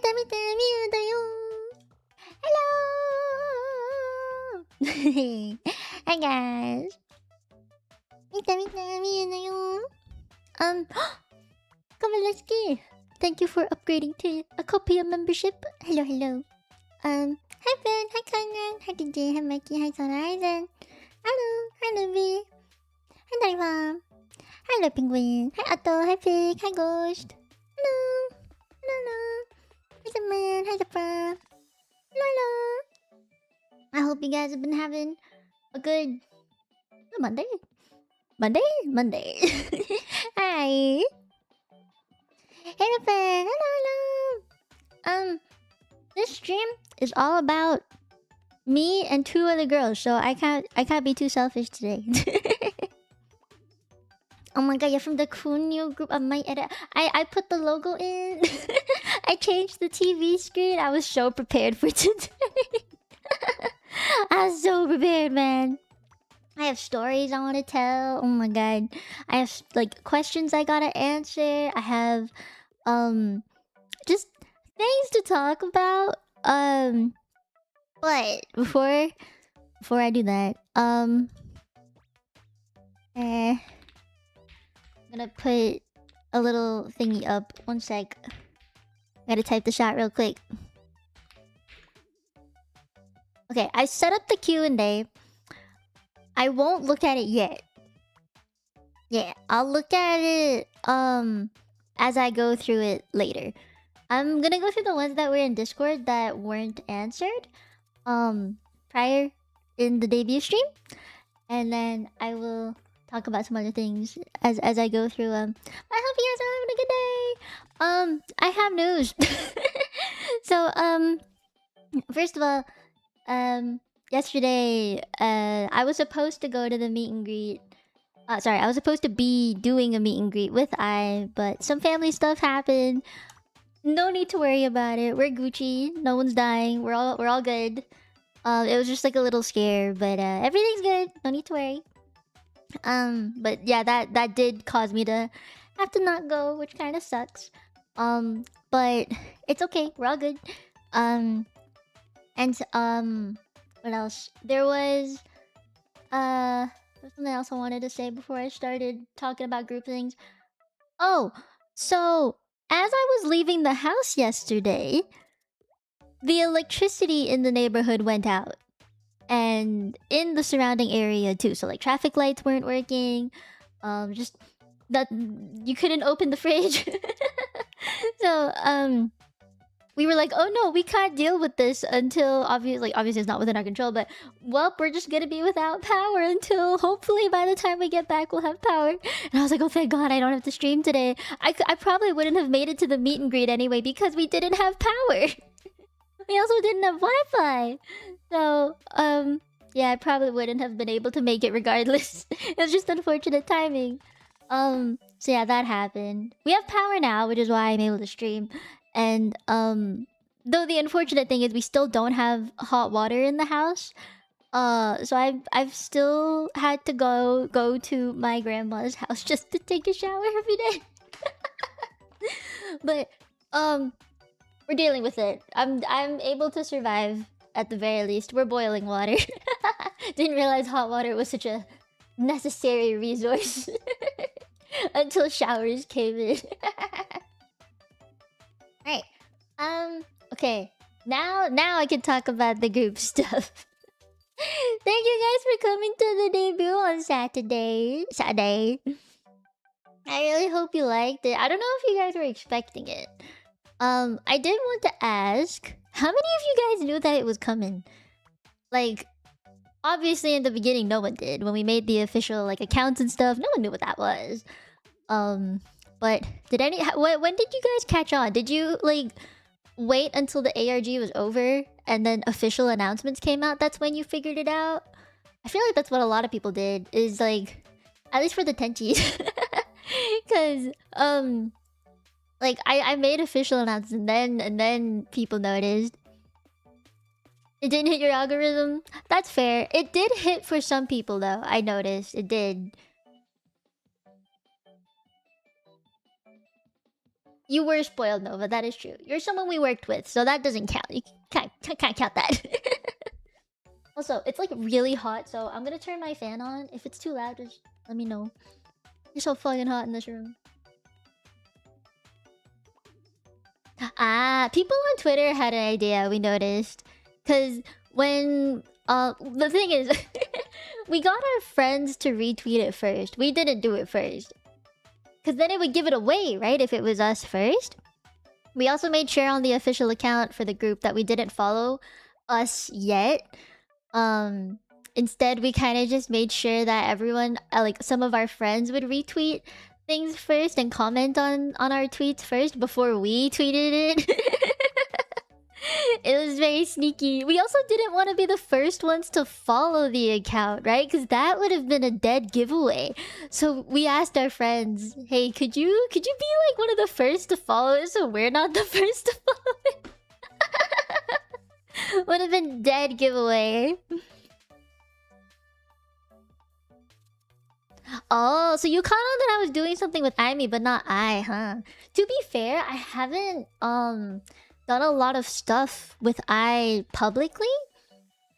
Mite Mite Miu da yo. Hello. Hi guys. Mite Mite Miu da yo. Kavaleski. Thank you for upgrading to a copy of membership. Hello, hello. Hi Ben, hi Conrad, hi DJ, hi Mikey, hi Horizon. Hello, hi Nubi. Hi Daiva. Hello Penguin. Hi Otto, hi Pig, hi Ghost. Hello. Hello. Hi the man, hi the pra. Hello. I hope you guys have been having a good Monday. Monday. Hi. Hey Ben. Hello, hello. This stream is all about me and two other girls, so I can't be too selfish today. Oh my god, you're from the Kunio group. I might edit. I put the logo in. I changed the TV screen. I was so prepared for today. I was so prepared, man. I have stories I want to tell. Oh my god. I have like questions I gotta answer. I have just things to talk about. But before I do that, I'm gonna put a little thingy up. One sec. Gotta type the chat real quick. Okay, I set up the Q&A. I won't look at it yet. Yeah, I'll look at it as I go through it later. I'm gonna go through the ones that were in Discord that weren't answered prior in the debut stream, and then I will talk about some other things as I go through. I hope you guys are having a good day. I have news. So first of all, yesterday I was supposed to go to the meet and greet. Sorry, I was supposed to be doing a meet and greet with but some family stuff happened. No need to worry about it. We're Gucci. No one's dying. We're all good. It was just like a little scare, but everything's good. No need to worry. But yeah, that did cause me to have to not go, which kind of sucks. But it's okay. We're all good. And what else? There was something else I wanted to say before I started talking about group things. Oh, so as I was leaving the house yesterday, the electricity in the neighborhood went out. And in the surrounding area too. So like traffic lights weren't working. Just that you couldn't open the fridge. So we were like, oh no, we can't deal with this until obviously it's not within our control, but well, we're just gonna be without power until hopefully by the time we get back we'll have power. And I was like, oh thank god I don't have to stream today. I probably wouldn't have made it to the meet and greet anyway because we didn't have power. We also didn't have Wi-Fi. So yeah, I probably wouldn't have been able to make it regardless. It was just unfortunate timing. So yeah, that happened. We have power now, which is why I'm able to stream. And though the unfortunate thing is we still don't have hot water in the house. So I've still had to go to my grandma's house just to take a shower every day. But we're dealing with it. I'm able to survive at the very least. We're boiling water. Didn't realize hot water was such a necessary resource until showers came in. Right. Okay. Now I can talk about the group stuff. Thank you guys for coming to the debut on Saturday. I really hope you liked it. I don't know if you guys were expecting it. I did want to ask, how many of you guys knew that it was coming? Like, obviously in the beginning no one did. When we made the official like accounts and stuff, no one knew what that was. But did when did you guys catch on? Did you like wait until the ARG was over and then official announcements came out? That's when you figured it out? I feel like that's what a lot of people did, is like, at least for the Tenchis. Cause like I made official announcements and then people noticed. It didn't hit your algorithm? That's fair. It did hit for some people though. I noticed. It did. You were spoiled, Nova. That is true. You're someone we worked with, so that doesn't count. You can't count that. Also, it's like really hot, so I'm gonna turn my fan on. If it's too loud, just let me know. It's so fucking hot in this room. Ah, people on Twitter had an idea, we noticed. Cause when the thing is we got our friends to retweet it first. We didn't do it first. Cause then it would give it away, right? If it was us first. We also made sure on the official account for the group that we didn't follow us yet. Instead we kind of just made sure that everyone, like some of our friends would retweet things first and comment on our tweets first before we tweeted it. It was very sneaky. We also didn't want to be the first ones to follow the account, right? Because that would have been a dead giveaway. So we asked our friends, hey, could you be like one of the first to follow it so we're not the first to follow it? Would have been dead giveaway. Oh, so you caught on that I was doing something with Aimee, but not I, huh? To be fair, I haven't done a lot of stuff with I publicly.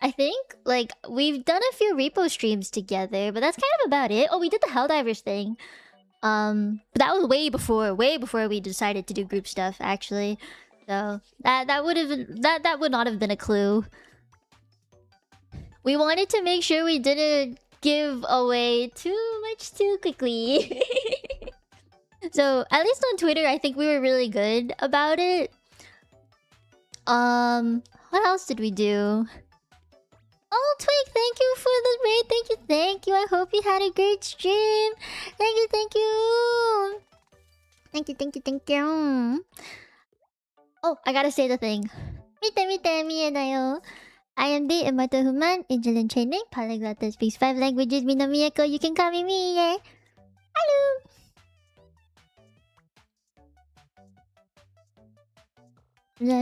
I think like we've done a few repo streams together, but that's kind of about it. Oh, we did the Helldivers thing. But that was way before we decided to do group stuff, actually. So that would not have been a clue. We wanted to make sure we didn't give away too much too quickly. So at least on Twitter, I think we were really good about it. What else did we do? Oh, Twig, thank you for the raid. Thank you. I hope you had a great stream. Thank you. Thank you. Oh, I gotta say the thing. Mite Mite, mie da yo. I am the immortal human, angel in training, polyglot that speaks 5 languages, Mino Mieko. You can call me Mie. Hello.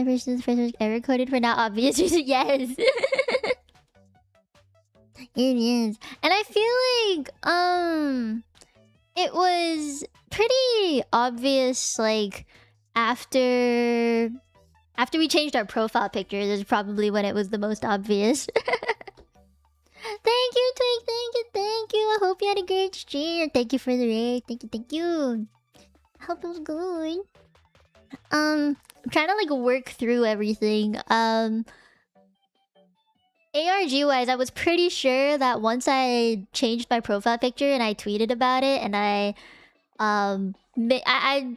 This is the first was ever recorded for not obvious reasons. Yes. It is. And I feel like it was pretty obvious like after we changed our profile pictures is probably when it was the most obvious. Thank you, Twig. Thank you. I hope you had a great stream. Thank you for the raid. Thank you. I hope it was good. I'm trying to like work through everything. ARG wise, I was pretty sure that once I changed my profile picture and I tweeted about it, and I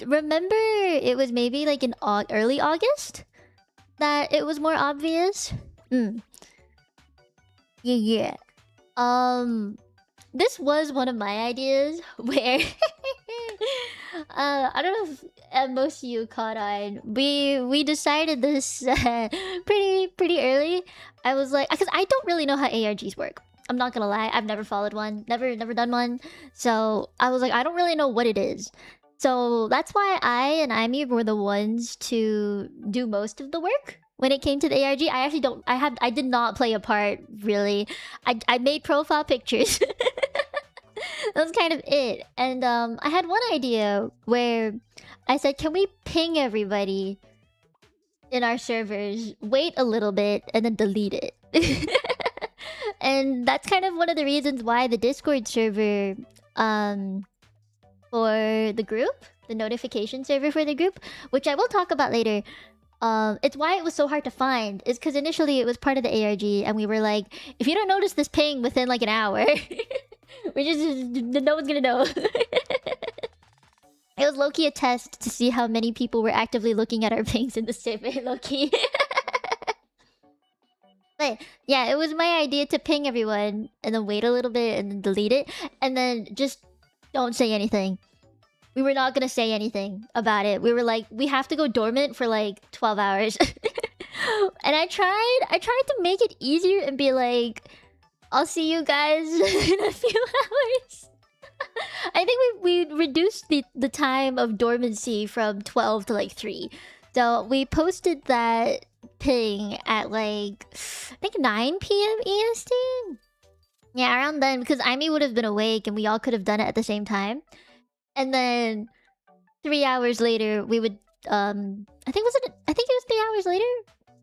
remember it was maybe like in early August that it was more obvious. Yeah. This was one of my ideas where I don't know if most of you caught on. We decided this pretty early. I was like, because I don't really know how ARGs work. I'm not gonna lie, I've never followed one, never done one. So I was like, I don't really know what it is. So that's why I and Aimee were the ones to do most of the work when it came to the ARG. I did not play a part really. I made profile pictures. That was kind of it. And I had one idea where I said, can we ping everybody in our servers, wait a little bit, and then delete it? And that's kind of one of the reasons why the Discord server for the group, the notification server for the group, which I will talk about later, it's why it was so hard to find, is because initially it was part of the ARG and we were like, if you don't notice this ping within like an hour, no one's gonna know. It was low-key a test to see how many people were actively looking at our pings in the server, low-key. But yeah, it was my idea to ping everyone and then wait a little bit and then delete it, and then just don't say anything. We were not gonna say anything about it. We were like, we have to go dormant for like 12 hours. And I tried to make it easier and be like, I'll see you guys in a few hours. I think we reduced the time of dormancy from 12 to like 3. So we posted that ping at like, I think 9 PM EST? Yeah, around then, because Aimee would have been awake and we all could have done it at the same time. And then 3 hours later, we would I think it was 3 hours later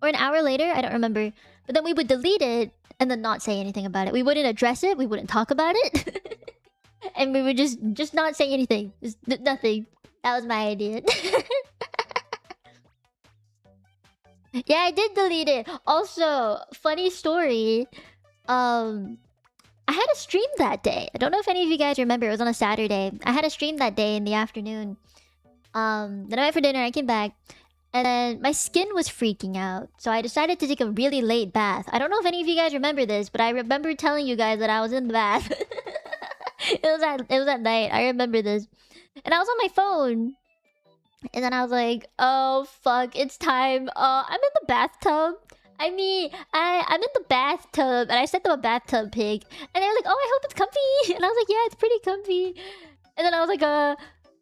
or an hour later, I don't remember. But then we would delete it and then not say anything about it. We wouldn't address it, we wouldn't talk about it. And we would just not say anything. Just nothing. That was my idea. Yeah, I did delete it. Also, funny story. I had a stream that day. I don't know if any of you guys remember. It was on a Saturday. I had a stream that day in the afternoon. Then I went for dinner. I came back, and then my skin was freaking out. So I decided to take a really late bath. I don't know if any of you guys remember this, but I remember telling you guys that I was in the bath. It was at night. I remember this, and I was on my phone. And then I was like, oh fuck, it's time. I'm in the bathtub. I mean, I'm in the bathtub, and I sent them a bathtub pic, and they were like, "Oh, I hope it's comfy." And I was like, "Yeah, it's pretty comfy." And then I was like,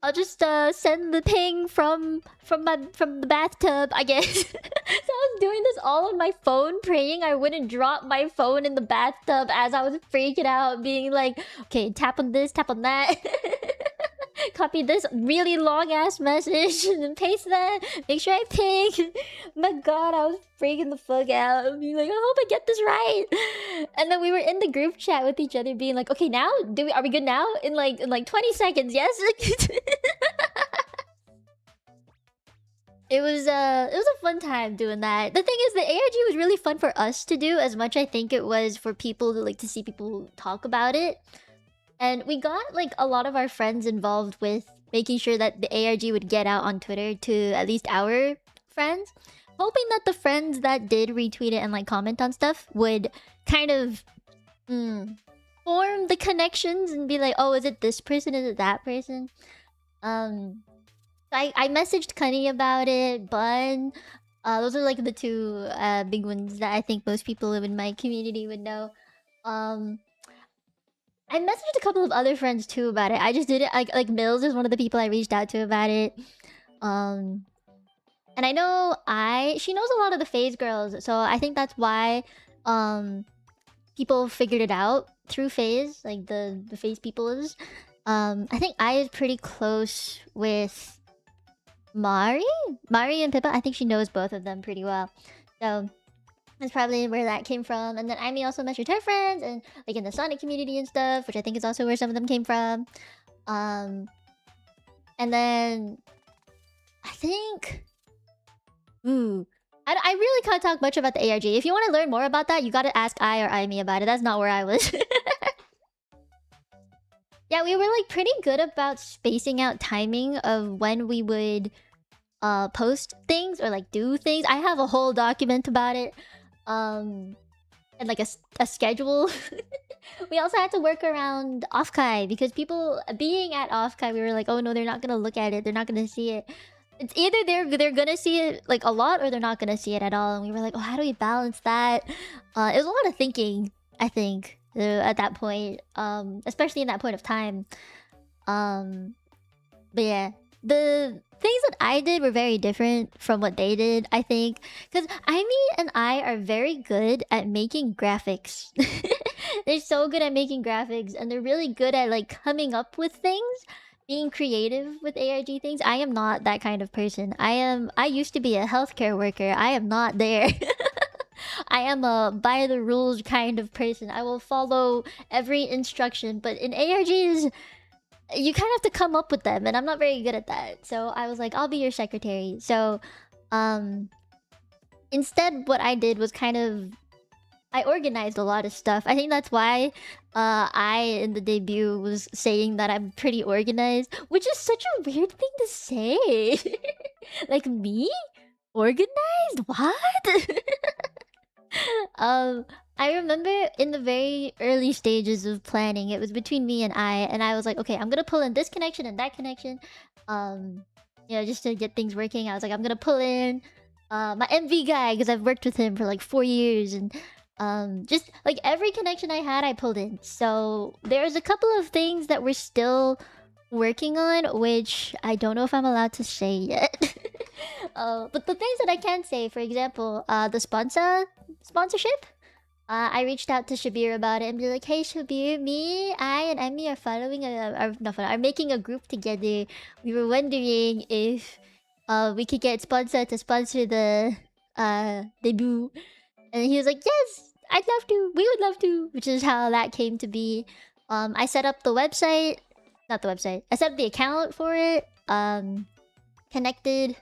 I'll just send the ping from the bathtub, I guess." So I was doing this all on my phone, praying I wouldn't drop my phone in the bathtub as I was freaking out, being like, "Okay, tap on this, tap on that." Copy this really long ass message and then paste that. Make sure I ping. My god, I was freaking the fuck out. Being like, I hope I get this right. And then we were in the group chat with each other, being like, okay, now are we good now? In like 20 seconds, yes? It was a fun time doing that. The thing is, the ARG was really fun for us to do as much I think it was for people to see people talk about it. And we got like a lot of our friends involved with making sure that the ARG would get out on Twitter to at least our friends, hoping that the friends that did retweet it and like comment on stuff would kind of form the connections and be like, oh, is it this person, is it that person? I messaged Cunny about it, Bun. Those are like the two big ones that I think most people in my community would know. I messaged a couple of other friends too about it. I just did it like Mills is one of the people I reached out to about it. And I know she knows a lot of the phase girls, so I think that's why people figured it out through phase, like the phase people is. I think I is pretty close with Mari and Pippa. I think she knows both of them pretty well. So that's probably where that came from. And then Amy also messaged her friends and like in the Sonic community and stuff, which I think is also where some of them came from. And then I think I really can't talk much about the ARG. If you want to learn more about that, you gotta ask I or Amy about it. That's not where I was. Yeah, we were like pretty good about spacing out timing of when we would post things or like do things. I have a whole document about it. And like a schedule. We also had to work around Offkai because people being at Offkai, we were like, oh no, they're not gonna look at it, they're not gonna see it. It's either they're gonna see it like a lot or they're not gonna see it at all. And we were like, oh, how do we balance that? It was a lot of thinking, I think, at that point, especially in that point of time. But yeah, the things that I did were very different from what they did, I think. Because Amy and I are very good at making graphics. They're so good at making graphics, and they're really good at like coming up with things, being creative with ARG things. I am not that kind of person. I used to be a healthcare worker. I am not there. I am a by the rules kind of person. I will follow every instruction, but in ARGs, you kind of have to come up with them, and I'm not very good at that. So I was like, I'll be your secretary. So instead what I did was kind of I organized a lot of stuff. I think that's why I in the debut was saying that I'm pretty organized, which is such a weird thing to say. Like, me? Organized? What? I remember in the very early stages of planning, it was between me and I was like, okay, I'm gonna pull in this connection and that connection, you know, just to get things working. I was like, I'm gonna pull in my MV guy because I've worked with him for like 4 years, and just like every connection I had, I pulled in. So there's a couple of things that we're still working on, which I don't know if I'm allowed to say yet. But the things that I can say, for example, the sponsorship. I reached out to Shabir about it and be like, "Hey Shabir, me, I, and Emmy are following are making a group together. We were wondering if we could get sponsor to sponsor the debut." And he was like, "Yes, I'd love to. We would love to." Which is how that came to be. I set up the website, not the website. I set up the account for it. Connected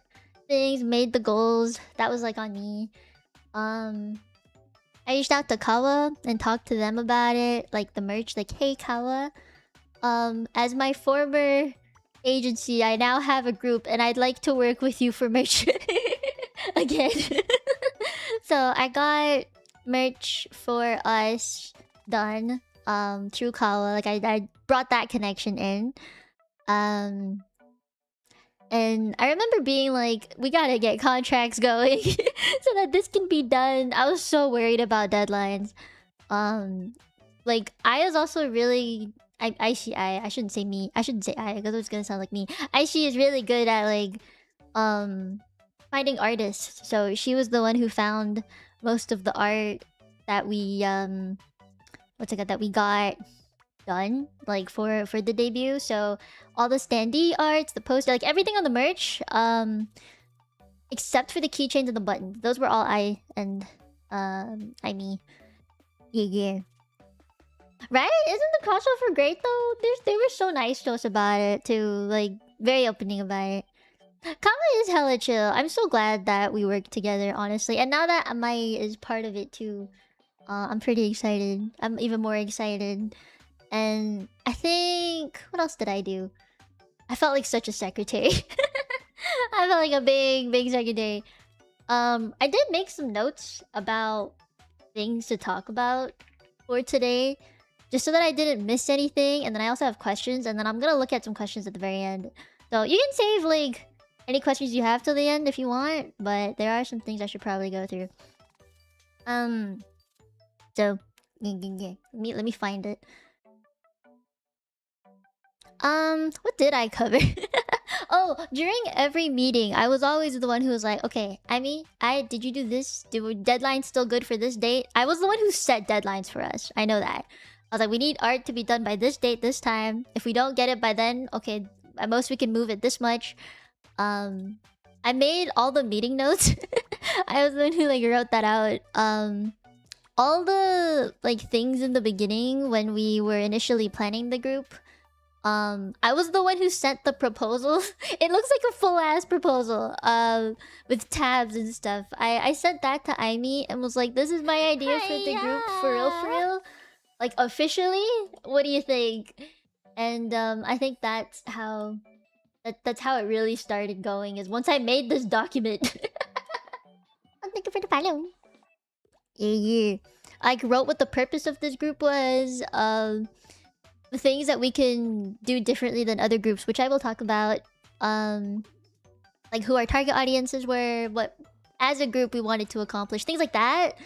things, made the goals. That was like on me. I reached out to Kawa and talked to them about it, like the merch, like, "Hey Kawa, as my former agency, I now have a group and I'd like to work with you for merch." Again. So I got merch for us done through Kawa. Like I brought that connection in. And I remember being like, "We gotta get contracts going so that this can be done." I was so worried about deadlines. Like I was also really I shouldn't say me. I shouldn't say I because it's gonna sound like me. Aishi is really good at like finding artists. So she was the one who found most of the art that we that we got done like for the debut. So all the standee arts, the poster, like everything on the merch, except for the keychains and the buttons. Those were all I and me. Yeah. Right? Isn't the crossover great though? They were so nice to us about it too. Like very opening about it. Kama is hella chill. I'm so glad that we worked together, honestly. And now that Amai is part of it too, I'm pretty excited. I'm even more excited. And I think... what else did I do? I felt like such a secretary. I felt like a big secretary. I did make some notes about things to talk about for today. Just so that I didn't miss anything. And then I also have questions. And then I'm gonna look at some questions at the very end. So you can save like any questions you have till the end if you want. But there are some things I should probably go through. So let me find it. What did I cover? Oh, during every meeting, I was always the one who was like, "Okay, did you do this? Deadline's still good for this date?" I was the one who set deadlines for us. I know that. I was like, "We need art to be done by this date, this time. If we don't get it by then, okay, at most we can move it this much." I made all the meeting notes. I was the one who like wrote that out. All the like things in the beginning when we were initially planning the group. I was the one who sent the proposal. It looks like a full ass proposal. With tabs and stuff. I sent that to Aimi and was like, "This is my idea for the group for real. Like officially, what do you think?" And I think that's how that's how it really started going. Is once I made this document. Thank you for the follow. Yeah. I wrote what the purpose of this group was. The things that we can do differently than other groups, which I will talk about. Like who our target audiences were, what as a group we wanted to accomplish, things like that.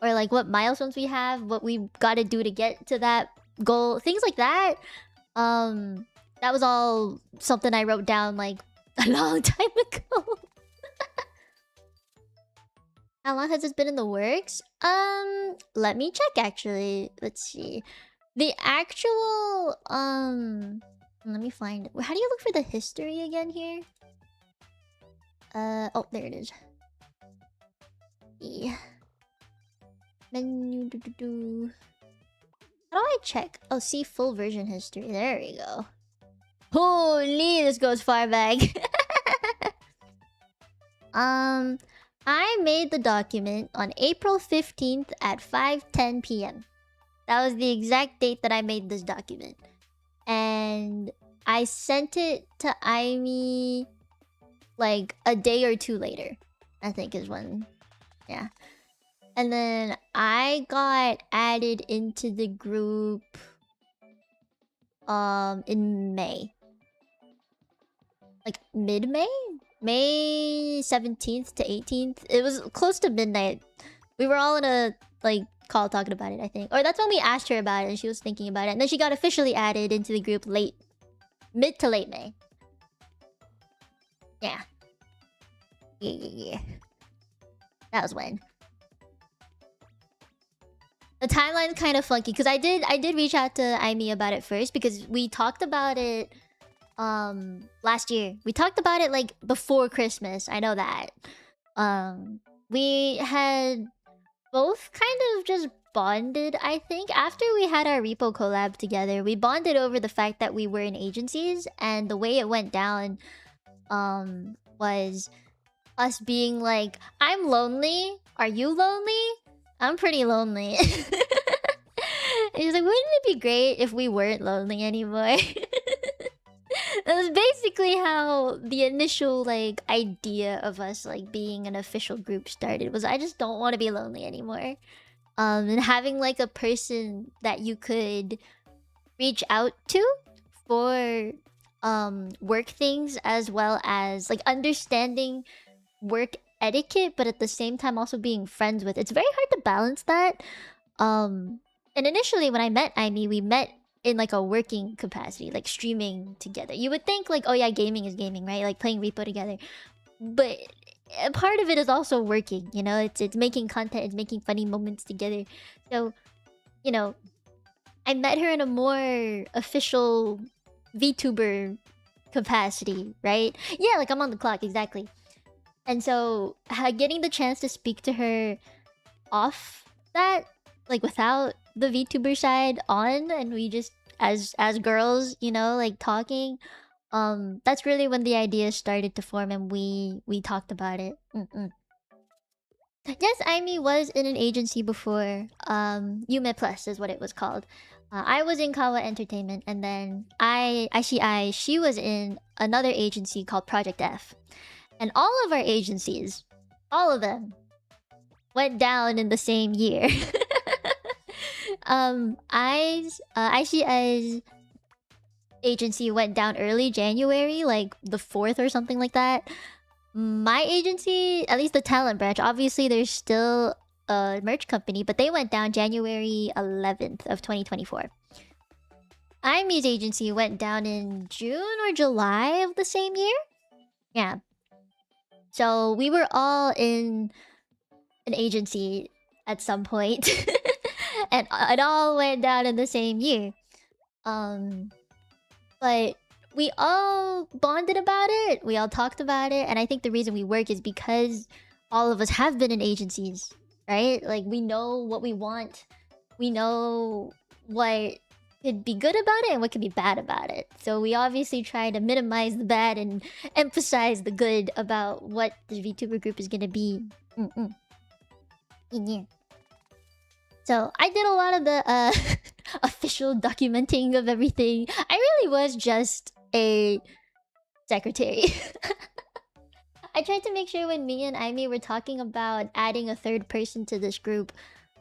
Or like what milestones we have, what we gotta do to get to that goal, things like that. That was all something I wrote down like a long time ago. How long has this been in the works? Let me check actually. Let's see. The actual let me find it. How do you look for the history again here? Oh, there it is. Yeah. Menu How do I check? Oh, see full version history. There we go. Holy, this goes far back. I made the document on April 15th at 5:10 p.m. That was the exact date that I made this document. And I sent it to Aimi like a day or two later. I think is when... yeah. And then I got added into the group in May. Like mid-May? May 17th to 18th. It was close to midnight. We were all in a like call talking about it, I think. Or that's when we asked her about it and she was thinking about it. And then she got officially added into the group mid to late May. Yeah. Yeah. That was when. The timeline's kind of funky because I did reach out to Aimee about it first because we talked about it last year. We talked about it like before Christmas. I know that. We had both kind of just bonded, I think. After we had our repo collab together, we bonded over the fact that we were in agencies, and the way it went down was us being like, I'm lonely. Are you lonely? I'm pretty lonely. He's like, wouldn't it be great if we weren't lonely anymore? That was basically how the initial like idea of us like being an official group started. Was I just don't want to be lonely anymore. And having like a person that you could reach out to for work things, as well as like understanding work etiquette, but at the same time also being friends with. It's very hard to balance that. And initially when I met Aimee, we met in like a working capacity, like streaming together. You would think like, oh yeah, gaming is gaming, right? Like playing repo together. But a part of it is also working, you know? It's making content, it's making funny moments together. So, you know, I met her in a more official VTuber capacity, right? Yeah, like I'm on the clock, exactly. And so getting the chance to speak to her off that, like without the VTuber side on, and we just as girls, you know, like talking, that's really when the idea started to form, and we talked about it. Yes, Aimee was in an agency before. Yume Plus is what it was called. I was in Kawa Entertainment, and then she was in another agency called Project F. And all of our agencies, all of them, went down in the same year. ICI's agency went down early January, like the 4th or something like that. My agency, at least the talent branch, obviously there's still a merch company, but they went down January 11th of 2024. Aimee's agency went down in June or July of the same year. Yeah. So we were all in an agency at some point. And it all went down in the same year. But we all bonded about it. We all talked about it. And I think the reason we work is because all of us have been in agencies, right? Like, we know what we want. We know what could be good about it and what could be bad about it. So we obviously try to minimize the bad and emphasize the good about what the VTuber group is gonna be. Yeah. So I did a lot of the official documenting of everything. I really was just a secretary. I tried to make sure when me and Aimee were talking about adding a third person to this group,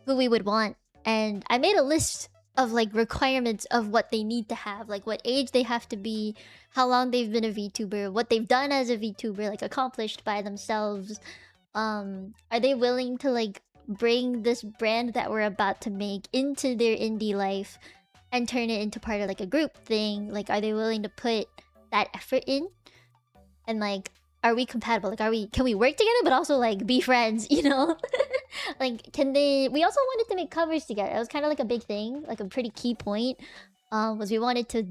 who we would want. And I made a list of like requirements of what they need to have, like what age they have to be, how long they've been a VTuber, what they've done as a VTuber, like accomplished by themselves. Are they willing to like bring this brand that we're about to make into their indie life and turn it into part of like a group thing? Like, are they willing to put that effort in? And like, are we compatible? Like, can we work together but also like be friends, you know? Like, can they... We also wanted to make covers together. It was kind of like a big thing, like a pretty key point. Was we wanted to,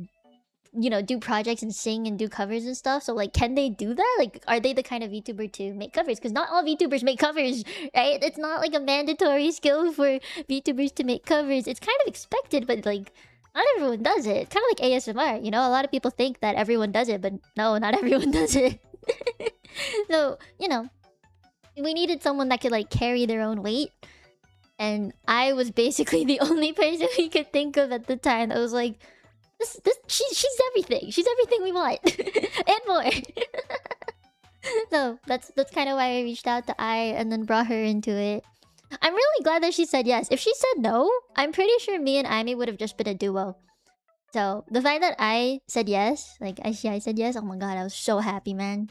you know, do projects and sing and do covers and stuff. So like, can they do that? Like, are they the kind of VTuber to make covers? Because not all VTubers make covers, right? It's not like a mandatory skill for VTubers to make covers. It's kind of expected, but like, not everyone does it. It's kind of like ASMR, you know? A lot of people think that everyone does it, but no, not everyone does it. So, you know, we needed someone that could like carry their own weight. And I was basically the only person we could think of at the time that was like, she's everything. She's everything we want. And more. So that's kind of why I reached out to and then brought her into it. I'm really glad that she said yes. If she said no, I'm pretty sure me and Aimee would have just been a duo. So the fact that I said yes, like I said yes, oh my god, I was so happy, man.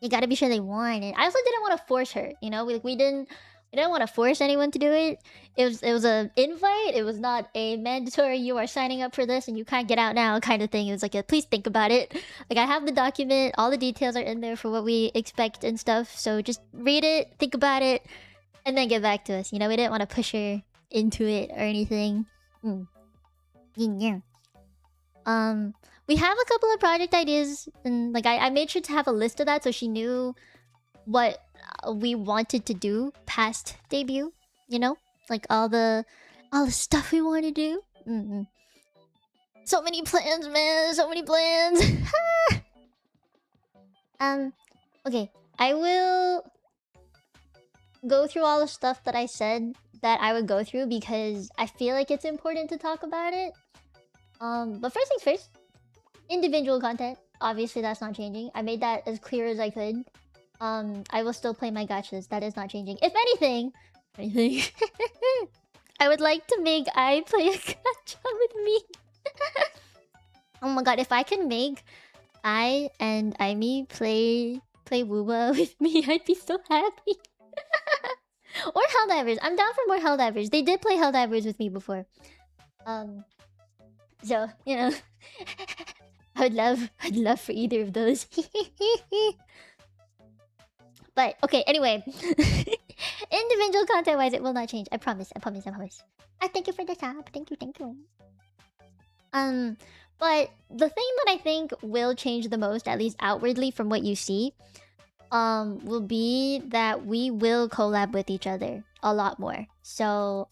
You gotta be sure they want it. I also didn't want to force her, you know? We didn't want to force anyone to do it. It was an invite. It was not a mandatory, you are signing up for this and you can't get out now kind of thing. It was like, please think about it. Like, I have the document. All the details are in there for what we expect and stuff. So just read it, think about it, and then get back to us. You know, we didn't want to push her into it or anything. Yeah. We have a couple of project ideas, and like I made sure to have a list of that so she knew what we wanted to do past debut. You know, like all the stuff we want to do. So many plans, man. So many plans. Okay. I will go through all the stuff that I said that I would go through because I feel like it's important to talk about it. But first things first, individual content. Obviously, that's not changing. I made that as clear as I could. I will still play my gachas. That is not changing. If anything, I would like to make I play a gacha with me. Oh my god, if I can make I and Aimi play Woowa with me, I'd be so happy. Or Helldivers. I'm down for more Helldivers. They did play Helldivers with me before. So, you know, I'd love for either of those. But okay, anyway. Individual content wise, it will not change. I promise. I thank you for the sub. Thank you. But the thing that I think will change the most, at least outwardly from what you see, will be that we will collab with each other a lot more. So,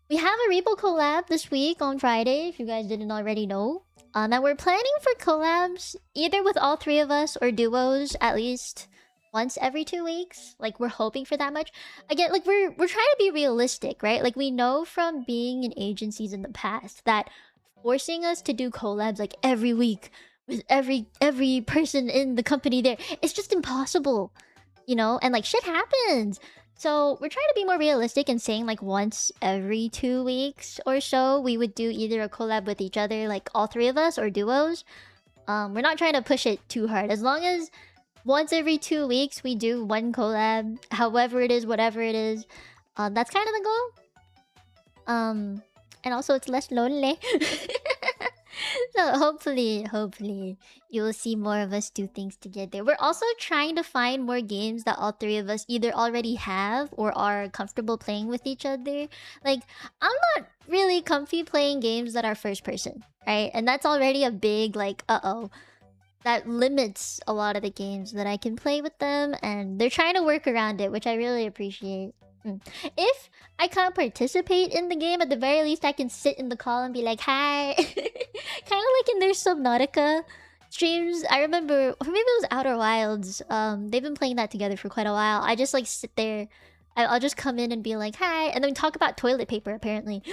we have a Repo collab this week on Friday, if you guys didn't already know. And we're planning for collabs either with all three of us or duos at least once every 2 weeks. Like, we're hoping for that much. Again, like, we're trying to be realistic, right? Like, we know from being in agencies in the past that forcing us to do collabs like every week with every person in the company there, it's just impossible, you know? And like, shit happens. So we're trying to be more realistic and saying like once every 2 weeks or so we would do either a collab with each other, like all three of us, or duos. We're not trying to push it too hard. As long as once every 2 weeks we do one collab, however it is, whatever it is, that's kind of the goal. And also it's less lonely. So hopefully you will see more of us do things together. We're also trying to find more games that all three of us either already have or are comfortable playing with each other. Like, I'm not really comfy playing games that are first person, right? And that's already a big like that limits a lot of the games that I can play with them, and they're trying to work around it, which I really appreciate. If I can't participate in the game, at the very least I can sit in the call and be like, hi. Kind of like in their Subnautica streams. I remember, or maybe it was Outer Wilds. They've been playing that together for quite a while. I just like sit there. I'll just come in and be like, hi, and then talk about toilet paper apparently.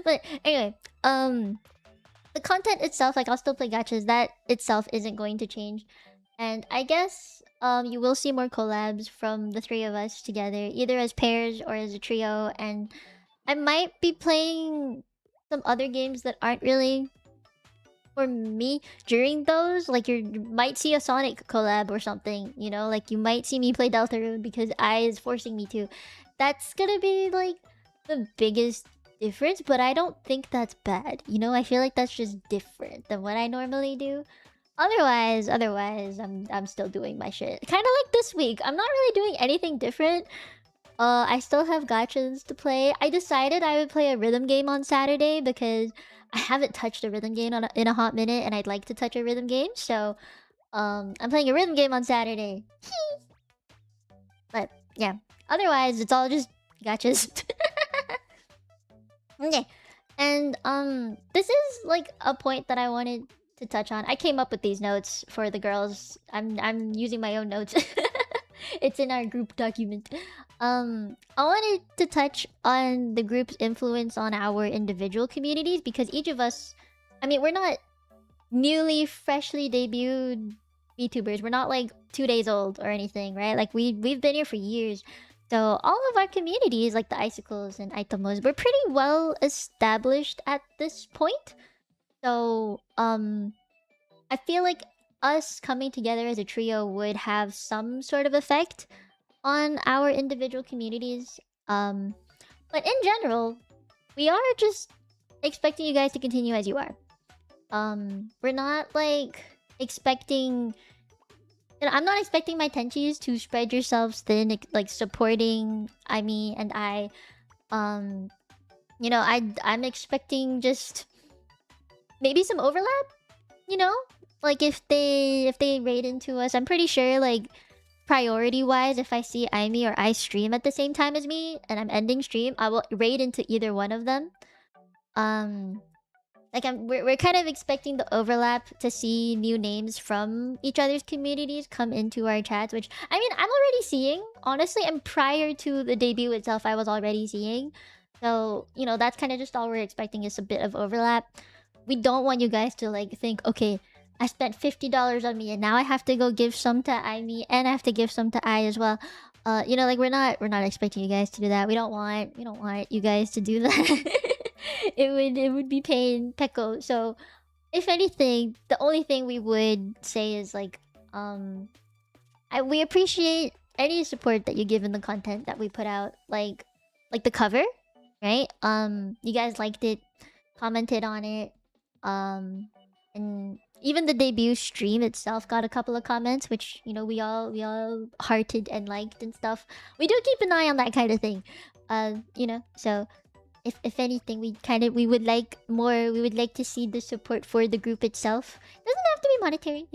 But anyway, the content itself, like I'll still play gachas. That itself isn't going to change. And I guess you will see more collabs from the three of us together, either as pairs or as a trio. And I might be playing some other games that aren't really for me during those. Like you might see a Sonic collab or something, you know? Like you might see me play Deltarune because I is forcing me to. That's gonna be like the biggest difference, but I don't think that's bad. You know, I feel like that's just different than what I normally do. Otherwise, I'm still doing my shit. Kind of like this week. I'm not really doing anything different. I still have gachas to play. I decided I would play a rhythm game on Saturday because I haven't touched a rhythm game in a hot minute, and I'd like to touch a rhythm game. So, I'm playing a rhythm game on Saturday. But yeah, otherwise it's all just gachas. Okay, and this is like a point that I wanted to touch on. I came up with these notes for the girls. I'm using my own notes. It's in our group document. I wanted to touch on the group's influence on our individual communities because each of us, I mean, we're not newly freshly debuted VTubers. We're not like 2 days old or anything, right? Like we've been here for years. So all of our communities, like the Icicles and Itomos, we're pretty well established at this point. So, I feel like us coming together as a trio would have some sort of effect on our individual communities. But in general, we are just expecting you guys to continue as you are. We're not like expecting I'm not expecting my tenchis to spread yourselves thin, like supporting Aimi and I. I'm expecting just maybe some overlap. You know, like if they raid into us, I'm pretty sure like priority wise, if I see Aimi or I stream at the same time as me and I'm ending stream, I will raid into either one of them. Like we're kind of expecting the overlap to see new names from each other's communities come into our chats, which I mean I'm already seeing, honestly, and prior to the debut itself I was already seeing. So, that's kind of just all we're expecting is a bit of overlap. We don't want you guys to like think, okay, I spent $50 on me and now I have to go give some to Aimi and I have to give some to I as well. Like we're not expecting you guys to do that. We don't want you guys to do that. It would be pain Peko. So if anything, the only thing we would say is like we appreciate any support that you give in the content that we put out, like the cover, right? You guys liked it, commented on it, and even the debut stream itself got a couple of comments, which we all hearted and liked and stuff. We do keep an eye on that kind of thing, so if anything, we would like more. We would like to see the support for the group itself. It doesn't have to be monetary,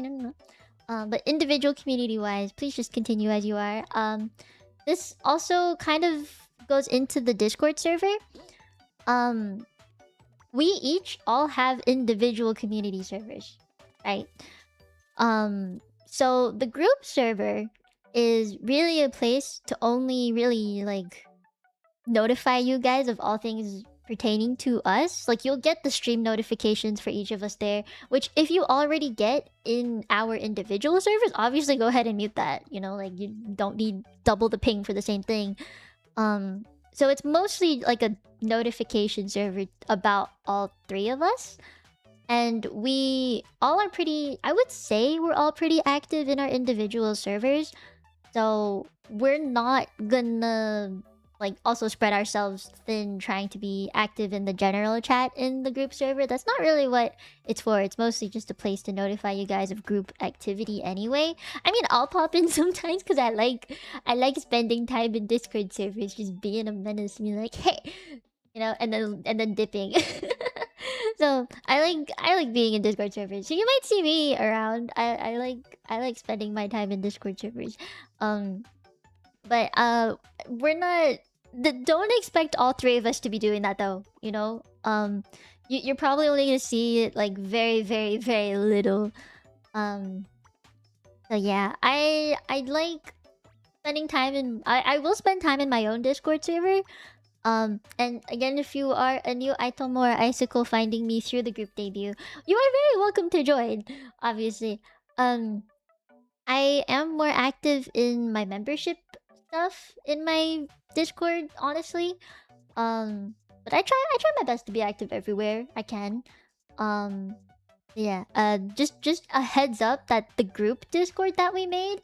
but individual community wise, please just continue as you are. This also kind of goes into the Discord server. We each all have individual community servers, right? So the group server is really a place to only really like notify you guys of all things pertaining to us. Like you'll get the stream notifications for each of us there, which if you already get in our individual servers, obviously go ahead and mute that. Like you don't need double the ping for the same thing. So it's mostly like a notification server about all three of us. And we all are I would say we're all pretty active in our individual servers. So we're not gonna like also spread ourselves thin trying to be active in the general chat in the group server. That's not really what it's for. It's mostly just a place to notify you guys of group activity anyway. I mean, I'll pop in sometimes because I like spending time in Discord servers, just being a menace and be like, hey, and then dipping. So I like being in Discord servers. So you might see me around. I like spending my time in Discord servers. But we're not. Don't expect all three of us to be doing that though. You're probably only gonna see it like very, very, very little. So yeah, I like spending time in. I will spend time in my own Discord server. And again, if you are a new item or icicle finding me through the group debut, you are very welcome to join. Obviously, I am more active in my membership stuff in my Discord, honestly. But I try my best to be active everywhere I can. Yeah. Just a heads up that the group Discord that we made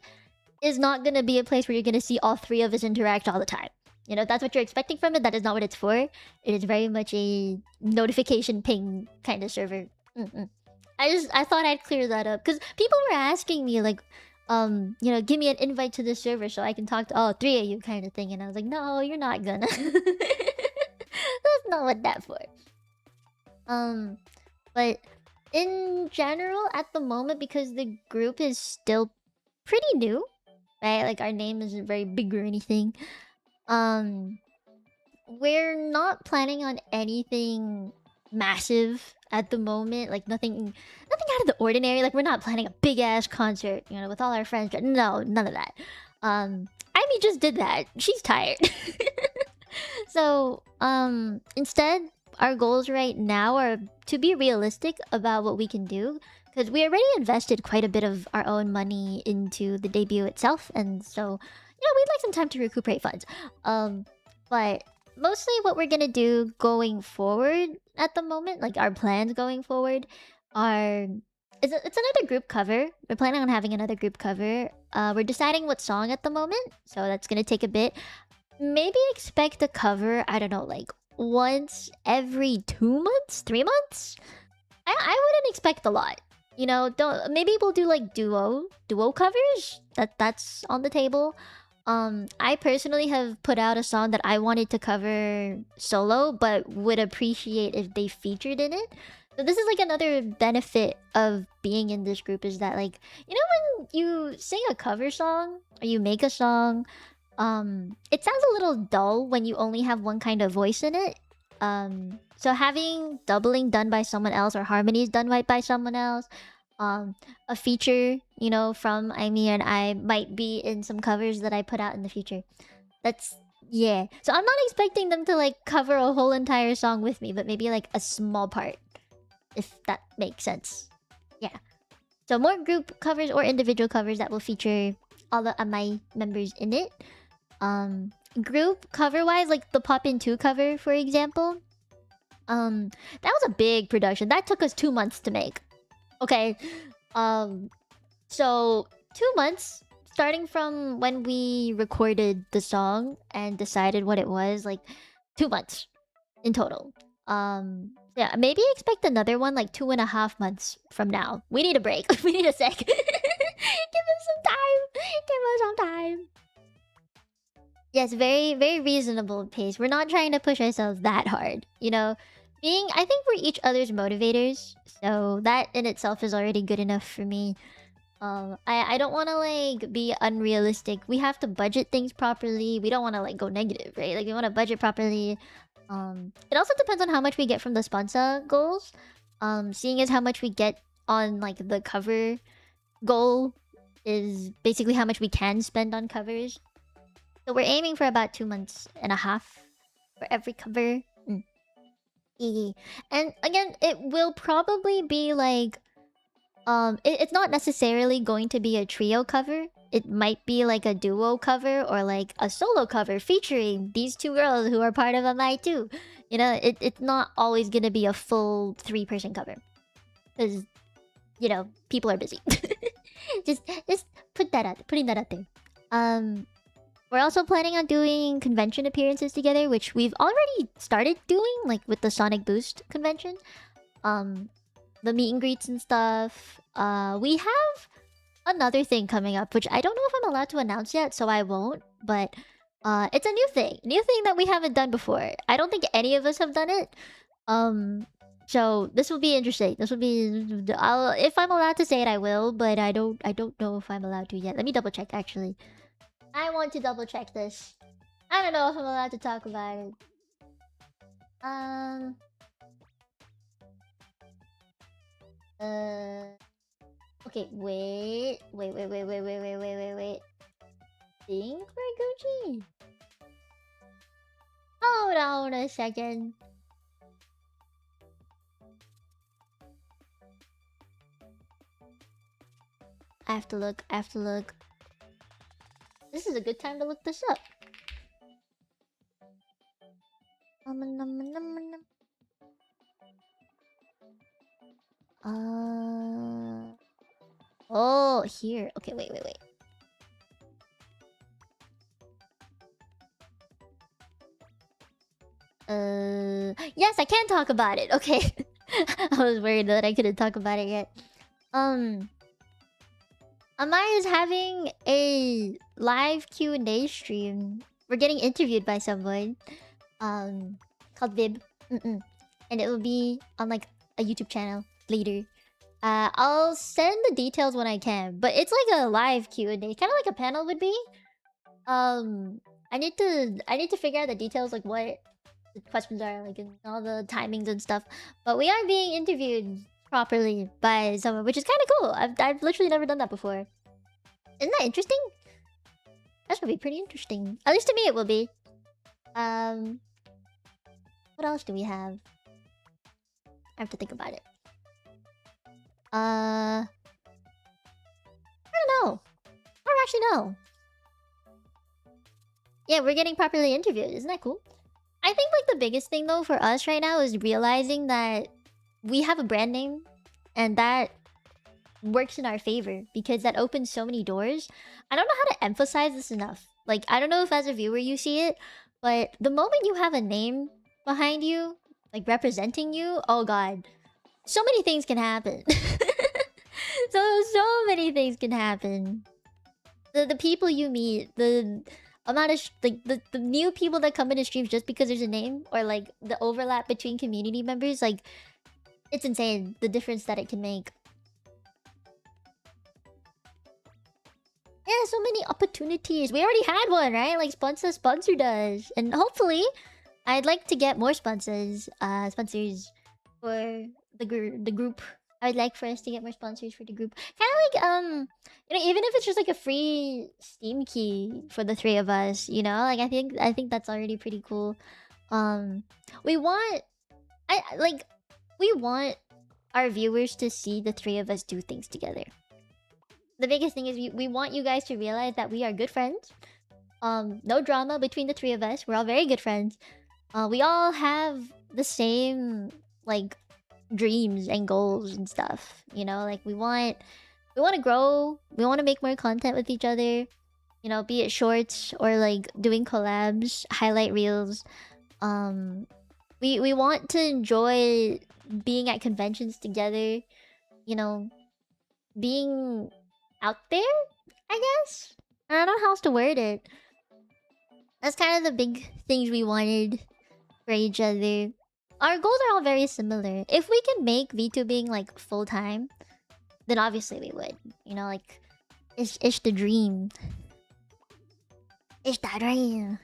is not gonna be a place where you're gonna see all three of us interact all the time. If that's what you're expecting from it, that is not what it's for. It is very much a notification ping kind of server. I thought I'd clear that up because people were asking me like, give me an invite to the server so I can talk to all three of you kind of thing, and I was like, no, you're not gonna. That's not what that's for. But in general, at the moment, because the group is still pretty new, right? Like our name isn't very big or anything. We're not planning on anything massive at the moment. Like nothing out of the ordinary. Like we're not planning a big ass concert, with all our friends. No, none of that. Ivy just did that. She's tired. So, instead, our goals right now are to be realistic about what we can do. Because we already invested quite a bit of our own money into the debut itself. And so, we'd like some time to recuperate funds. But mostly what we're gonna do going forward at the moment, like our plans going forward, are... It's another group cover. We're planning on having another group cover. We're deciding what song at the moment. So that's gonna take a bit. Maybe expect a cover, I don't know, like once every 2 months? 3 months? I wouldn't expect a lot. You know, don't maybe we'll do like duo covers. That's on the table. I personally have put out a song that I wanted to cover solo, but would appreciate if they featured in it. So this is like another benefit of being in this group is that, like, you know, when you sing a cover song or you make a song, it sounds a little dull when you only have one kind of voice in it. So having doubling done by someone else or harmonies done by someone else, a feature, you know, from Aimee and I might be in some covers that I put out in the future. That's yeah. So I'm not expecting them to like cover a whole entire song with me, but maybe like a small part, if that makes sense. Yeah. So more group covers or individual covers that will feature all the my members in it. Group cover wise, like the Pop In 2 cover, for example. That was a big production. That took us 2 months to make. Okay. So 2 months starting from when we recorded the song and decided what it was, like 2 months in total. Yeah, maybe expect another one like 2.5 months from now. We need a break. We need a sec. Give us some time. Give us some time. Yes, very, very reasonable pace. We're not trying to push ourselves that hard, you know? I think we're each other's motivators, so that in itself is already good enough for me. I don't want to like be unrealistic. We have to budget things properly. We don't want to like go negative, right? Like we want to budget properly. It also depends on how much we get from the sponsor goals. Seeing as how much we get on like the cover goal is basically how much we can spend on covers. So we're aiming for about 2.5 months for every cover. And again, it will probably be like it's not necessarily going to be a trio cover. It might be like a duo cover or like a solo cover featuring these two girls who are part of MI too. You know, it's not always gonna be a full 3-person cover. Because, you know, people are busy. just putting that out there. We're also planning on doing convention appearances together, which we've already started doing, like with the Sonic Boost convention. The meet and greets and stuff. We have another thing coming up, which I don't know if I'm allowed to announce yet, so I won't. But it's a new thing that we haven't done before. I don't think any of us have done it. So this will be interesting. This will be. If I'm allowed to say it, I will. But I don't know if I'm allowed to yet. Let me double check. Actually, I want to double check this. I don't know if I'm allowed to talk about it. Okay, wait. Think we're Gucci. Hold on a second. I have to look. This is a good time to look this up. Oh, here. Okay, wait. Yes, I can talk about it. Okay. I was worried that I couldn't talk about it yet. Amaya is having a live Q&A stream. We're getting interviewed by someone called Vib. And it will be on like a YouTube channel later. I'll send the details when I can, but it's like a live Q&A, kind of like a panel would be. I need to figure out the details, like what the questions are, like, and all the timings and stuff. But we are being interviewed properly by someone, which is kind of cool. I've literally never done that before. Isn't that interesting? That's gonna be pretty interesting. At least to me, it will be. What else do we have? I have to think about it. I don't know. I don't actually know. Yeah, we're getting properly interviewed. Isn't that cool? I think like the biggest thing though for us right now is realizing that we have a brand name and that works in our favor because that opens so many doors. I don't know how to emphasize this enough. Like, I don't know if as a viewer you see it, but the moment you have a name behind you, like representing you, oh god, so many things can happen. So many things can happen. The people you meet, the amount of the new people that come into streams just because there's a name, or like the overlap between community members, like it's insane the difference that it can make. Yeah, so many opportunities. We already had one, right? Like sponsored us, and hopefully, I'd like to get more sponsors for the group. I would like for us to get more sponsors for the group. Kind of like you know, even if it's just like a free Steam key for the three of us, you know, like I think that's already pretty cool. We want we want our viewers to see the three of us do things together. The biggest thing is we want you guys to realize that we are good friends. No drama between the three of us. We're all very good friends. We all have the same like dreams and goals and stuff, you know, like we want to grow, we want to make more content with each other, you know, be it shorts or like doing collabs, highlight reels. We want to enjoy being at conventions together, you know, being out there, I guess. I don't know how else to word it. That's kind of the big things we wanted for each other. Our goals are all very similar. If we can make VTubing like full-time, then obviously we would. You know, like it's the dream. It's the dream.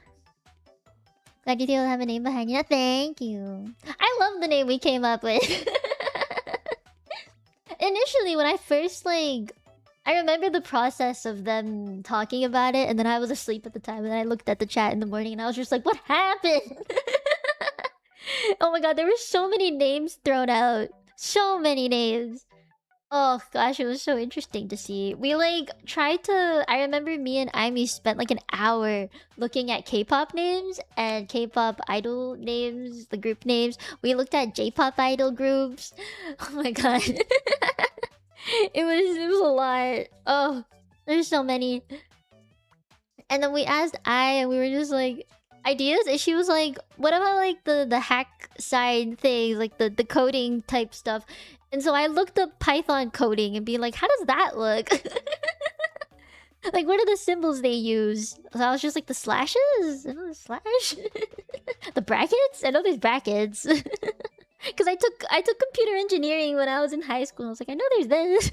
Glad you still have a name behind you. Thank you. I love the name we came up with. Initially, when I first like, I remember the process of them talking about it, and then I was asleep at the time, and then I looked at the chat in the morning, and I was just like, what happened? Oh my god, there were so many names thrown out. So many names. Oh gosh, it was so interesting to see. We like tried to... I remember me and Aimee spent like an hour looking at K-pop names and K-pop idol names, the group names. We looked at J-pop idol groups. Oh my god. It was a lot. Oh, there's so many. And then we asked and we were just like, ideas? And she was like, what about like the hack side things, like the coding type stuff? And so I looked up Python coding and being like, how does that look? Like, what are the symbols they use? So I was just like, the slashes? Oh, slash? The brackets? I know there's brackets. Because I took computer engineering when I was in high school. I was like, I know there's this.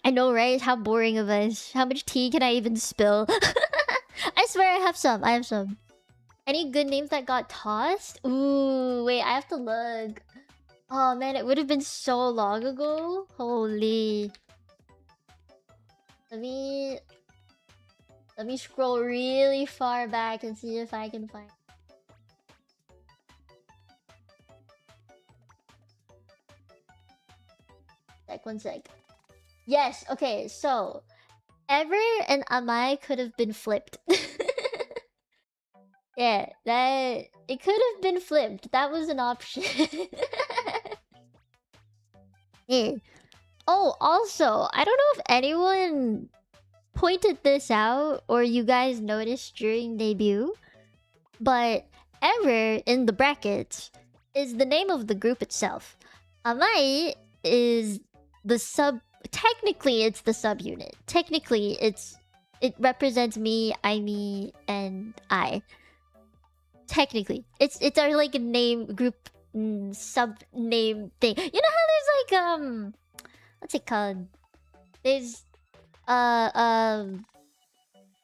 I know, right? How boring of us. How much tea can I even spill? I swear I have some. I have some. Any good names that got tossed? Ooh, wait, I have to look. Oh man, it would have been so long ago. Holy. Let me scroll really far back and see if I can find. One sec. Yes, okay, so Ever and Amai could have been flipped. Yeah, it could have been flipped. That was an option. Yeah. Oh, also, I don't know if anyone pointed this out or you guys noticed during debut, but Ever in the brackets is the name of the group itself. Amai is the sub. Technically, it's the subunit. Technically, it represents me, Aimee, and I. Technically, it's our like name group sub name thing. You know how there's like what's it called? There's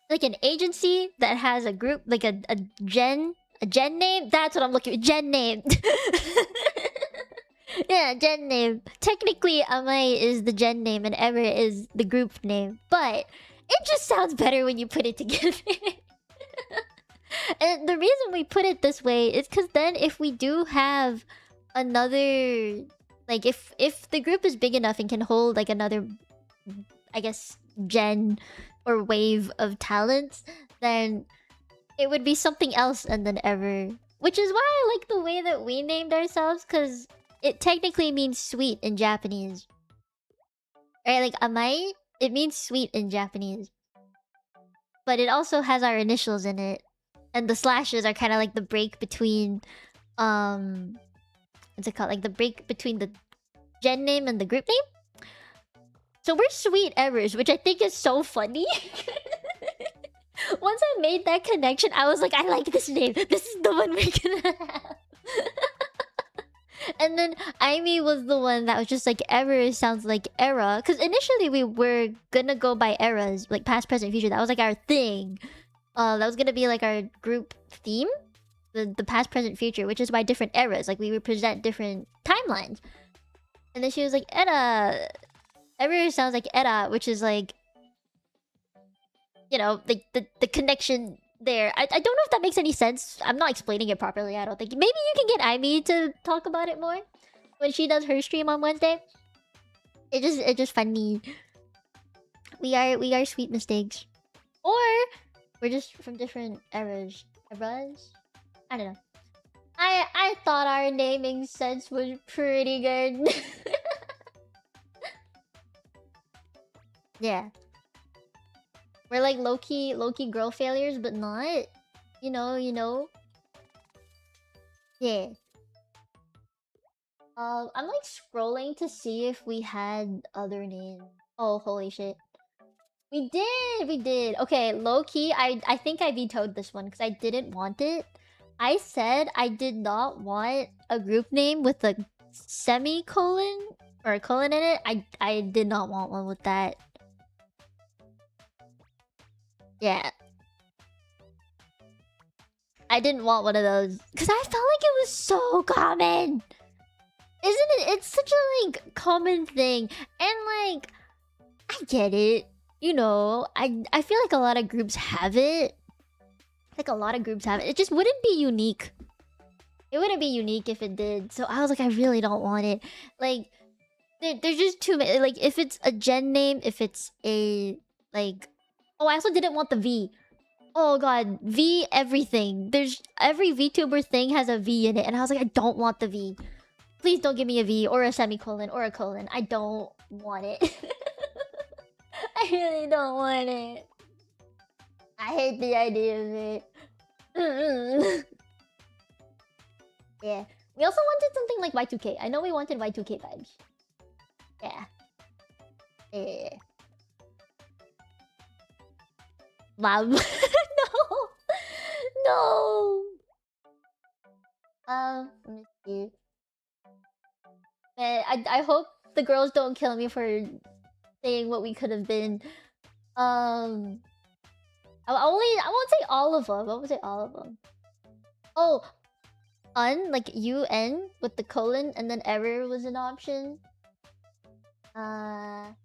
like an agency that has a group like a gen name. That's what I'm looking for. Gen name. Yeah, gen name. Technically, Amai is the gen name and Ever is the group name, but it just sounds better when you put it together. And the reason we put it this way is because then if we do have another... Like, if the group is big enough and can hold, like, another... I guess, gen or wave of talents, then it would be something else and then Ever. Which is why I like the way that we named ourselves, because it technically means sweet in Japanese. Right, like, Amai, it means sweet in Japanese. But it also has our initials in it. And the slashes are kind of like the break between... what's it called? Like the break between the gen name and the group name. So we're sweet errors, which I think is so funny. Once I made that connection, I was like, I like this name. This is the one we're gonna have. And then Aimee was the one that was just like, error sounds like era. Because initially we were gonna go by eras, like past, present, future. That was like our thing. That was gonna be like our group theme. The past, present, future, which is why different eras. Like we represent different timelines. And then she was like, era. Error sounds like era, which is like, you know, like the connection there. I don't know if that makes any sense. I'm not explaining it properly, I don't think. Maybe you can get Aimee to talk about it more when she does her stream on Wednesday. It's just funny. We are sweet mistakes. Or we're just from different eras. Eras? I don't know. I thought our naming sense was pretty good. Yeah. We're like low-key girl failures, but not. You know. Yeah. I'm like scrolling to see if we had other names. Oh, holy shit. We did. Okay, low-key, I think I vetoed this one because I didn't want it. I said I did not want a group name with a semicolon or a colon in it. I did not want one with that. Yeah. I didn't want one of those. Because I felt like it was so common. Isn't it? It's such a, like, common thing. And, like, I get it. You know, I feel like a lot of groups have it. Like, a lot of groups have it. It just wouldn't be unique. It wouldn't be unique if it did. So I was like, I really don't want it. Like, there's just too many. Like, if it's a gen name, if it's a, like... Oh, I also didn't want the V. Oh god, V everything. There's every VTuber thing has a V in it, and I was like, I don't want the V. Please don't give me a V or a semicolon or a colon. I don't want it. I really don't want it. I hate the idea of it. Yeah. We also wanted something like Y2K. I know we wanted Y2K vibes. Yeah. Yeah. Love. No. No. Let me see. I hope the girls don't kill me for saying what we could have been. I won't say all of them. I won't say all of them. Oh, like UN with the colon and then error was an option. I'm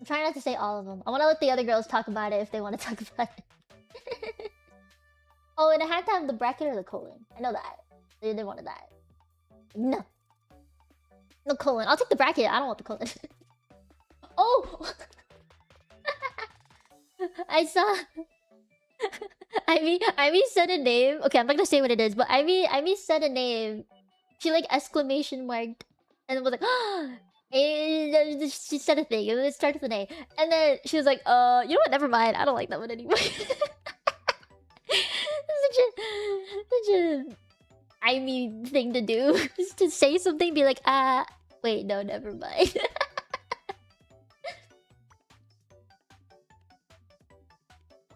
trying not to say all of them. I want to let the other girls talk about it if they want to talk about it. Oh, and it had to have the bracket or the colon. I know that. They wanted that. No. No colon. I'll take the bracket. I don't want the colon. Oh! I saw... Aimee said a name. Okay, I'm not gonna say what it is, but Aimee said a name. She like exclamation marked and was like, and she said a thing, and it started with an A. And then she was like, you know what? Never mind. I don't like that one anymore. such a Aimee thing to do. Just to say something, be like, wait, no, never mind.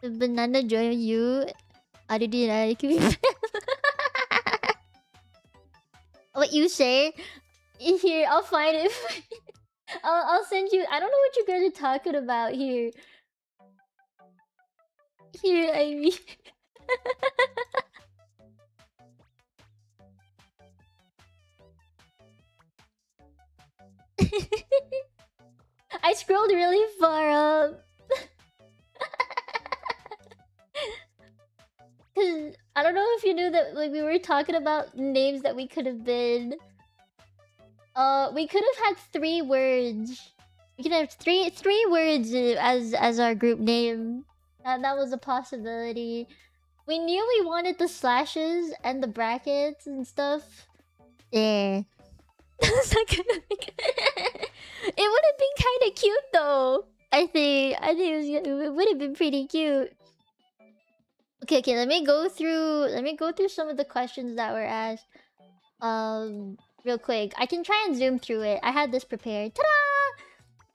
The banana join you. How did you like me? What you say? Here, I'll find it. I'll send you. I don't know what you guys are talking about here. Here, Aimee. I scrolled really far up. Cause I don't know if you knew that like we were talking about names that we could have been. We could have had 3 words. We could have three words as our group name. That was a possibility. We knew we wanted the slashes and the brackets and stuff. Yeah. That's not gonna make it. It would have been kind of cute though. I think it would have been pretty cute. Okay, let me go through some of the questions that were asked. Real quick. I can try and zoom through it. I had this prepared. Ta-da!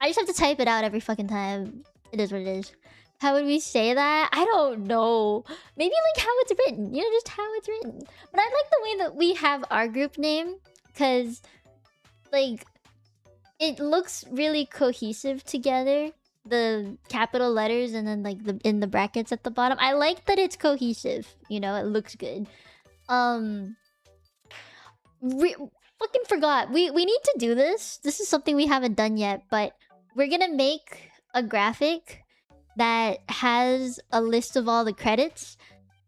I just have to type it out every fucking time. It is what it is. How would we say that? I don't know. Maybe like how it's written. You know, just how it's written. But I like the way that we have our group name. Because, like, it looks really cohesive together. The capital letters and then like in the brackets at the bottom. I like that it's cohesive. You know, it looks good. Fucking forgot. We need to do this. This is something we haven't done yet, but we're gonna make a graphic that has a list of all the credits.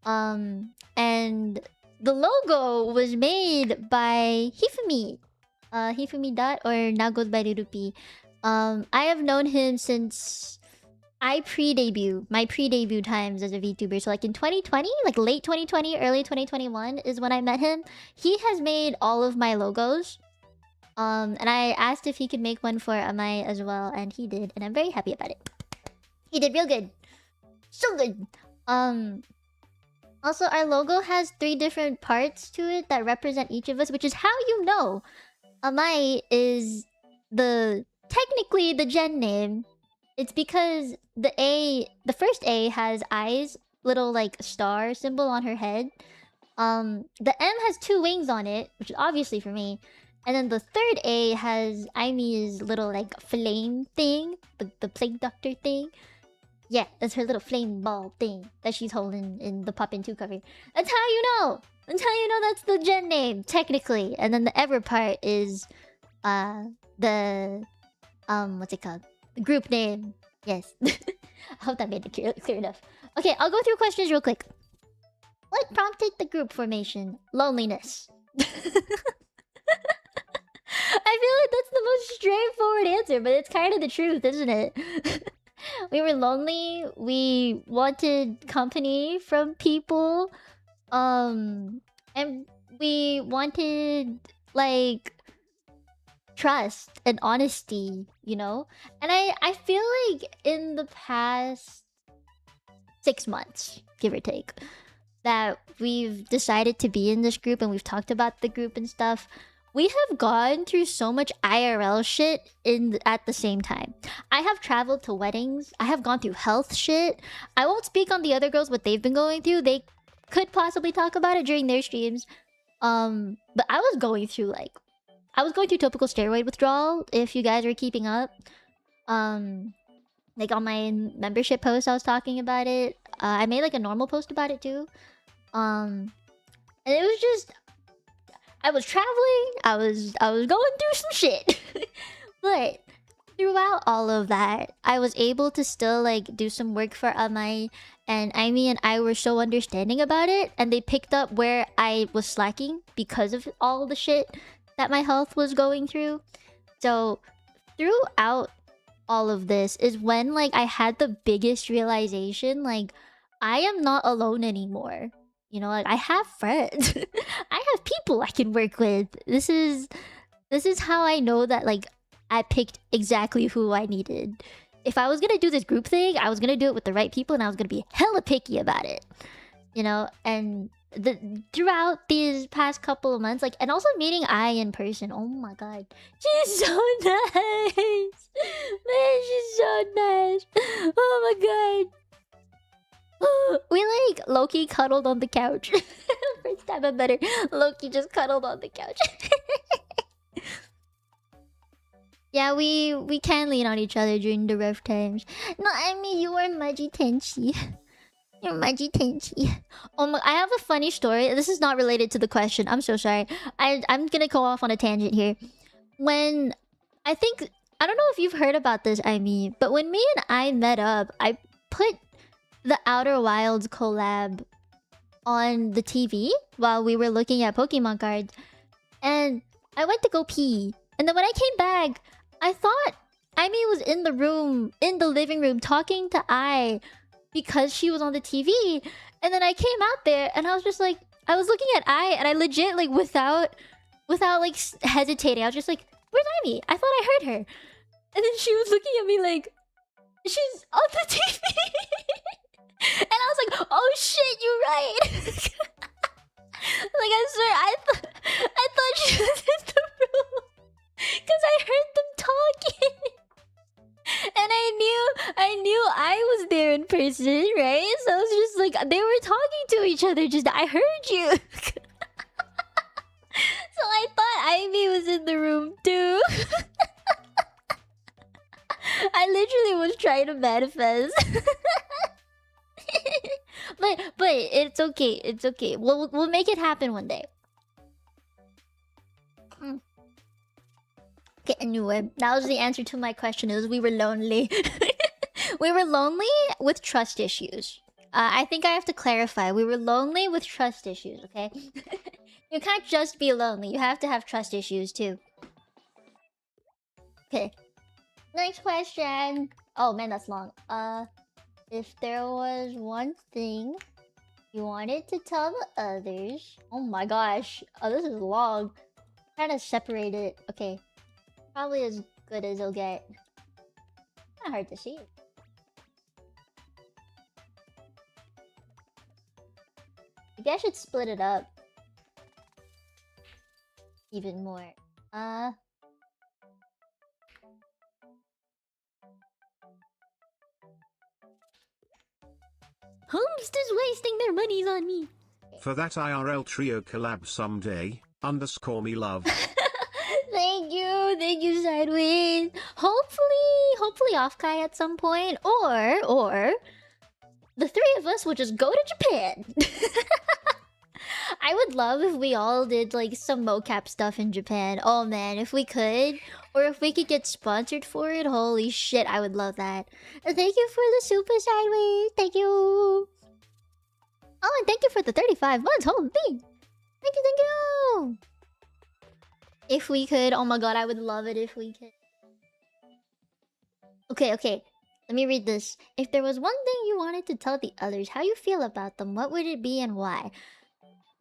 And the logo was made by Hifumi. Hifumi Dot or now goes by Rurupi. I have known him since my pre-debut times as a VTuber. So like in 2020, like late 2020, early 2021 is when I met him. He has made all of my logos. And I asked if he could make one for Amai as well, and he did, and I'm very happy about it. He did real good. So good. Also, our logo has 3 different parts to it that represent each of us, which is how you know Amai is technically the gen name. It's because the first A has eyes, little like star symbol on her head. The M has 2 wings on it, which is obviously for me. And then the third A has Aimi's little like flame thing, the plague doctor thing. Yeah, that's her little flame ball thing that she's holding in the Poppin' 2 cover. That's how you know! That's how you know that's the gen name, technically. And then the ever part is what's it called? The group name. Yes. I hope that made it clear enough. Okay, I'll go through questions real quick. What prompted the group formation? Loneliness. I feel like that's the most straightforward answer, but it's kind of the truth, isn't it? We were lonely. We wanted company from people. And we wanted, like, trust and honesty, you know? And I feel like in the past 6 months, give or take, that we've decided to be in this group and we've talked about the group and stuff, we have gone through so much IRL shit at the same time. I have traveled to weddings. I have gone through health shit. I won't speak on the other girls what they've been going through. They could possibly talk about it during their streams. But I was going through topical steroid withdrawal, if you guys are keeping up. Like on my membership post I was talking about it. I made like a normal post about it too. And it was just, I was traveling, I was going through some shit. But throughout all of that, I was able to still like do some work for Amai, and Aimi and I were so understanding about it, and they picked up where I was slacking because of all the shit that my health was going through. So throughout all of this is when like I had the biggest realization, like I am not alone anymore. You know, like I have friends. I have people I can work with. This is how I know that like I picked exactly who I needed. If I was gonna do this group thing, I was gonna do it with the right people, and I was gonna be hella picky about it. You know, and throughout these past couple of months, like, and also meeting I in person. Oh my god, she's so nice, man. She's so nice. Oh my god. We like Loki cuddled on the couch. First time I met her, Loki just cuddled on the couch. Yeah, we can lean on each other during the rough times. No, I mean you are Maji Tenchi. You're Maji Tenchi. Oh my! I have a funny story. This is not related to the question. I'm so sorry. I'm gonna go off on a tangent here. When I don't know if you've heard about this, I mean, but when me and I met up, I put the Outer Wilds collab on the TV while we were looking at Pokemon cards, and I went to go pee, and then when I came back, I thought Aimi was in the living room talking to I because she was on the TV, and then I came out there and I was just like, I was looking at I, and I legit like without like hesitating, I was just like, where's Aimi? I thought I heard her, and then she was looking at me like, she's on the TV. And I was like, oh shit, you're right. Like, I swear, I thought she was in the room. Because I heard them talking. And I knew I was there in person, right? So I was just like, they were talking to each other, just, I heard you. So I thought Ivy was in the room too. I literally was trying to manifest. But it's okay. It's okay. We'll make it happen one day. Okay, anyway, that was the answer to my question. It was we were lonely. We were lonely with trust issues. I think I have to clarify. We were lonely with trust issues, okay? You can't just be lonely. You have to have trust issues too. Okay. Next question. Oh man, that's long. If there was one thing you wanted to tell the others... Oh my gosh. Oh, this is long. I'm trying to separate it. Okay. Probably as good as it'll get. Kinda hard to see. Maybe I should split it up even more. Homesters wasting their monies on me. For that IRL trio collab someday, _ me love. Thank you, Sideways. Hopefully Offkai at some point, or the three of us will just go to Japan. I would love if we all did like some mocap stuff in Japan. Oh man, if we could, or if we could get sponsored for it. Holy shit, I would love that. And thank you for the super, Sideways. Thank you. Oh, and thank you for the 35 months. Holy, thank you. If we could, oh my god, I would love it if we could. Okay. Let me read this. If there was one thing you wanted to tell the others, how you feel about them, what would it be and why?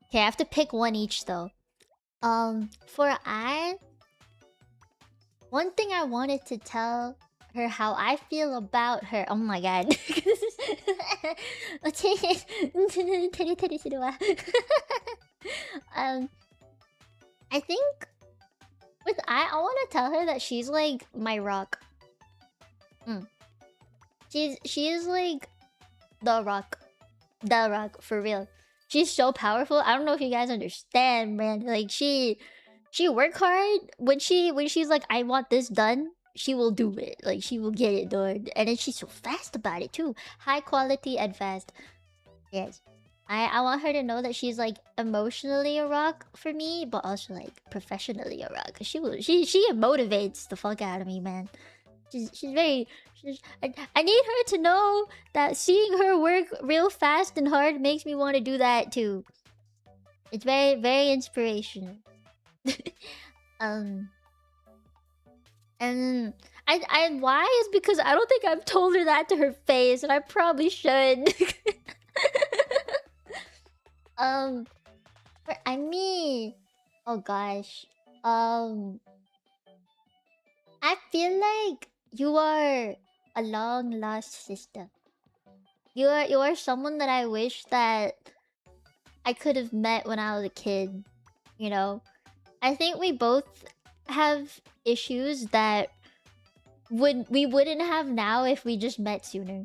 Okay, I have to pick one each though. One thing I wanted to tell her how I feel about her. Oh my god. I think I want to tell her that she's like my rock. She is like the rock for real. She's so powerful. I don't know if you guys understand, man. Like she work hard when she's like, I want this done. She will do it. Like she will get it done, and then she's so fast about it too. High quality and fast. Yes. I want her to know that she's like emotionally a rock for me, but also like professionally a rock. Cause she motivates the fuck out of me, man. I need her to know that seeing her work real fast and hard makes me want to do that too. It's very, very inspirational. And why is because I don't think I've told her that to her face, and I probably should. Oh gosh. I feel like you are a long lost sister. You are someone that I wish that I could have met when I was a kid. You know, I think we both have issues that we wouldn't have now if we just met sooner.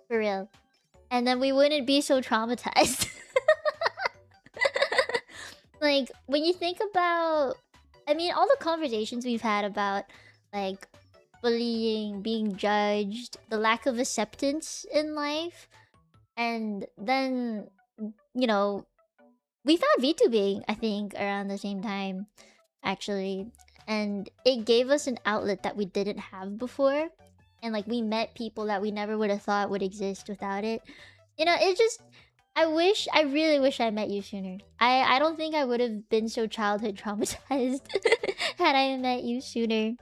For real. And then we wouldn't be so traumatized. Like, when you think about... I mean, all the conversations we've had about, like, bullying, being judged, the lack of acceptance in life, and then, you know, we found VTubing, I think, around the same time, actually. And it gave us an outlet that we didn't have before. And, like, we met people that we never would have thought would exist without it. You know, it just... I really wish I met you sooner. I don't think I would have been so childhood traumatized had I met you sooner.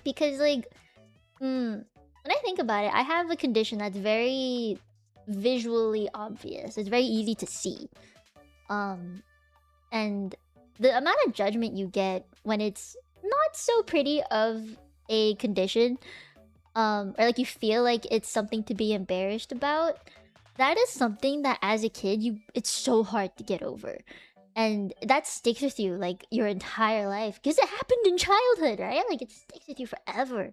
Because, like, when I think about it, I have a condition that's very visually obvious. It's very easy to see. And the amount of judgment you get when it's not so pretty of a condition, or like you feel like it's something to be embarrassed about, that is something that as a kid it's so hard to get over. And that sticks with you like your entire life. Because it happened in childhood, right? Like it sticks with you forever.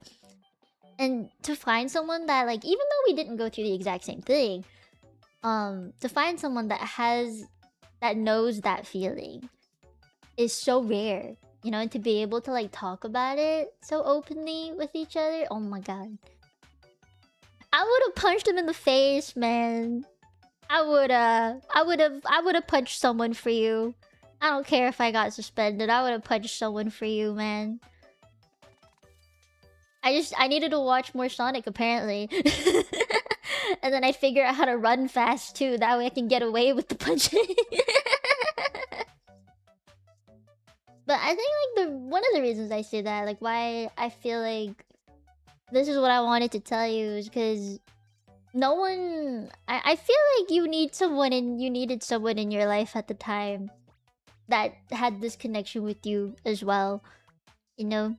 And to find someone that like, even though we didn't go through the exact same thing, to find someone that knows that feeling is so rare. You know, and to be able to like talk about it so openly with each other, oh my god. I would have punched him in the face, man. I would have punched someone for you. I don't care if I got suspended. I would have punched someone for you, man. I needed to watch more Sonic apparently. And then I figure out how to run fast too. That way I can get away with the punching. But I think like one of the reasons I say that, like why I feel like this is what I wanted to tell you, is because no one... I feel like you needed someone in your life at the time that had this connection with you as well. You know?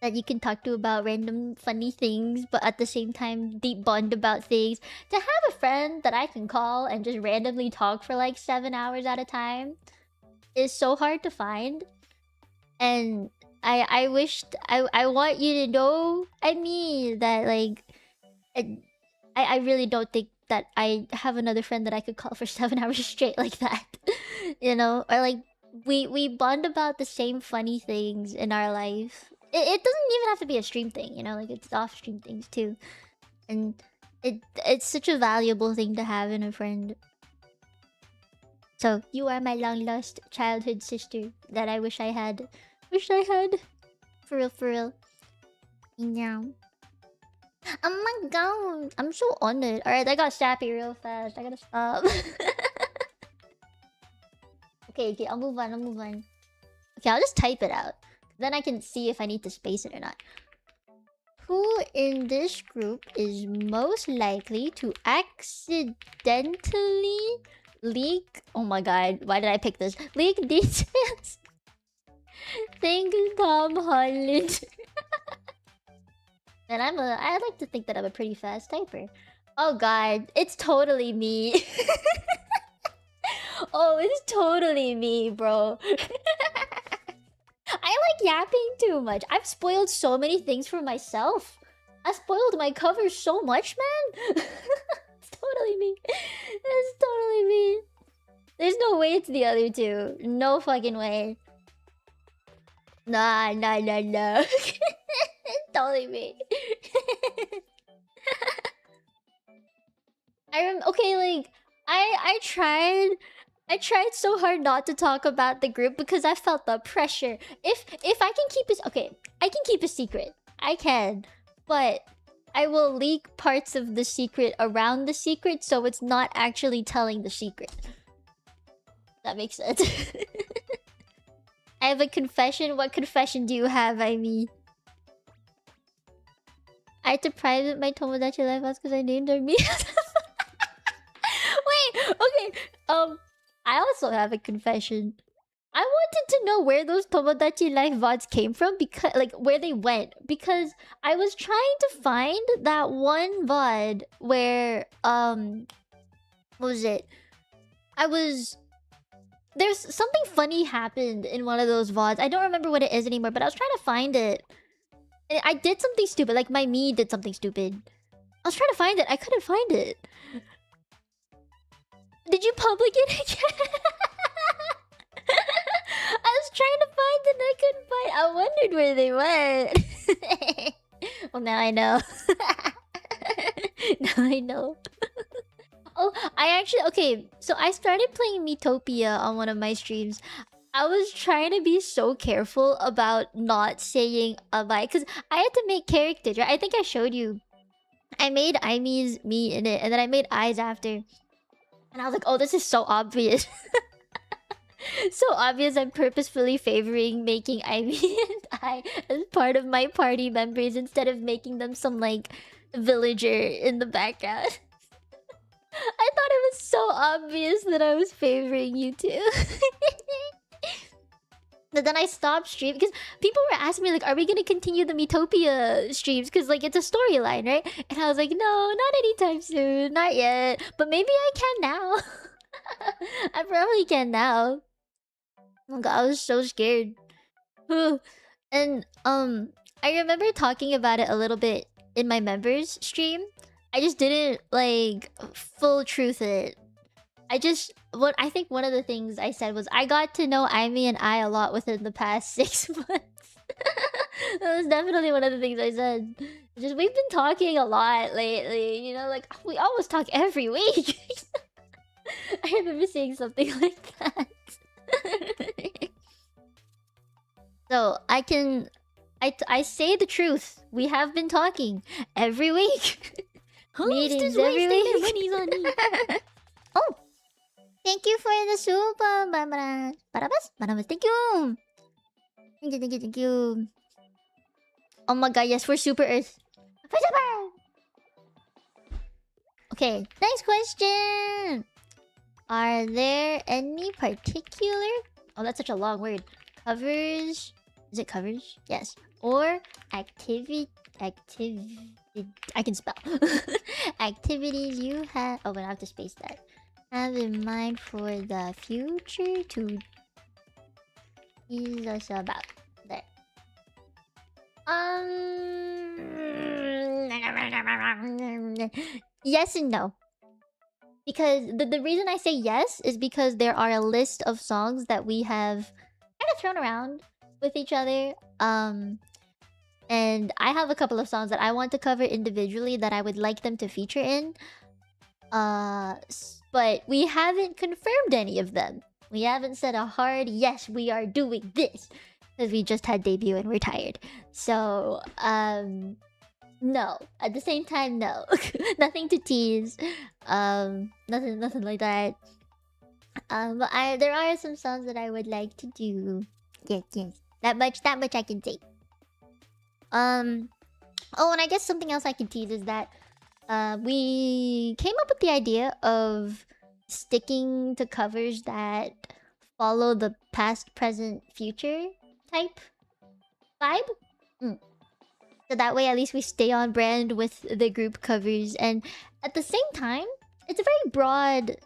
That you can talk to about random funny things, but at the same time deep bond about things. To have a friend that I can call and just randomly talk for like 7 hours at a time is so hard to find. And I want you to know, I mean, that like I really don't think that I have another friend that I could call for 7 hours straight like that. You know? Or like we bond about the same funny things in our life. It doesn't even have to be a stream thing, you know? Like it's off stream things too. And it's such a valuable thing to have in a friend. So you are my long lost childhood sister that I wish I had. Wish I had. For real, for real. Yeah. Oh my god. I'm so on it. Alright, I got sappy real fast. I gotta stop. Okay, I'll move on, Okay, I'll just type it out. Then I can see if I need to space it or not. Who in this group is most likely to accidentally leak... Oh my god, why did I pick this? Leak details. Thank Tom Holland. And I like to think that I'm a pretty fast typer. Oh god, it's totally me. Oh, it's totally me, bro. I like yapping too much. I've spoiled so many things for myself. I spoiled my covers so much, man. It's totally me. It's totally me. There's no way it's the other two. No fucking way. Nah. It's totally me. Okay, like I tried so hard not to talk about the group because I felt the pressure. If I can keep it... Okay, I can keep a secret. I can. But I will leak parts of the secret around the secret so it's not actually telling the secret. That makes sense. I have a confession. What confession do you have, I mean? I had to private my Tomodachi Life house because I named her me. Wait, okay. I also have a confession. I wanted to know where those Tomodachi Life VODs came from, because like where they went, because I was trying to find that one VOD where what was it? There's something funny happened in one of those VODs. I don't remember what it is anymore, but I was trying to find it. And I did something stupid, like my me did something stupid. I was trying to find it. I couldn't find it. Did you public it again? I was trying to find it and I couldn't find it. I wondered where they went. Well, now I know. Now I know. Oh, I actually... Okay, so I started playing Miitopia on one of my streams. I was trying to be so careful about not saying bye, because I had to make characters, right? I think I showed you. I made Aimi's me in it, and then I made eyes after. And I was like, oh, this is so obvious. So obvious. I'm purposefully favoring making Aimi and I as part of my party members instead of making them some, like, villager in the background. I thought it was so obvious that I was favoring you two. But then I stopped streaming because people were asking me like, "Are we gonna continue the Metopia streams?" Because like it's a storyline, right? And I was like, "No, not anytime soon, not yet. But maybe I can now. I probably can now." Oh god, I was so scared. And I remember talking about it a little bit in my members stream. I just didn't like full truth it. I think one of the things I said was I got to know Imi and I a lot within the past 6 months. That was definitely one of the things I said. Just we've been talking a lot lately, you know, like we almost talk every week. I remember saying something like that. So I say the truth. We have been talking every week. Meetings every week. Money's on me. Oh, thank you for the super Barabas. Thank you. Thank you. Oh my god, yes, for Super Earth. For Super! Okay, next question. Are there any particular... Oh, that's such a long word. Covers... Is it covers? Yes. Or activity... I can spell. Activities you have... Oh, but I have to space that. Have in mind for the future to tease us about. There. Yes and no. Because the reason I say yes is because there are a list of songs that we have kind of thrown around with each other. And I have a couple of songs that I want to cover individually that I would like them to feature in. But we haven't confirmed any of them. We haven't said a hard yes, we are doing this. Because we just had debut and we're tired. So, no. At the same time, no. Nothing to tease. Nothing like that. But there are some songs that I would like to do. Yes. That much I can say. Oh, and I guess something else I can tease is that we came up with the idea of sticking to covers that follow the past, present, future type vibe. So that way at least we stay on brand with the group covers, and at the same time it's a very broad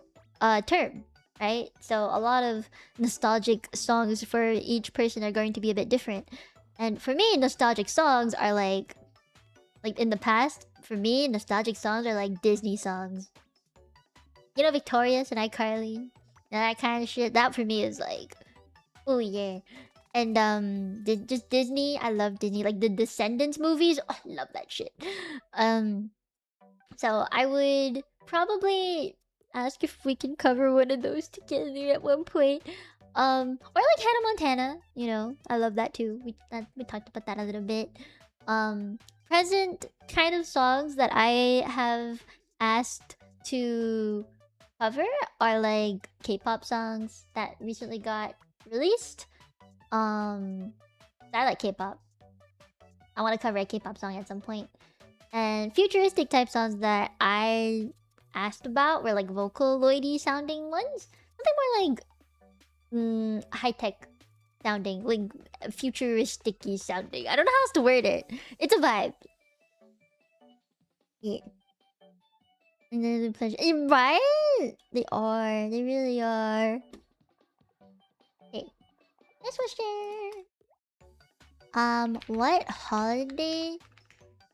term, right? So a lot of nostalgic songs for each person are going to be a bit different. And for me, nostalgic songs are like in the past, for me, nostalgic songs are like Disney songs. You know, Victorious and iCarly, that kind of shit. That for me is like, oh yeah. And just Disney. I love Disney. Like the Descendants movies. Oh, I love that shit. So I would probably ask if we can cover one of those together at one point. Or like Hannah Montana. You know, I love that too. We talked about that a little bit. Present kind of songs that I have asked to cover are like K-pop songs that recently got released. I like K-pop. I want to cover a K-pop song at some point. And futuristic type songs that I asked about were like Vocaloid-y sounding ones. Something more like high-tech sounding, like futuristic-y sounding. I don't know how else to word it. It's a vibe. Yeah. And then the pleasure, right? They are. They really are. Okay. Next question. What holiday?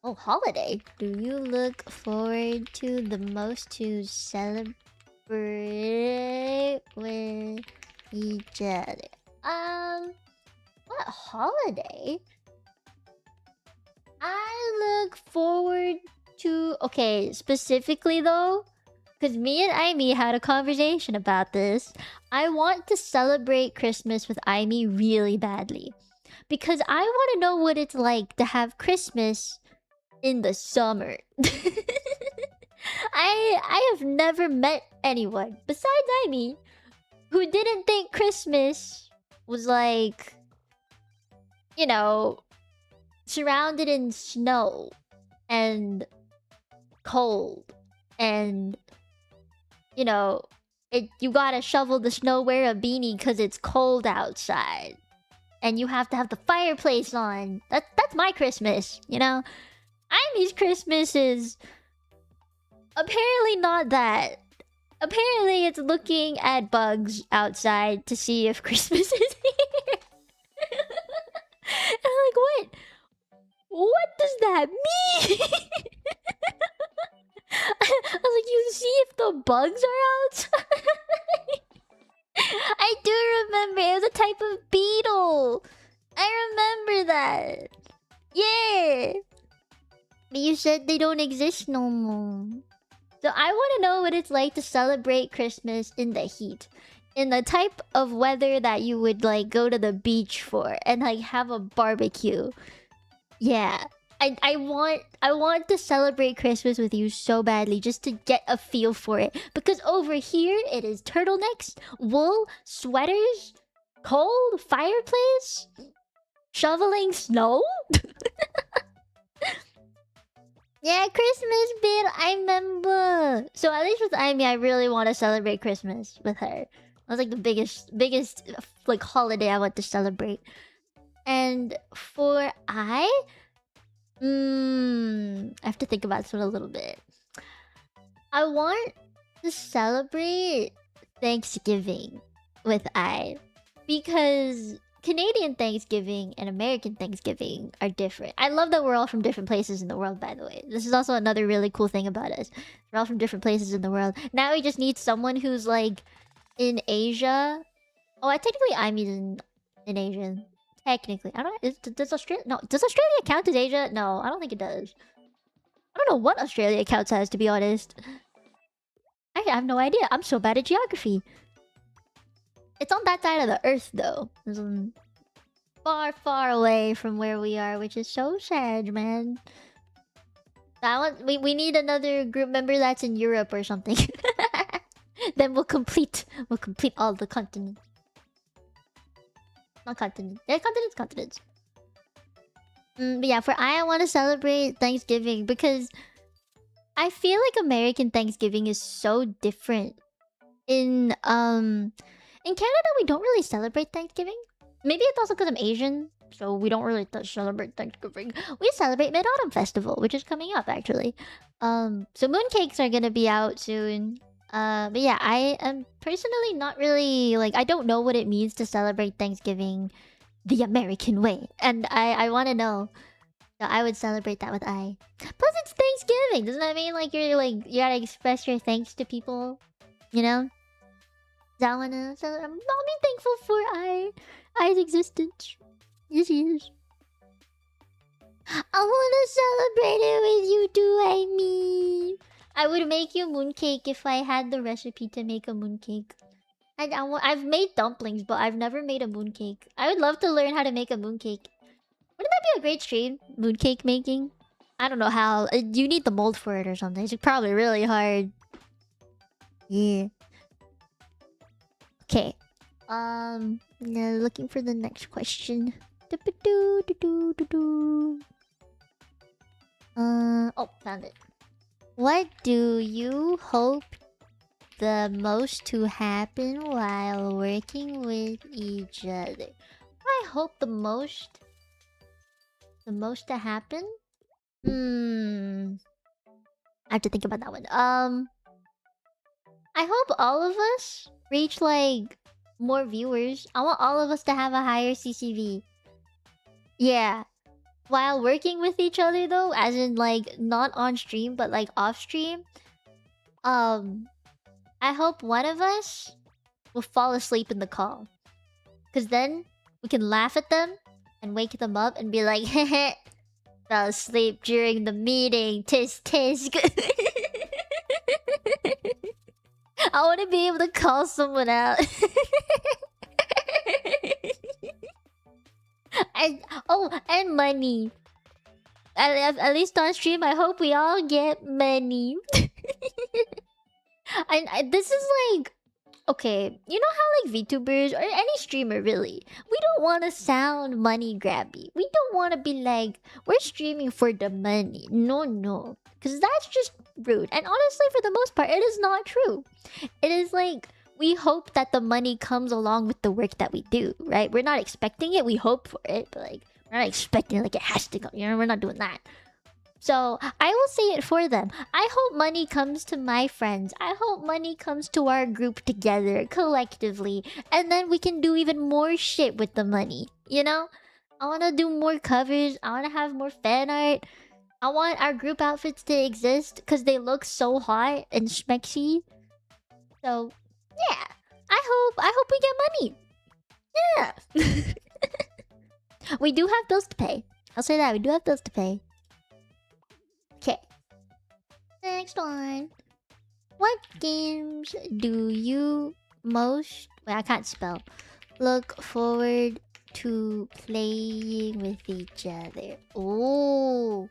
Oh, holiday. Do you look forward to the most to celebrate with each other? What holiday? I look forward to... Okay, specifically though, because me and Aimee had a conversation about this. I want to celebrate Christmas with Aimee really badly. Because I want to know what it's like to have Christmas in the summer. I have never met anyone besides Aimee who didn't think Christmas was like, you know, surrounded in snow and cold and, you know, you gotta shovel the snow, wear a beanie because it's cold outside. and you have to have the fireplace on. That's my Christmas, you know? Amy's Christmas is apparently not that. Apparently it's looking at bugs outside to see if Christmas is here. And I'm like, what? What does that mean? I was like, you see if the bugs are outside? I do remember. It was a type of beetle. I remember that. Yeah. But you said they don't exist no more. So I want to know what it's like to celebrate Christmas in the heat. In the type of weather that you would like go to the beach for and like have a barbecue. Yeah. I want to celebrate Christmas with you so badly just to get a feel for it. Because over here it is turtlenecks, wool, sweaters, cold, fireplace, shoveling snow. Yeah, Christmas bit, I remember. So at least with Amy, I really want to celebrate Christmas with her. That's like the biggest like holiday I want to celebrate. And for I have to think about this one a little bit. I want to celebrate Thanksgiving with because Canadian Thanksgiving and American Thanksgiving are different. I love that we're all from different places in the world, by the way. This is also another really cool thing about us. We're all from different places in the world. Now we just need someone who's like in Asia. Oh, technically I'm in Asia. Technically. I don't does Australia does Australia count as Asia? No, I don't think it does. I don't know what Australia counts as, to be honest. I have no idea. I'm so bad at geography. It's on that side of the earth though. It's far, far away from where we are, which is so sad, man. We need another group member that's in Europe or something. Then we'll complete all the continents. Not continents. Yeah, continents. But yeah, for I want to celebrate Thanksgiving because I feel like American Thanksgiving is so different. In Canada, we don't really celebrate Thanksgiving. Maybe it's also because I'm Asian, so we don't really celebrate Thanksgiving. We celebrate Mid-Autumn Festival, which is coming up actually. So mooncakes are gonna be out soon. But yeah, I am personally not really like I don't know what it means to celebrate Thanksgiving the American way, and I want to know. So I would celebrate that with I. Plus, it's Thanksgiving. Doesn't that mean like you gotta express your thanks to people? You know. I wanna I'll be thankful for I's existence. Yes, yes. I wanna celebrate it with you too, I mean. I would make you mooncake if I had the recipe to make a mooncake. I've made dumplings, but I've never made a mooncake. I would love to learn how to make a mooncake. Wouldn't that be a great stream? Mooncake making? I don't know how. You need the mold for it or something. It's probably really hard. Yeah. Okay. Looking for the next question. Oh, found it. What do you hope the most to happen while working with each other? I hope the most to happen? I have to think about that one. I hope all of us reach like more viewers. I want all of us to have a higher CCV. Yeah. While working with each other though, as in like not on stream but like off stream, I hope one of us will fall asleep in the call. Cause then we can laugh at them and wake them up and be like, heh, fell asleep during the meeting. Tisk tisk. I want to be able to call someone out. And money. At least on stream, I hope we all get money. This is like... Okay, you know how like VTubers, or any streamer really, we don't want to sound money grabby. We don't want to be like, we're streaming for the money. No. Because that's just rude. And honestly, for the most part, it is not true. It is like, we hope that the money comes along with the work that we do, right? We're not expecting it, we hope for it, but like we're not expecting like it has to go, you know, we're not doing that. So I will say it for them. I hope money comes to my friends. I hope money comes to our group together, collectively. And then we can do even more shit with the money, you know? I want to do more covers. I want to have more fan art. I want our group outfits to exist because they look so hot and schmexy. So, yeah. I hope we get money. Yeah. We do have bills to pay. I'll say that. We do have bills to pay. Okay. Next one. What games do you most... Wait, I can't spell. Look forward to playing with each other. Oh.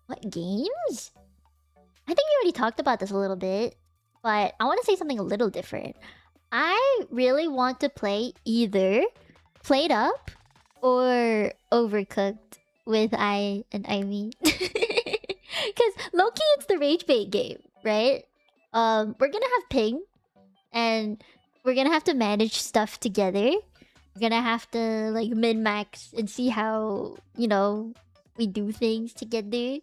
What games? I think we already talked about this a little bit. But I want to say something a little different. I really want to play either Played Up or Overcooked with I and Ivy. Because low-key, it's the rage bait game, right? We're gonna have ping, and we're gonna have to manage stuff together. We're gonna have to like min-max and see how, you know, we do things together.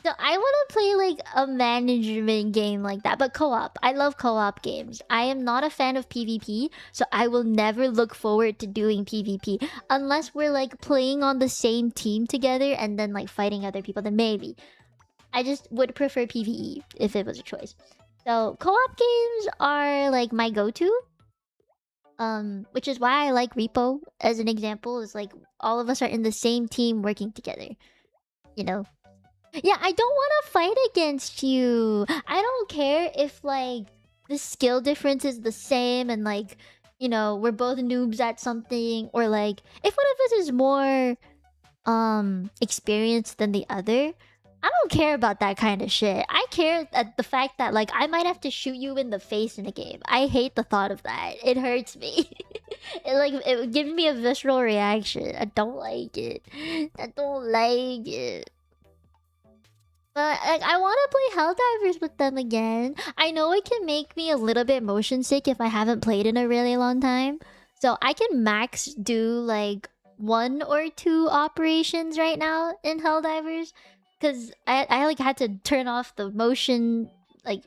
So I want to play like a management game like that, but co-op. I love co-op games. I am not a fan of PvP, so I will never look forward to doing PvP unless we're like playing on the same team together and then like fighting other people. Then maybe. I just would prefer PvE if it was a choice. So co-op games are like my go-to. Which is why I like Repo as an example. Is like all of us are in the same team working together. You know? Yeah, I don't want to fight against you. I don't care if like the skill difference is the same and like, you know, we're both noobs at something, or like if one of us is more experienced than the other. I don't care about that kind of shit. I care at the fact that like I might have to shoot you in the face in a game. I hate the thought of that. It hurts me. it gives me a visceral reaction. I don't like it. I don't like it. But like, I want to play Helldivers with them again. I know it can make me a little bit motion sick if I haven't played in a really long time. So I can max do like 1 or 2 operations right now in Helldivers. Because I like had to turn off the motion, like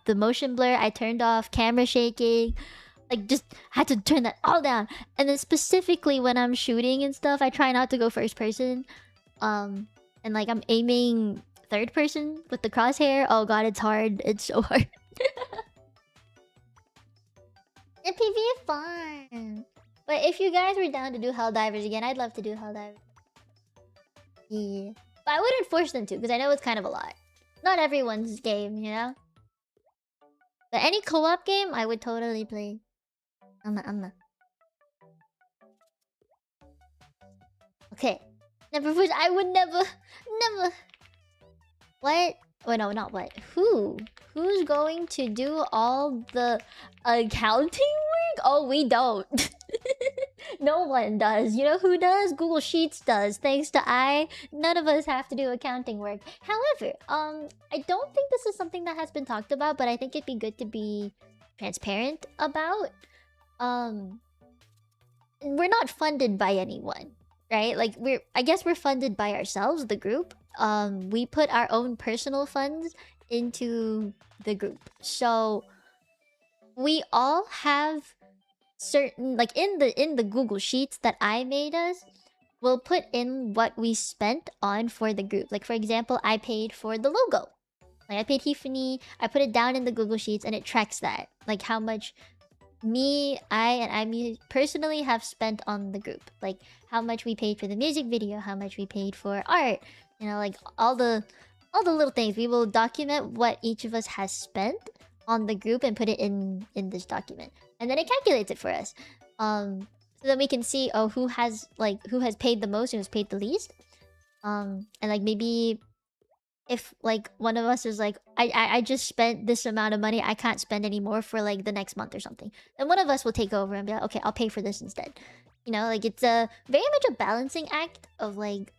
the motion blur. I turned off camera shaking. Like just had to turn that all down. And then specifically when I'm shooting and stuff, I try not to go first person. And like I'm aiming third person with the crosshair. Oh god, it's hard. It's so hard. The PV is fun. But if you guys were down to do Helldivers again, I'd love to do Helldivers. Yeah. But I wouldn't force them to, because I know it's kind of a lot. Not everyone's game, you know? But any co-op game, I would totally play. Okay. Never push. I would never. What? Oh no, not what. Who's going to do all the accounting work? Oh, we don't. No one does. You know who does? Google Sheets does. Thanks to none of us have to do accounting work. However, I don't think this is something that has been talked about, but I think it'd be good to be transparent about. We're not funded by anyone, right? Like I guess we're funded by ourselves, the group. We put our own personal funds into the group. So we all have certain, like in the Google Sheets that I made us, we'll put in what we spent on for the group. Like for example, I paid for the logo. Like I paid Tiffany, I put it down in the Google Sheets and it tracks that. Like how much I personally have spent on the group. Like how much we paid for the music video, how much we paid for art. You know, like all the little things. We will document what each of us has spent on the group and put it in this document. And then it calculates it for us. So that we can see, oh, who has paid the most and who's paid the least. And like maybe if like one of us is like, I just spent this amount of money, I can't spend any more for like the next month or something. Then one of us will take over and be like, okay, I'll pay for this instead. You know, like it's a very much a balancing act of like,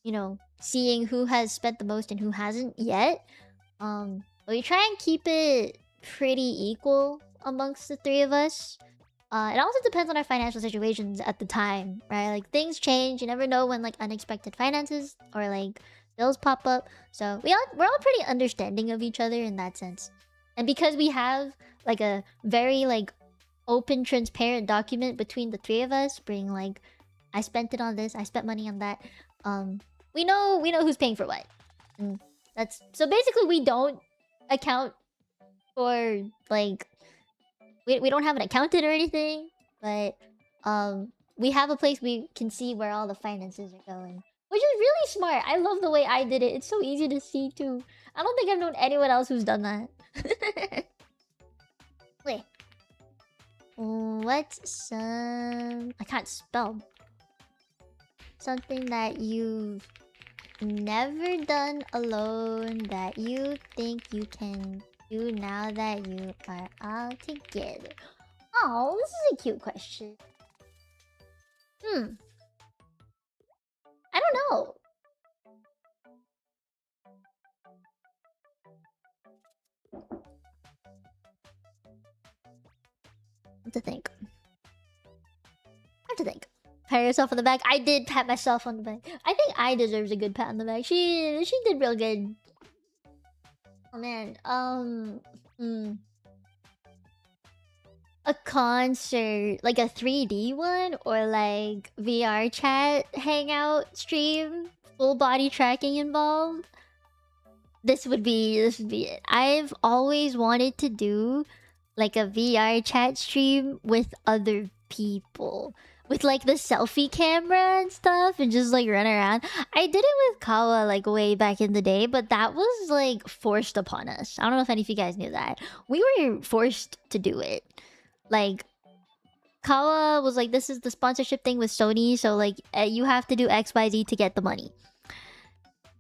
you know, seeing who has spent the most and who hasn't yet. But we try and keep it pretty equal. amongst the three of us. It also depends on our financial situations at the time, right? Like things change. You never know when like unexpected finances or like bills pop up. So we're all pretty understanding of each other in that sense. And because we have like a very like open, transparent document between the three of us, being like, I spent it on this, I spent money on that. We know who's paying for what. And that's so basically we don't account for like we don't have an accountant or anything, but we have a place we can see where all the finances are going, which is really smart. I love the way I did it. It's so easy to see too. I don't think I've known anyone else who's done that. Wait, what's some... I can't spell. Something that you've never done alone that you think you can do now that you are all together? Oh, this is a cute question. I don't know. I have to think. Pat yourself on the back. I did pat myself on the back. I think I deserves a good pat on the back. She did real good. Oh man. A concert, like a 3D one, or like VR chat hangout stream, full body tracking involved. This would be it. I've always wanted to do like a VR chat stream with other people, with like the selfie camera and stuff, and just like run around. I did it with Kawa like way back in the day, but that was like forced upon us. I don't know if any of you guys knew that. We were forced to do it. Like Kawa was like, this is the sponsorship thing with Sony, so like you have to do XYZ to get the money.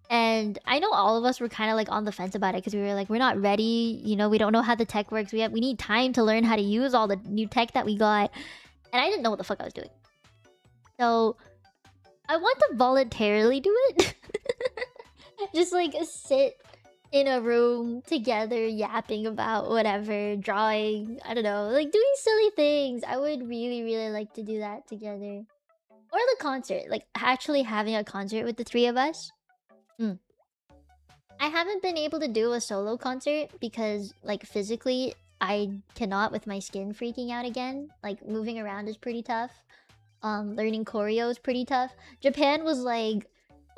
And I know all of us were kind of like on the fence about it because we were like, we're not ready, you know, we don't know how the tech works. We need time to learn how to use all the new tech that we got. And I didn't know what the fuck I was doing. So I want to voluntarily do it. Just like sit in a room together yapping about whatever, drawing, I don't know, like doing silly things. I would really like to do that together. Or the concert, like actually having a concert with the three of us. I haven't been able to do a solo concert because like physically I cannot, with my skin freaking out again. Like moving around is pretty tough. Learning choreo is pretty tough. Japan was like,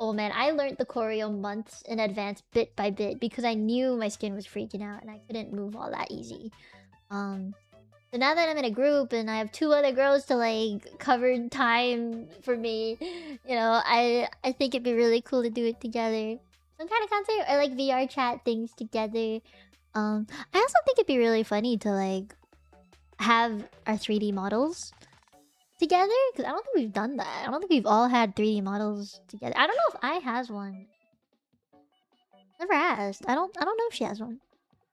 oh man, I learned the choreo months in advance, bit by bit, because I knew my skin was freaking out and I couldn't move all that easy. So now that I'm in a group and I have 2 other girls to like cover time for me, you know, I think it'd be really cool to do it together. Some kind of concert or like VR chat things together. I also think it'd be really funny to like have our 3D models together, because I don't think we've done that. I don't think we've all had 3D models together. I don't know if I has one. Never asked. I don't know if she has one.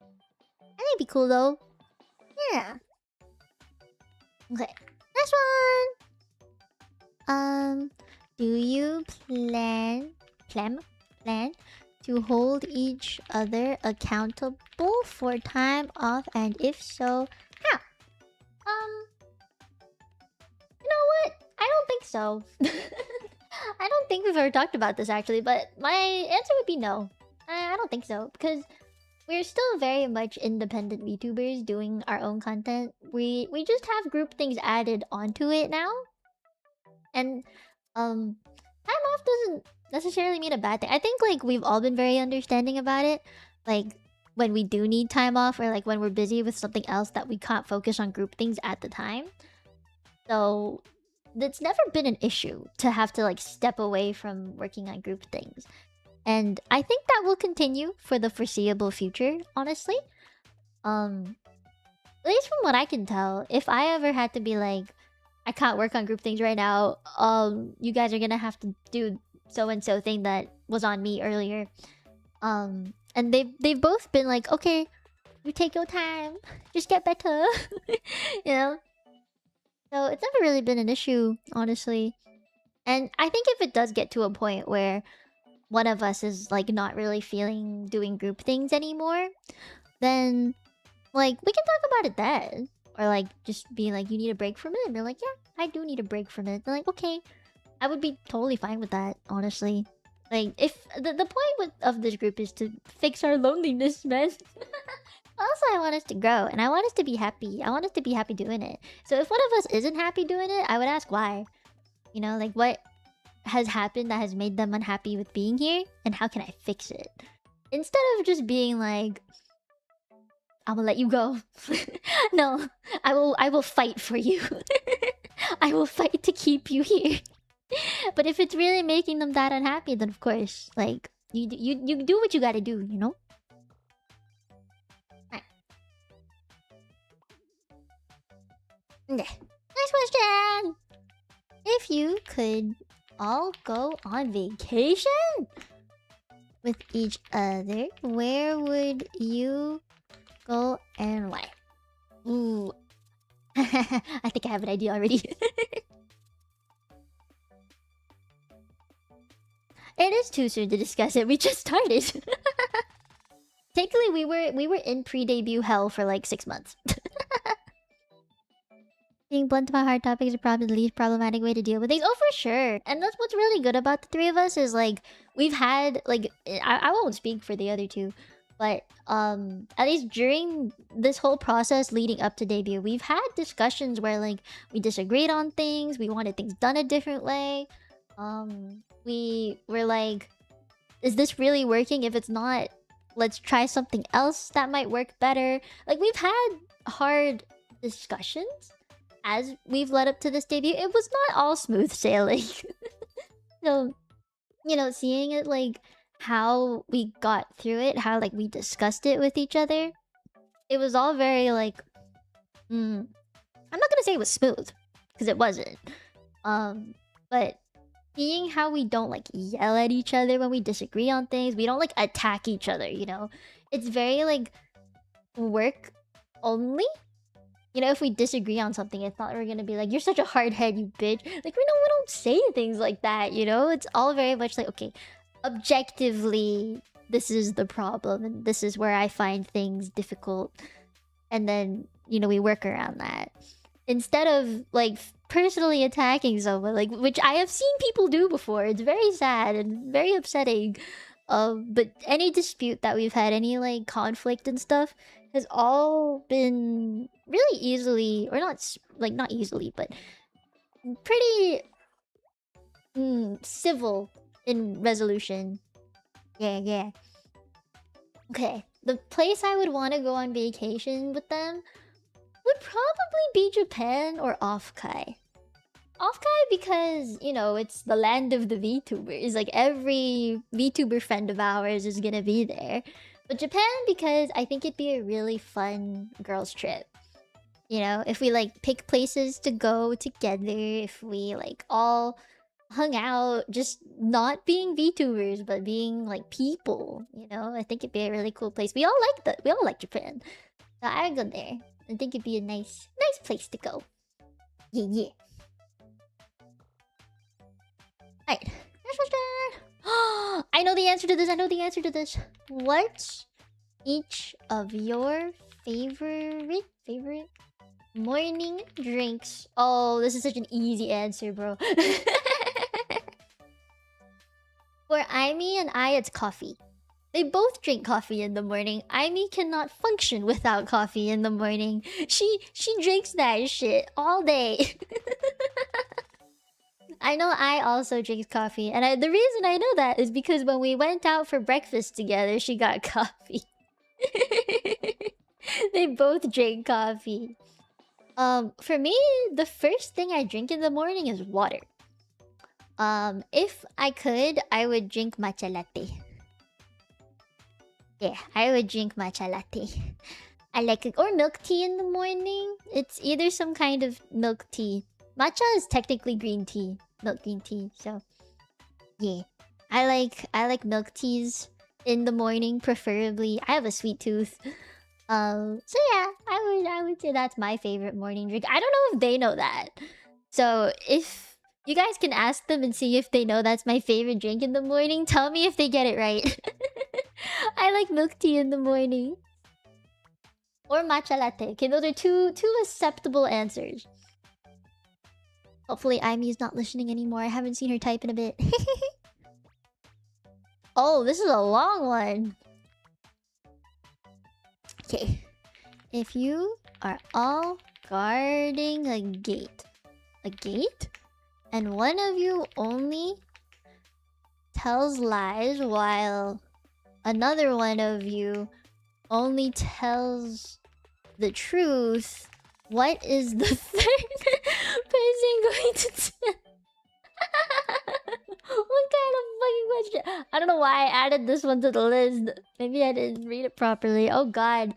I think it'd be cool though. Yeah. Okay. Next one. Do you plan to hold each other accountable for time off, and if so, how? You know what? I don't think so. I don't think we've ever talked about this actually, but my answer would be no. I don't think so, because we're still very much independent VTubers doing our own content. We just have group things added onto it now. And time off doesn't necessarily mean a bad thing. I think like we've all been very understanding about it. Like when we do need time off, or like when we're busy with something else that we can't focus on group things at the time. So it's never been an issue to have to like step away from working on group things. And I think that will continue for the foreseeable future, honestly. At least from what I can tell, if I ever had to be like, I can't work on group things right now, you guys are gonna have to do so-and-so thing that was on me earlier. And they've both been like, okay, you take your time, just get better. You know? So it's never really been an issue, honestly. And I think if it does get to a point where one of us is like not really feeling doing group things anymore, then like, we can talk about it then. Or like, just be like, you need a break from it? And they're like, yeah, I do need a break from it. They're like, okay. I would be totally fine with that, honestly. Like, if the point of this group is to fix our loneliness, man. Also, I want us to grow, and I want us to be happy. I want us to be happy doing it. So if one of us isn't happy doing it, I would ask why. You know, like, what has happened that has made them unhappy with being here, and how can I fix it? Instead of just being like, I will let you go. No, I will fight for you. I will fight to keep you here. But if it's really making them that unhappy, then of course, like, you do what you gotta do, you know? Right. Okay. Next question! If you could all go on vacation with each other, where would you go and why? Ooh. I think I have an idea already. It is too soon to discuss it. We just started. Technically, we were in pre-debut hell for like 6 months. Being blunt about hard topics is probably the least problematic way to deal with things. Oh, for sure. And that's what's really good about the three of us is like we've had like I won't speak for the other two, but at least during this whole process leading up to debut, we've had discussions where like we disagreed on things, we wanted things done a different way. We were like, is this really working? If it's not, let's try something else that might work better. Like, we've had hard discussions as we've led up to this debut. It was not all smooth sailing. So, you know, seeing it, like, how we got through it, how, like, we discussed it with each other, it was all very, like, I'm not gonna say it was smooth, because it wasn't. But seeing how we don't like yell at each other when we disagree on things, we don't like attack each other, you know? It's very like work only. You know, if we disagree on something, it's not we're gonna be like, you're such a hard head, you bitch. Like, we don't say things like that, you know? It's all very much like, okay, objectively, this is the problem, and this is where I find things difficult. And then, you know, we work around that. Instead of like personally attacking someone, like which I have seen people do before. It's very sad and very upsetting. But any dispute that we've had, any like conflict and stuff, has all been really easily, or not easily, but pretty civil in resolution. Yeah. Okay, the place I would want to go on vacation with them would probably be Japan or Offkai. Offkai because, you know, it's the land of the VTubers. Like, every VTuber friend of ours is gonna be there. But Japan because I think it'd be a really fun girls' trip. You know, if we, like, pick places to go together, if we, like, all hung out, just not being VTubers, but being, like, people, you know? I think it'd be a really cool place. We all like Japan. So I would go there. I think it'd be a nice place to go. Yeah. Alright. Next question. I know the answer to this. What's each of your favorite morning drinks? Oh, this is such an easy answer, bro. For Aimee and I, it's coffee. They both drink coffee in the morning. Aimee cannot function without coffee in the morning. She drinks that shit all day. I know I also drink coffee, and the reason I know that is because when we went out for breakfast together, she got coffee. They both drink coffee. For me, the first thing I drink in the morning is water. If I could, I would drink matcha latte. Yeah, I would drink matcha latte. I like it. Or milk tea in the morning. It's either some kind of milk tea. Matcha is technically green tea. Milk green tea, so... yeah. I like milk teas in the morning, preferably. I have a sweet tooth. So yeah, I would say that's my favorite morning drink. I don't know if they know that. So if you guys can ask them and see if they know that's my favorite drink in the morning, tell me if they get it right. I like milk tea in the morning. Or matcha latte. Okay, those are two acceptable answers. Hopefully Imi's not listening anymore. I haven't seen her type in a bit. Oh, this is a long one. Okay. If you are all guarding a gate, and one of you only tells lies while another one of you only tells the truth, what is the third person going to tell? What kind of fucking question? I don't know why I added this one to the list. Maybe I didn't read it properly. Oh god.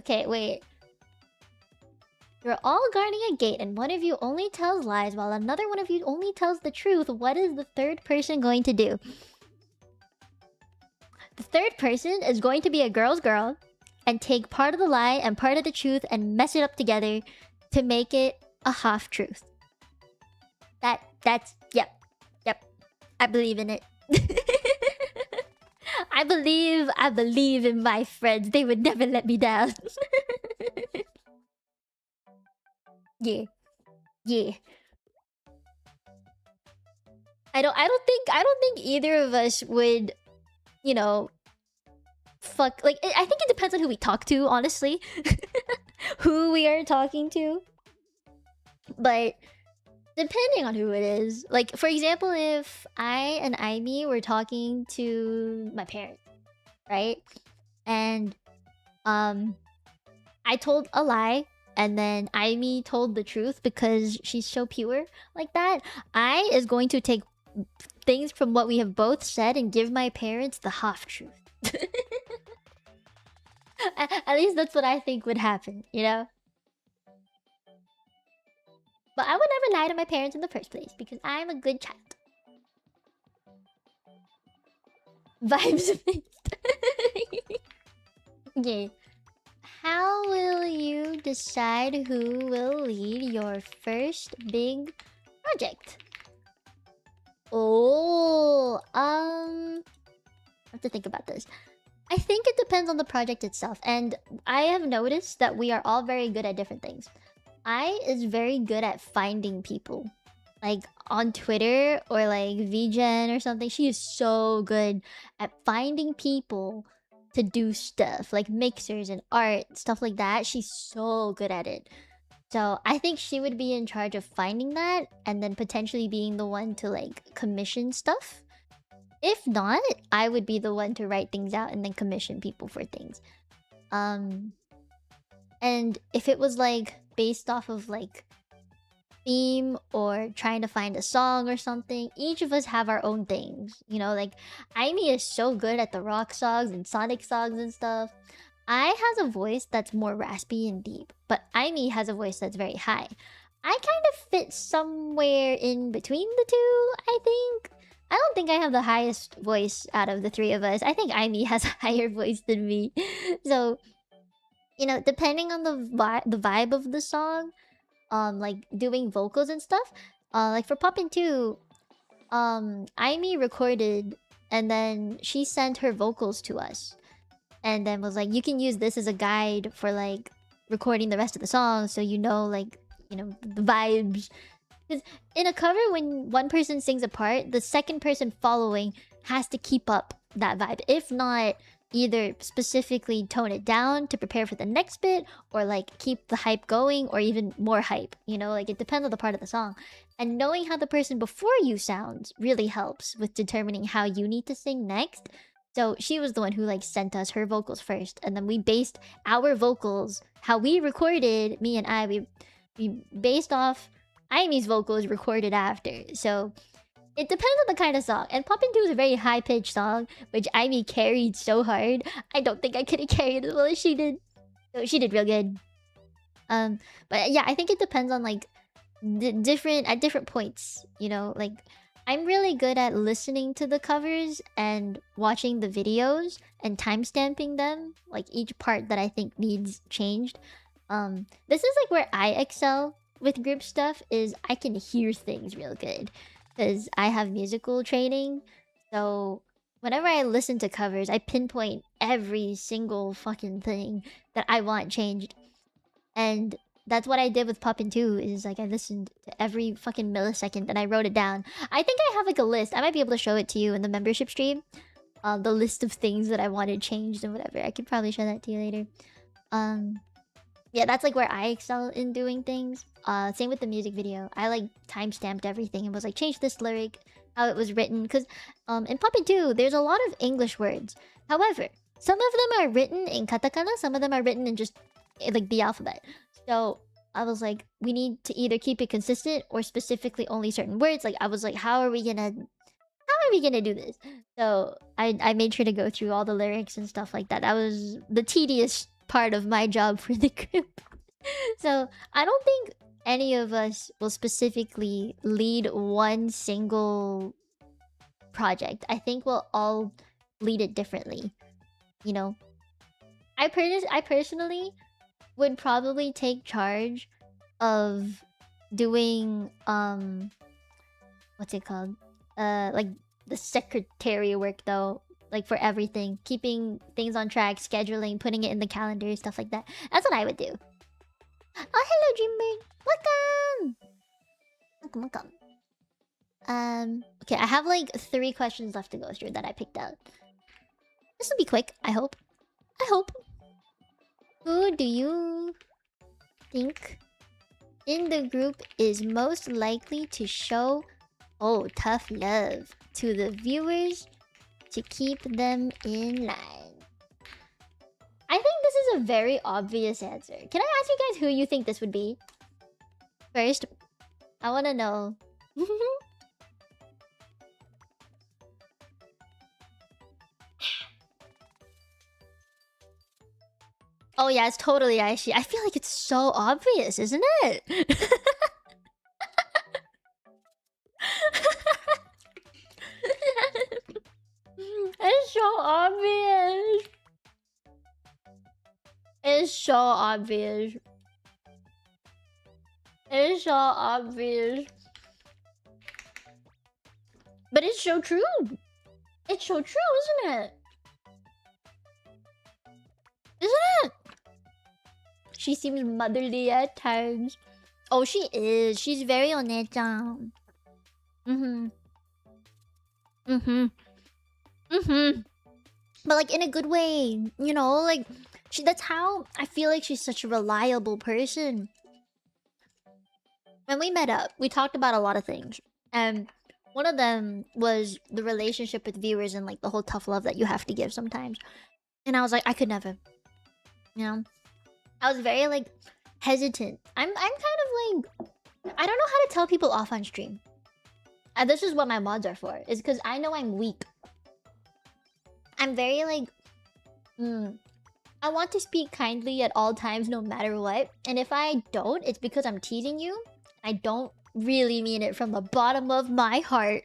Okay, wait. You're all guarding a gate and one of you only tells lies while another one of you only tells the truth. What is the third person going to do? The third person is going to be a girl's girl and take part of the lie and part of the truth and mess it up together to make it a half-truth. That's... Yep. I believe in it. I believe in my friends. They would never let me down. Yeah. I don't think either of us would, you know, fuck. Like, I think it depends on who we talk to, honestly. Who we are talking to. But depending on who it is, like, for example, if I and Imi were talking to my parents, right? And I told a lie and then Imi told the truth because she's so pure like that, I is going to take things from what we have both said and give my parents the half-truth. At least that's what I think would happen, you know? But I would never lie to my parents in the first place because I'm a good child. Vibes mixed. Okay. How will you decide who will lead your first big project? Oh, I have to think about this. I think it depends on the project itself, and I have noticed that we are all very good at different things. I is very good at finding people. Like on Twitter or like VGen or something. She is so good at finding people to do stuff. Like mixers and art, stuff like that. She's so good at it. So I think she would be in charge of finding that and then potentially being the one to like commission stuff. If not, I would be the one to write things out and then commission people for things. And if it was like based off of like theme or trying to find a song or something, each of us have our own things. You know, like Imi is so good at the rock songs and Sonic songs and stuff. I has a voice that's more raspy and deep, but Imi has a voice that's very high. I kind of fit somewhere in between the two, I think. I don't think I have the highest voice out of the three of us. I think Imi has a higher voice than me. So, you know, depending on the vibe of the song, like doing vocals and stuff, like for Poppin' 2, Imi recorded and then she sent her vocals to us. And then was like, you can use this as a guide for like recording the rest of the song so you know, like, you know, the vibes. Because in a cover, when one person sings a part, the second person following has to keep up that vibe. If not, either specifically tone it down to prepare for the next bit, or like keep the hype going, or even more hype. You know, like it depends on the part of the song. And knowing how the person before you sounds really helps with determining how you need to sing next. So she was the one who like sent us her vocals first, and then we based our vocals, how we recorded, me and I, we based off Imi's vocals recorded after. So it depends on the kind of song. And Poppin' 2 is a very high-pitched song, which Imi carried so hard. I don't think I could have carried as well as she did. So she did real good. But yeah, I think it depends on like different points, you know, like I'm really good at listening to the covers and watching the videos and timestamping them, like each part that I think needs changed. This is like where I excel with group stuff, is I can hear things real good because I have musical training. So whenever I listen to covers, I pinpoint every single fucking thing that I want changed. And that's what I did with Poppin' 2, is like I listened to every fucking millisecond and I wrote it down. I think I have like a list. I might be able to show it to you in the membership stream. The list of things that I wanted changed and whatever. I could probably show that to you later. Yeah, that's like where I excel in doing things. Same with the music video. I like timestamped everything and was like, change this lyric, how it was written. Because in Poppin' 2, there's a lot of English words. However, some of them are written in katakana, some of them are written in just like the alphabet. So I was like, we need to either keep it consistent or specifically only certain words. Like I was like, how are we gonna do this? So I made sure to go through all the lyrics and stuff like that. That was the tedious part of my job for the group. So I don't think any of us will specifically lead one single project. I think we'll all lead it differently. You know, I personally would probably take charge of doing what's it called? Like the secretary work though. Like for everything. Keeping things on track, scheduling, putting it in the calendar, stuff like that. That's what I would do. Oh, hello, Dreamer. Welcome. Okay, I have like 3 questions left to go through that I picked out. This will be quick, I hope. Who do you think in the group is most likely to show tough love to the viewers to keep them in line? I think this is a very obvious answer. Can I ask you guys who you think this would be? First, I want to know. Oh yeah, it's totally Aishi. I feel like it's so obvious, isn't it? It's so obvious. It's so obvious. It's so obvious. But it's so true. It's so true, isn't it? Isn't it? She seems motherly at times. Oh, she is. She's very onechan. But like in a good way, you know, like that's how I feel like she's such a reliable person. When we met up, we talked about a lot of things. And one of them was the relationship with viewers and like the whole tough love that you have to give sometimes. And I was like, I could never. You know? I was very like hesitant. I'm kind of like, I don't know how to tell people off on stream. And this is what my mods are for. Is because I know I'm weak. I'm very like, I want to speak kindly at all times, no matter what. And if I don't, it's because I'm teasing you. I don't really mean it from the bottom of my heart.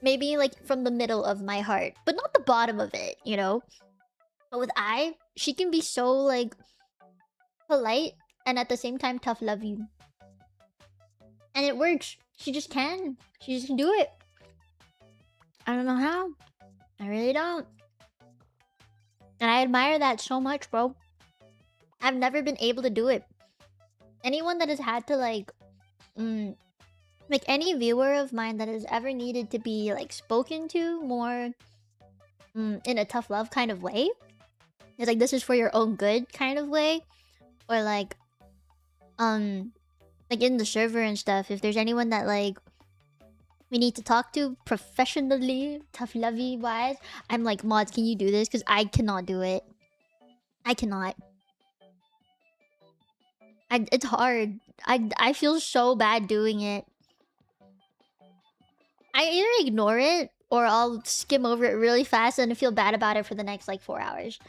Maybe like from the middle of my heart, but not the bottom of it, you know? But with she can be so like polite and at the same time tough love you. And it works. She just can. She just can do it. I don't know how. I really don't. And I admire that so much, bro. I've never been able to do it. Anyone that has had to like like any viewer of mine that has ever needed to be like spoken to more in a tough love kind of way. It's like this is for your own good kind of way. Or like in the server and stuff, if there's anyone that like we need to talk to professionally, tough lovey wise, I'm like, mods, can you do this? Because I cannot do it. I cannot. It's hard. I feel so bad doing it. I either ignore it or I'll skim over it really fast and feel bad about it for the next like 4 hours.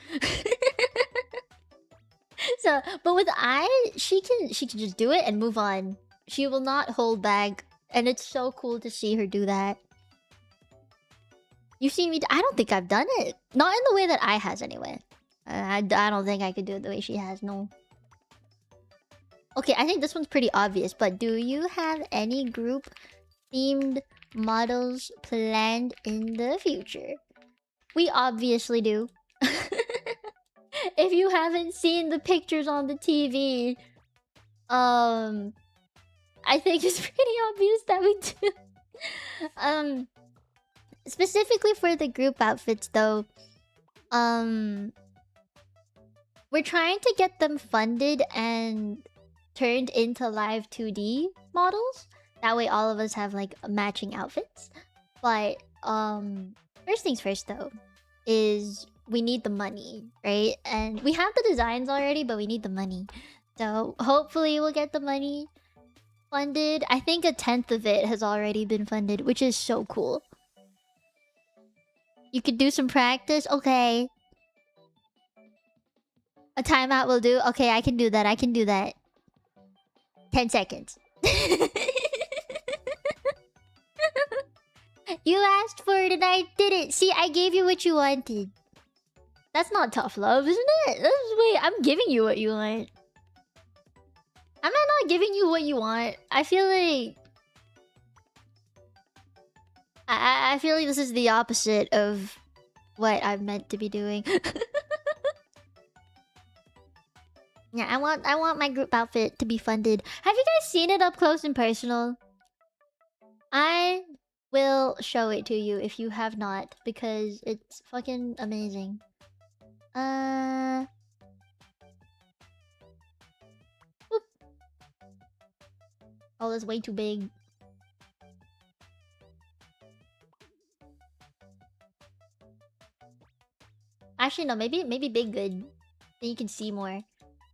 So, but with she can just do it and move on. She will not hold back, and it's so cool to see her do that. You've seen me. I don't think I've done it. Not in the way that I has anyway. I don't think I could do it the way she has. No. Okay, I think this one's pretty obvious. But do you have any group themed models planned in the future? We obviously do. If you haven't seen the pictures on the TV, I think it's pretty obvious that we do. Specifically for the group outfits though, we're trying to get them funded and turned into live 2D models. That way all of us have like matching outfits. But first things first though, is we need the money, right? And we have the designs already, but we need the money. So hopefully we'll get the money funded. I think 1/10 of it has already been funded, which is so cool. You could do some practice? Okay. A timeout will do? Okay, I can do that. I can do that. 10 seconds. You asked for it and I did it. See, I gave you what you wanted. That's not tough love, isn't it? Wait, I'm giving you what you want. I'm not giving you what you want. I feel like... I feel like this is the opposite of what I'm meant to be doing. Yeah, I want my group outfit to be funded. Have you guys seen it up close and personal? I will show it to you if you have not, because it's fucking amazing. Oop. Oh, that's way too big. Actually, no, maybe big good. Then you can see more.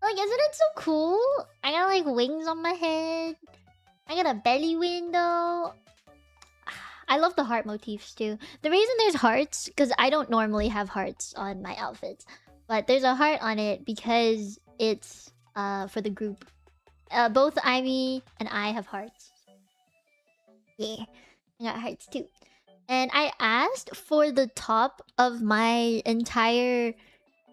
Like, isn't it so cool? I got like wings on my head. I got a belly window. I love the heart motifs too. The reason there's hearts, because I don't normally have hearts on my outfits. But there's a heart on it because it's for the group. Both Ivy and I have hearts. Yeah, I got hearts too. And I asked for the top of my entire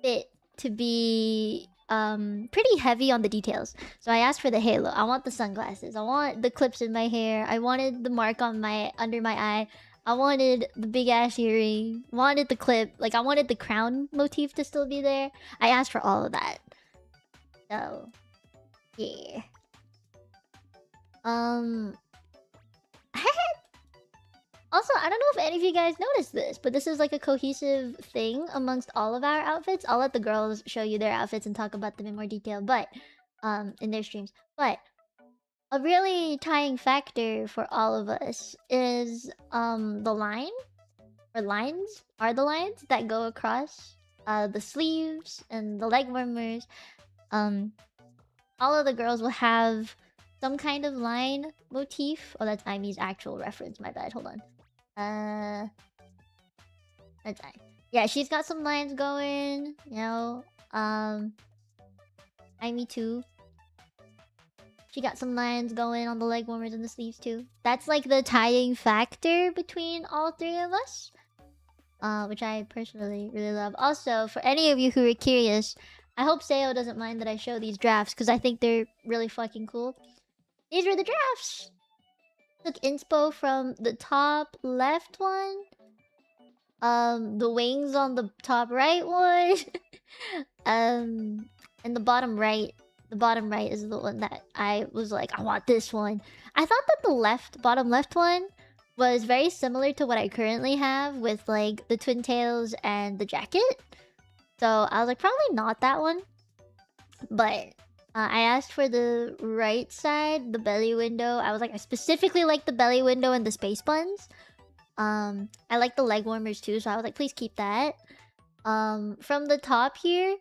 fit to be pretty heavy on the details. So I asked for the halo. I want the sunglasses. I want the clips in my hair. I wanted the mark on my under my eye. I wanted the big ass earring. Wanted the clip. Like, I wanted the crown motif to still be there. I asked for all of that. So yeah. Also, I don't know if any of you guys noticed this, but this is like a cohesive thing amongst all of our outfits. I'll let the girls show you their outfits and talk about them in more detail, but in their streams. But a really tying factor for all of us is the line or lines are the lines that go across the sleeves and the leg warmers. All of the girls will have some kind of line motif. Oh, that's Imi's actual reference. My bad. Hold on. That's fine. Yeah, she's got some lines going. You know, Imi too. She got some lines going on the leg warmers and the sleeves too. That's like the tying factor between all three of us. Which I personally really love. Also, for any of you who are curious, I hope Seo doesn't mind that I show these drafts because I think they're really fucking cool. These were the drafts! Took inspo from the top left one. The wings on the top right one. And the bottom right. The bottom right is the one that I was like, I want this one. I thought that the bottom left one was very similar to what I currently have with like the twin tails and the jacket. So I was like, probably not that one. But I asked for the right side, the belly window. I was like, I specifically like the belly window and the space buns. I like the leg warmers too, so I was like, please keep that. From the top here,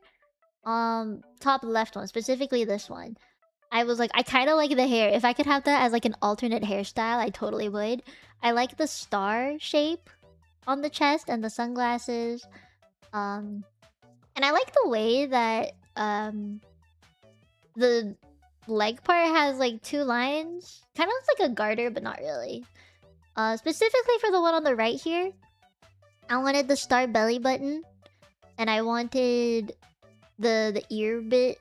top left one, specifically this one. I was like, I kind of like the hair. If I could have that as like an alternate hairstyle, I totally would. I like the star shape on the chest and the sunglasses. And I like the way that the leg part has like two lines. Kind of looks like a garter, but not really. Specifically for the one on the right here, I wanted the star belly button. And I wanted the ear bit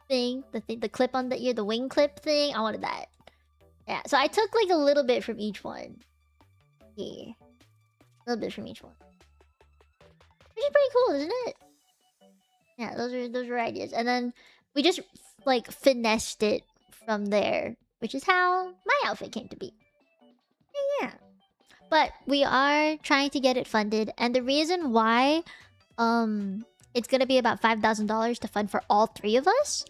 thing. The clip on the ear, the wing clip thing. I wanted that. Yeah, so I took like a little bit from each one. Here. A little bit from each one. Which is pretty cool, isn't it? Yeah, those are ideas. And then we just like finessed it from there, which is how my outfit came to be. Yeah. But we are trying to get it funded, and the reason why it's gonna be about $5,000 to fund for all three of us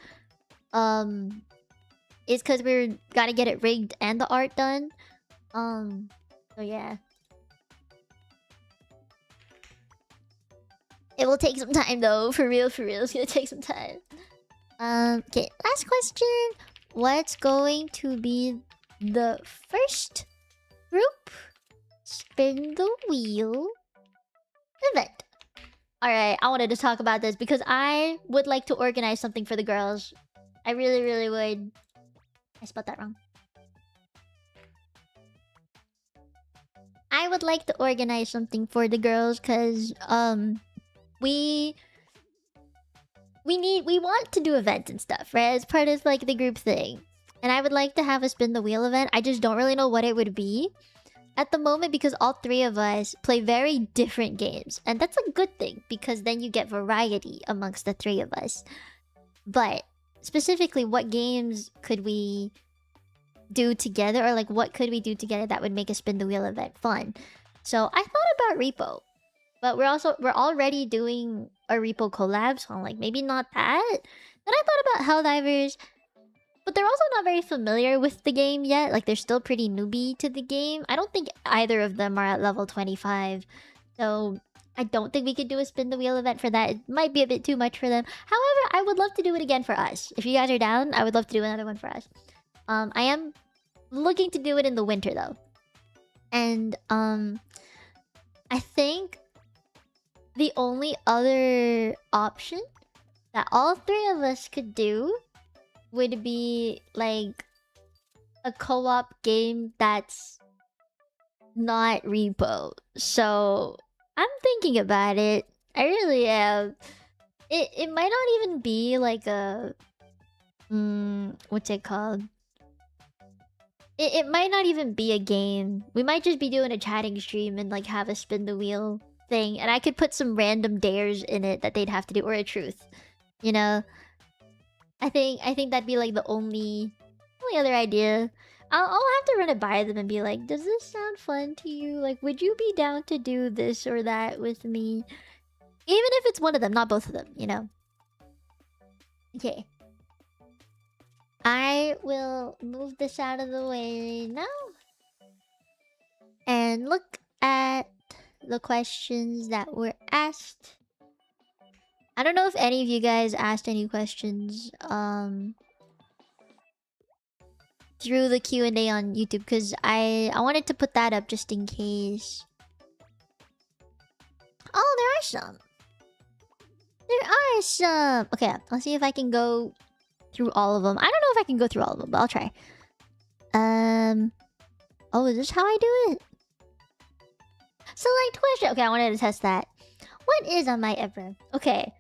is because we're gotta get it rigged and the art done. So yeah. It will take some time though, for real, it's gonna take some time. Okay, last question. What's going to be the first group spin the wheel event? Alright, I wanted to talk about this because I would like to organize something for the girls. I really would. I spelled that wrong. I would like to organize something for the girls because we want to do events and stuff, right? As part of like the group thing. And I would like to have a spin the wheel event. I just don't really know what it would be at the moment because all three of us play very different games. And that's a good thing because then you get variety amongst the three of us. But specifically, what games could we do together, or like what could we do together that would make a spin the wheel event fun? So I thought about Repo. But we're already doing a Repo collab, so I'm like, maybe not that. Then I thought about Helldivers, but they're also not very familiar with the game yet. Like, they're still pretty newbie to the game. I don't think either of them are at level 25. So I don't think we could do a spin the wheel event for that. It might be a bit too much for them. However, I would love to do it again for us. If you guys are down, I would love to do another one for us. I am looking to do it in the winter though. And I think the only other option that all three of us could do would be like a co-op game that's not Repo. So I'm thinking about it. I really am. It might not even be like a what's it called? It might not even be a game. We might just be doing a chatting stream and like have a spin the wheel thing, and I could put some random dares in it that they'd have to do, or a truth. You know? I think that'd be like the only other idea. I'll have to run it by them and be like, does this sound fun to you? Like, would you be down to do this or that with me? Even if it's one of them, not both of them, you know? Okay. I will move this out of the way now. And look at the questions that were asked. I don't know if any of you guys asked any questions through the Q&A on YouTube, because I wanted to put that up just in case. Oh, there are some. There are some. Okay, I'll see if I can go through all of them. I don't know if I can go through all of them, but I'll try. Oh, is this how I do it? Select question. Okay, I wanted to test that. What is on my ever? Okay,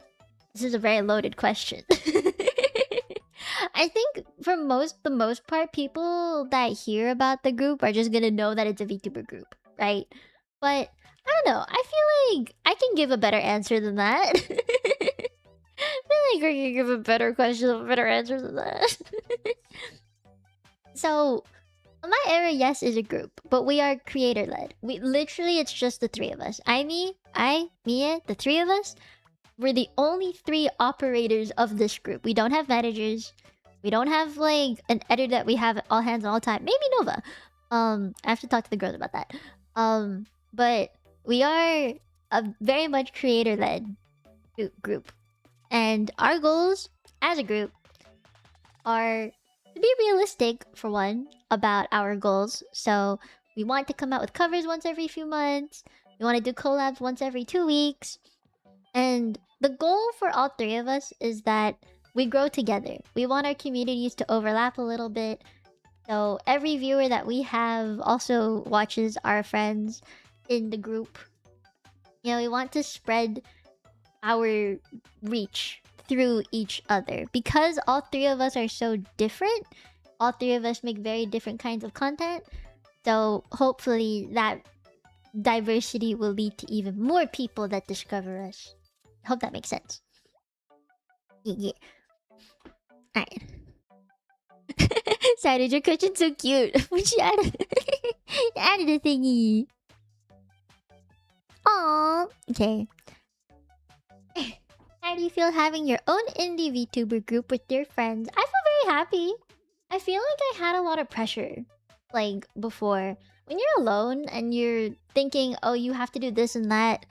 this is a very loaded question. I think for the most part, people that hear about the group are just gonna know that it's a VTuber group, right? But I don't know. I feel like I can give a better answer than that. I feel like I can give a better question, a better answer than that. So, my era, yes, is a group, but we are creator-led. We literally, it's just the three of us. Mie, the three of us. We're the only three operators of this group. We don't have managers. We don't have like an editor that we have all hands on all time. Maybe Nova. I have to talk to the girls about that. But we are a very much creator-led group. And our goals as a group are to be realistic, for one, about our goals. So we want to come out with covers once every few months. We want to do collabs once every 2 weeks. And the goal for all three of us is that we grow together. We want our communities to overlap a little bit. So every viewer that we have also watches our friends in the group. You know, we want to spread our reach through each other. Because all three of us are so different, all three of us make very different kinds of content. So hopefully that diversity will lead to even more people that discover us. I hope that makes sense. Yeah. Alright. Sorry, your question's so cute. But you added a thingy. Aww. Okay. How do you feel having your own indie VTuber group with your friends? I feel very happy. I feel like I had a lot of pressure. Like, before. When you're alone and you're thinking, oh, you have to do this and that.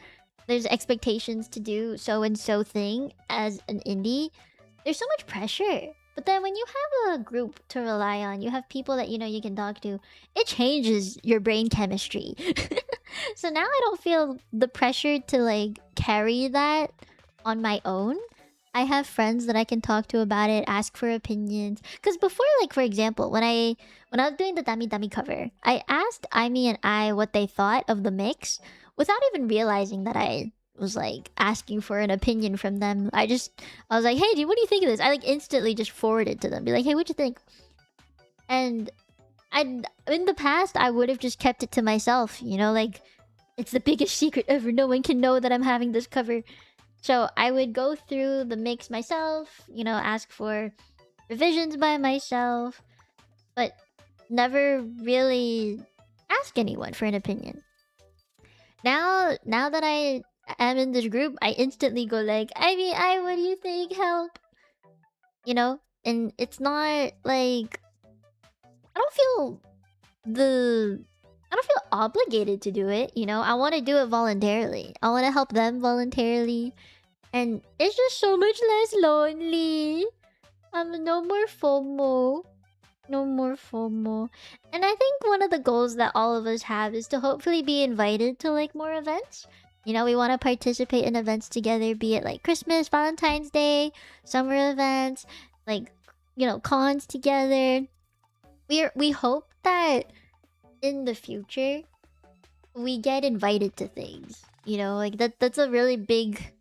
There's expectations to do so and so thing as an indie. There's so much pressure. But then when you have a group to rely on, you have people that you can talk to, it changes your brain chemistry. So now I don't feel the pressure to like carry that on my own. I have friends that I can talk to about it, ask for opinions. Because before, like for example, when I was doing the Dummy Dummy cover, I asked Aimee and I what they thought of the mix without even realizing that I was like asking for an opinion from them. I was like, hey dude, what do you think of this? I like instantly just forwarded to them, be like, hey, what'd you think? And in the past I would have just kept it to myself, like it's the biggest secret ever, no one can know that I'm having this cover. So I would go through the mix myself, ask for revisions by myself, but never really ask anyone for an opinion. Now that I am in this group, I instantly go like, what do you think? Help. And it's not like I don't feel obligated to do it, I want to do it voluntarily. I want to help them voluntarily. And it's just so much less lonely. No more FOMO. No more FOMO. And I think one of the goals that all of us have is to hopefully be invited to like more events. We want to participate in events together, be it like Christmas, Valentine's Day, summer events, like, cons together. We hope that in the future we get invited to things. Like that's a really big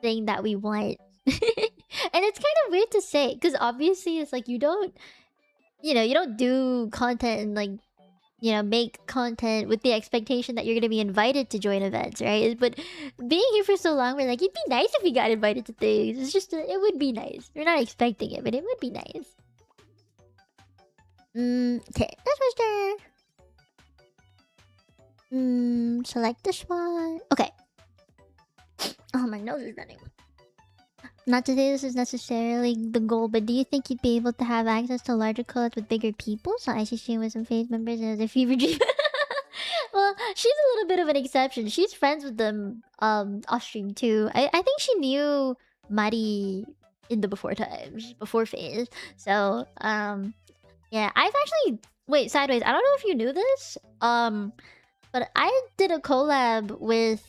thing that we want. And it's kind of weird to say, because obviously it's like you don't do content and like make content with the expectation that you're gonna be invited to join events, right? But being here for so long, we're like, it'd be nice if we got invited to things. It's just it would be nice. We're not expecting it, but it would be nice. Okay, this was there. Select this one. Okay. Oh, my nose is running. Not to say this is necessarily the goal, but do you think you'd be able to have access to larger collabs with bigger people? So I see stream with some face members and it was a fever dream. Well, she's a little bit of an exception. She's friends with them off stream too. I think she knew Mari in the before times, before phase. So yeah, I've actually wait, sideways. I don't know if you knew this. But I did a collab with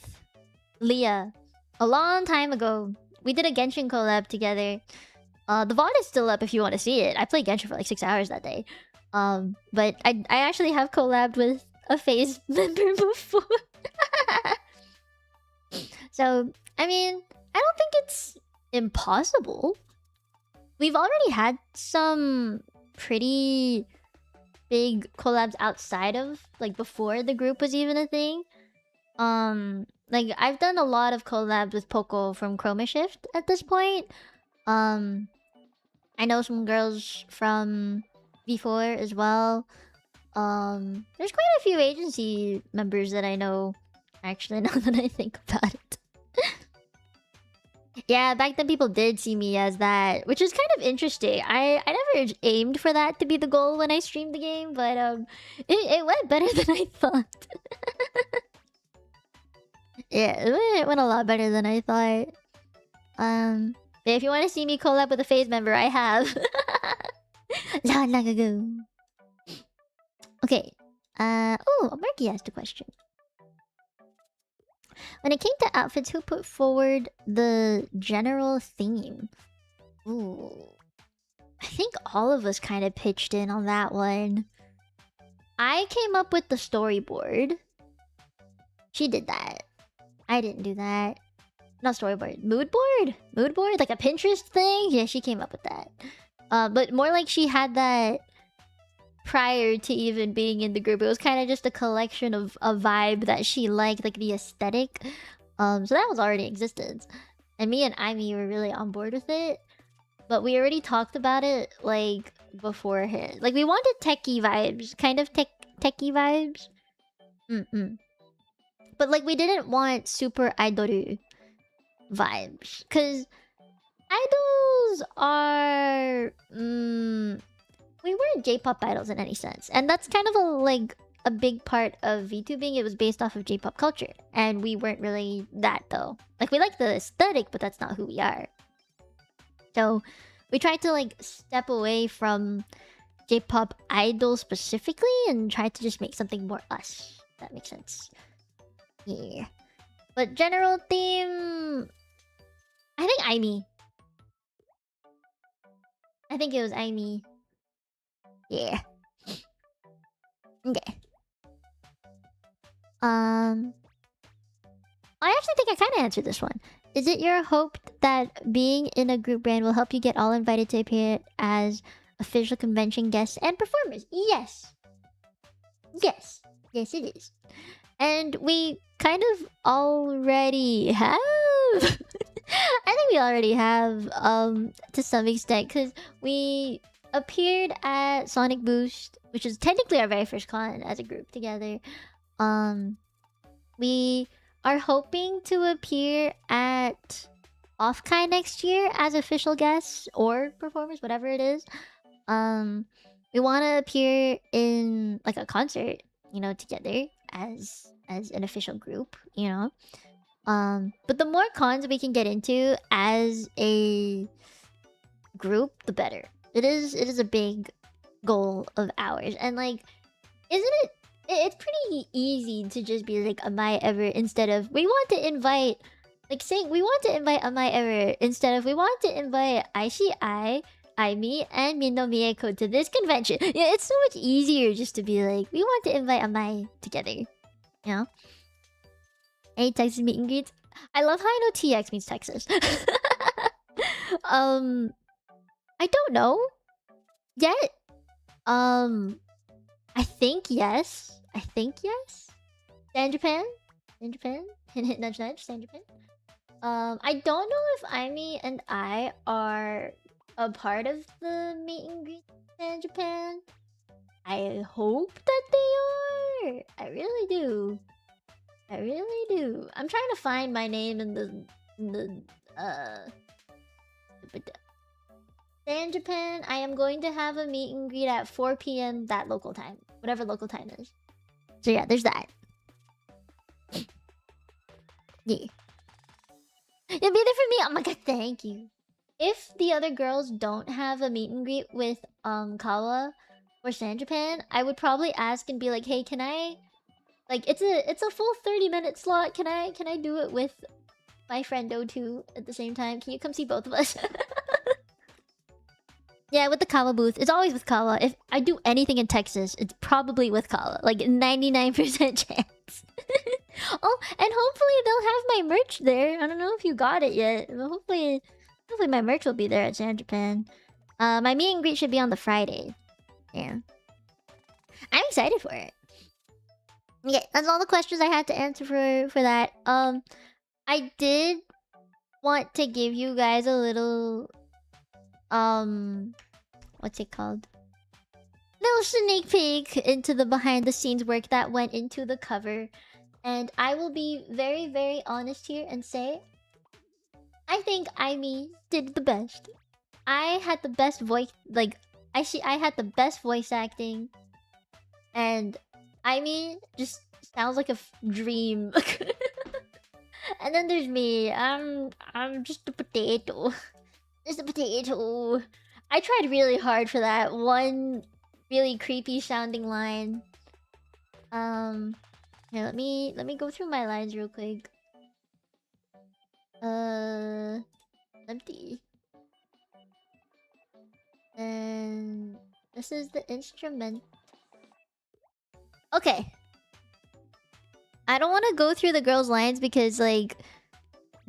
Leah a long time ago. We did a Genshin collab together. The VOD is still up if you want to see it. I played Genshin for like 6 hours that day. But I actually have collabed with a FaZe member before. So, I mean, I don't think it's impossible. We've already had some pretty big collabs outside of, like, before the group was even a thing. Like, I've done a lot of collabs with Poco from Chroma Shift at this point. I know some girls from V4 as well. There's quite a few agency members that I know, actually, now that I think about it. Yeah, back then people did see me as that, which is kind of interesting. I never aimed for that to be the goal when I streamed the game, but it went better than I thought. Yeah, it went a lot better than I thought. If you want to see me collab with a FaZe member, I have. Long ago. Okay. Oh, Marky asked a question. When it came to outfits, who put forward the general theme? Ooh. I think all of us kind of pitched in on that one. I came up with the storyboard. She did that. I didn't do that. Not storyboard. Mood board? Mood board? Like a Pinterest thing? Yeah, she came up with that. But more like she had that prior to even being in the group. It was kind of just a collection of a vibe that she liked, like the aesthetic. So that was already existence. And me and Imi were really on board with it. But we already talked about it, like, beforehand. Like, we wanted techie vibes. Kind of techie vibes. But, like, we didn't want super idoru vibes. Because idols are... we weren't J-pop idols in any sense. And that's kind of a big part of VTubing. It was based off of J-pop culture. And we weren't really that, though. Like, we like the aesthetic, but that's not who we are. So, we tried to, like, step away from J-pop idols specifically and try to just make something more us. If that makes sense. Yeah. But general theme... I think Aimee. I think it was Aimee. Yeah. Okay. I actually think I kind of answered this one. Is it your hope that being in a group brand will help you get all invited to appear as official convention guests and performers? Yes. Yes. Yes, it is. And we kind of already have... I think we already have, to some extent, because we appeared at Sonic Boost, which is technically our very first con as a group together. We are hoping to appear at Offkai next year as official guests or performers, whatever it is. We want to appear in like a concert, you know, together as an official group, you know. But the more cons we can get into as a group, the better. It is a big goal of ours, and like, isn't it? It's pretty easy to just be like, am I ever, instead of we want to invite, like saying we want to invite am I ever instead of we want to invite ICI, Aimee, and Mino Mieko to this convention. Yeah, it's so much easier just to be like, we want to invite am I together, you know. Any Texas meet and greets? I love how I know TX means Texas. I don't know yet. I think yes. I think yes. Stand Japan. Stand Japan. Hint hint nudge nudge. Stand Japan. I don't know if Aimee and I are a part of the meet and greet in Japan. I hope that they are. I really do. I really do. I'm trying to find my name in the in Japan. I am going to have a meet and greet at 4 p.m. that local time, whatever local time is. So yeah, there's that. Yeah. You'll be there for me. Oh my god, thank you. If the other girls don't have a meet and greet with Kawa or San Japan, I would probably ask and be like, hey, can I, like, it's a full 30-minute slot. Can I do it with my friend O2 at the same time? Can you come see both of us? Yeah, with the Kawa booth. It's always with Kawa. If I do anything in Texas, it's probably with Kawa. Like 99% chance. Oh, and hopefully they'll have my merch there. I don't know if you got it yet, but hopefully my merch will be there at San Japan. My meet and greet should be on the Friday. Yeah. I'm excited for it. Yeah, that's all the questions I had to answer for that. I did want to give you guys a little what's it called? Little sneak peek into the behind the scenes work that went into the cover. And I will be very, very honest here and say I think Aimee did the best. I had the best voice, like I had the best voice acting. And Aimee just sounds like a dream. And then there's me. I'm just a potato. Just a potato. I tried really hard for that one really creepy sounding line. Here, let me go through my lines real quick. Empty. And this is the instrument. Okay. I don't want to go through the girls' lines because, like,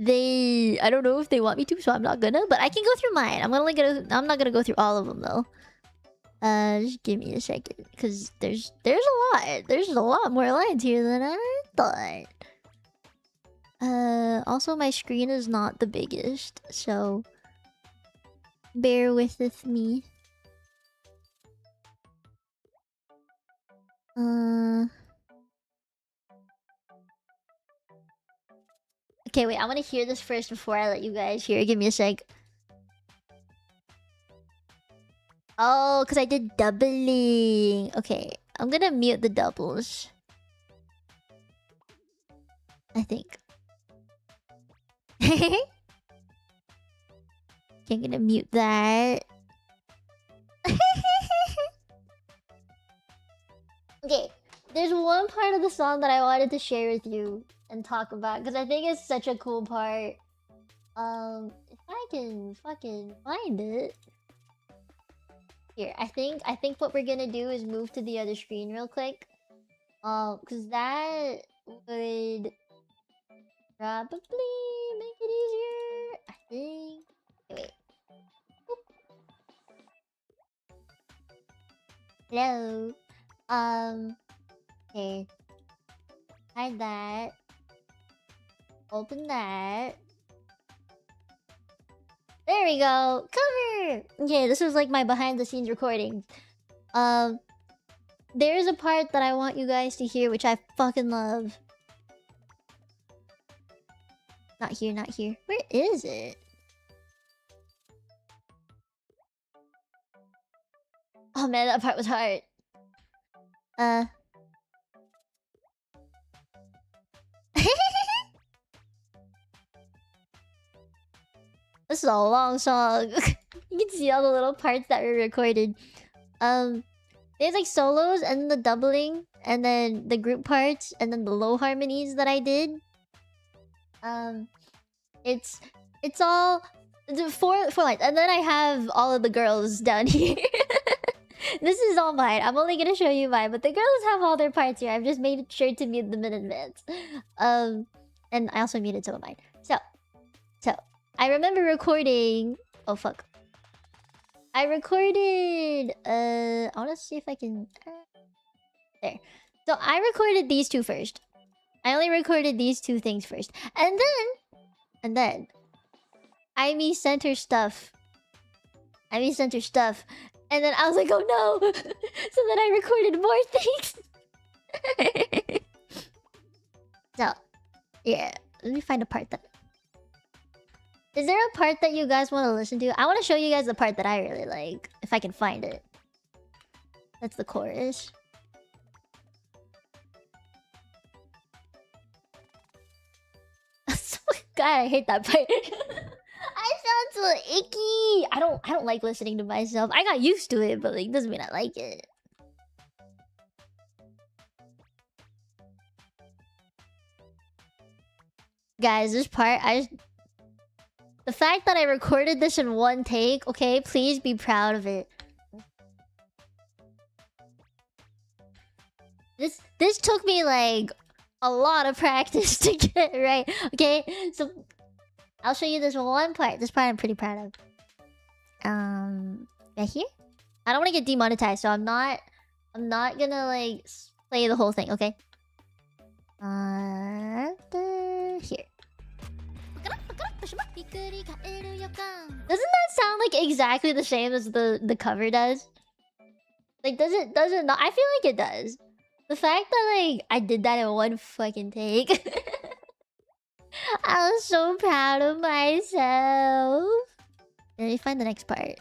I don't know if they want me to, so I'm not gonna. But I can go through mine. I'm not gonna go through all of them though. Just give me a second, because there's a lot. There's a lot more lines here than I thought. Also my screen is not the biggest, so bear with me. Okay, wait, I want to hear this first before I let you guys hear. Give me a sec. Oh, because I did doubling. Okay, I'm gonna mute the doubles. I think. Okay, I'm gonna mute that. Okay, there's one part of the song that I wanted to share with you and talk about because I think it's such a cool part. If I can fucking find it. Here, I think what we're gonna do is move to the other screen real quick. Because that would probably make it easier. I think. Wait. Boop. Hello. Okay. Hide that. Open that. There we go. Cover. Okay, this was like my behind the scenes recordings. There's a part that I want you guys to hear, which I fucking love. Not here, not here. Where is it? Oh man, that part was hard. This is a long song. You can see all the little parts that were recorded. There's like solos and the doubling, and then the group parts, and then the low harmonies that I did. It's all four lines, and then I have all of the girls down here. This is all mine. I'm only gonna show you mine, but the girls have all their parts here. I've just made sure to mute them in advance. And I also muted some of mine. So I remember recording. Oh fuck. I recorded. I want to see if I can. There. So I recorded these two first. I only recorded these two things first, and then I center stuff. And then I was like, oh no! So then I recorded more things. So, yeah. Let me find a part that... Is there a part that you guys want to listen to? I want to show you guys the part that I really like. If I can find it. That's the chorus. God, I hate that part. I sound so icky. I don't like listening to myself. I got used to it, but like doesn't mean I like it. Guys, this part, the fact that I recorded this in one take, okay, please be proud of it. This took me like a lot of practice to get right. Okay, so I'll show you this one part. This part I'm pretty proud of. Right here? I don't want to get demonetized, so I'm not gonna like play the whole thing, okay? Here. Doesn't that sound like exactly the same as the cover does? Like, does it not? I feel like it does. The fact that like I did that in one fucking take. I was so proud of myself. Let me find the next part.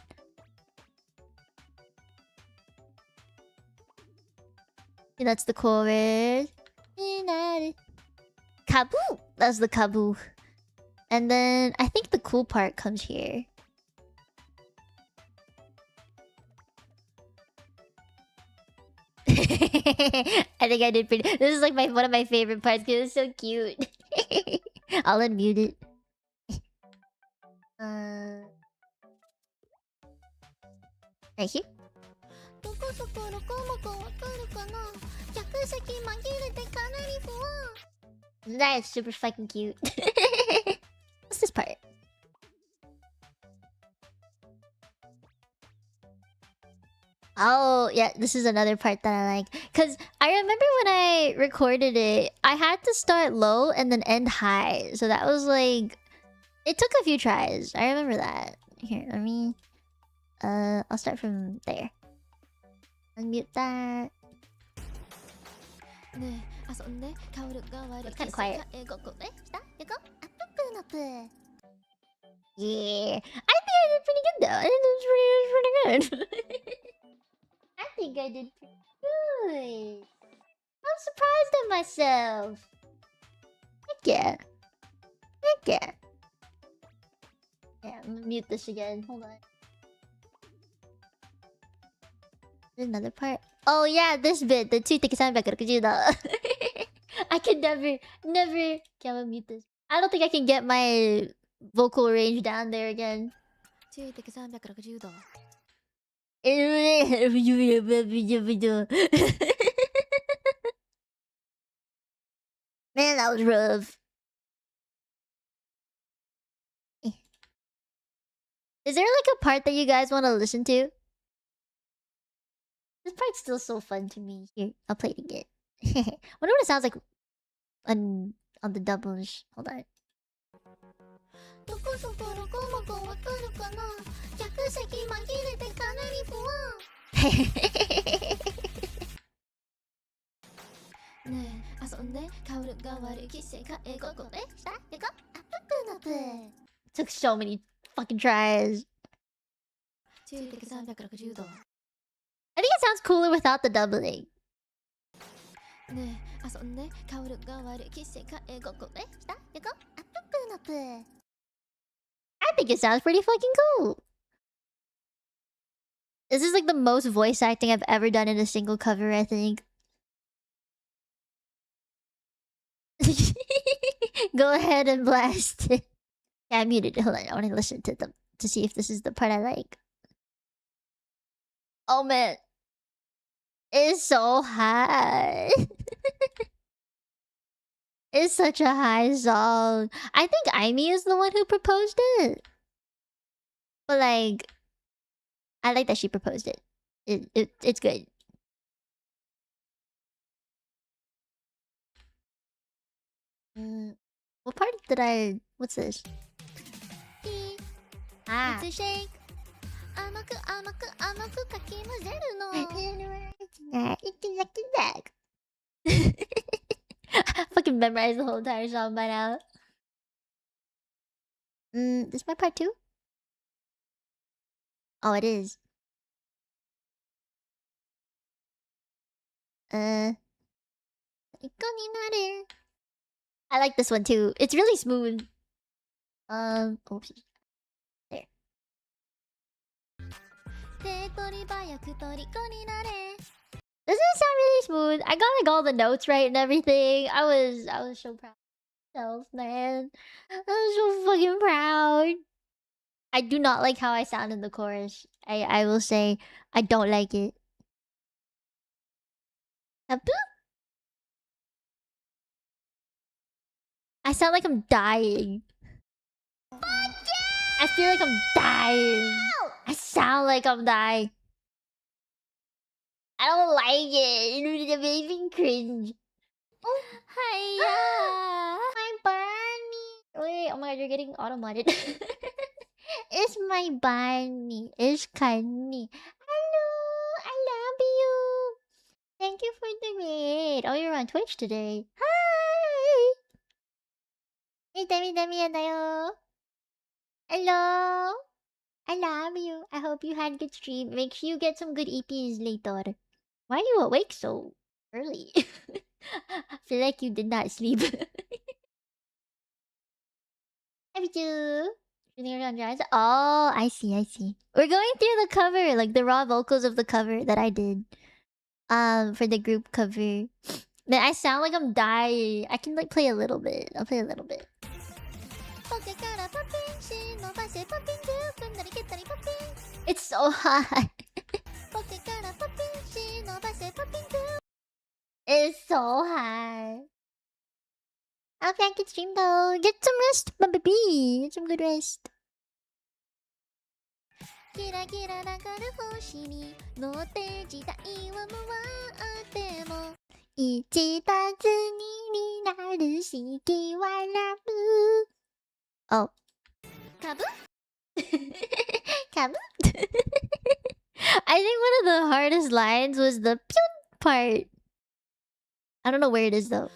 Okay, that's the chorus. Kaboo! That's the kaboo. And then I think the cool part comes here. I think I did pretty. This is like one of my favorite parts because it's so cute. I'll unmute it. Right here. That's super fucking cute. What's this part? Oh, yeah, this is another part that I like. Because I remember when I recorded it, I had to start low and then end high. So that was like... It took a few tries. I remember that. Here, let me... I'll start from there. Unmute that. It's kind of quiet. Yeah. I think I did pretty good though. I think it was pretty good. I think I did pretty good. I'm surprised at myself. Heck yeah. Heck yeah. Yeah, I'm gonna mute this again. Hold on. There's another part. Oh yeah, this bit. The 2,360 度. I can never... Okay, I'm gonna mute this. I don't think I can get my vocal range down there again. 2,360度. Man, that was rough. Is there like a part that you guys want to listen to? This part's still so fun to me. Here, I'll play it again. Wonder what it sounds like on the doubles. Hold on. Took so many fucking tries. I think it sounds cooler without the doubling. I think it sounds pretty fucking cool. This is like the most voice acting I've ever done in a single cover, I think. Go ahead and blast it. Yeah, I muted it. Hold on, I want to listen to them to see if this is the part I like. Oh man. It's so high. It's such a high song. I think Aimee is the one who proposed it. But like... I like that she proposed it. It's good. What part did I... What's this? Ah. Fucking memorized the whole entire song by now. This is my part 2? Oh, it is. I like this one too. It's really smooth. Oops. There. Doesn't it sound really smooth? I got like all the notes right and everything. I was so proud of myself, man. I was so fucking proud. I do not like how I sound in the chorus. I will say I don't like it. I sound like I'm dying. I feel like I'm dying. I sound like I'm dying. I don't like it. It made me cringe. Oh, hiya. Hi, Barney. Wait, oh my god, you're getting auto-modded. It's my Barney. It's Kanye. Hello, I love you. Thank you for the raid. Oh, you're on Twitch today. Hi. Mite Mite da yo. Hello. I love you. I hope you had a good stream. Make sure you get some good EPs later. Why are you awake so early? I feel like you did not sleep. Have you? Oh, I see, I see. We're going through the cover, like the raw vocals of the cover that I did. For the group cover. Man, I sound like I'm dying. I can like play a little bit. I'll play a little bit. It's so hot. It's so high. Okay, I can stream though. Get some rest, my baby. Get some good rest. キラキラ流る星に乗って時代は回っても一たずになる四季はラブ。Oh. Kabu? Kabu? I think one of the hardest lines was the pyun part. I don't know where it is though.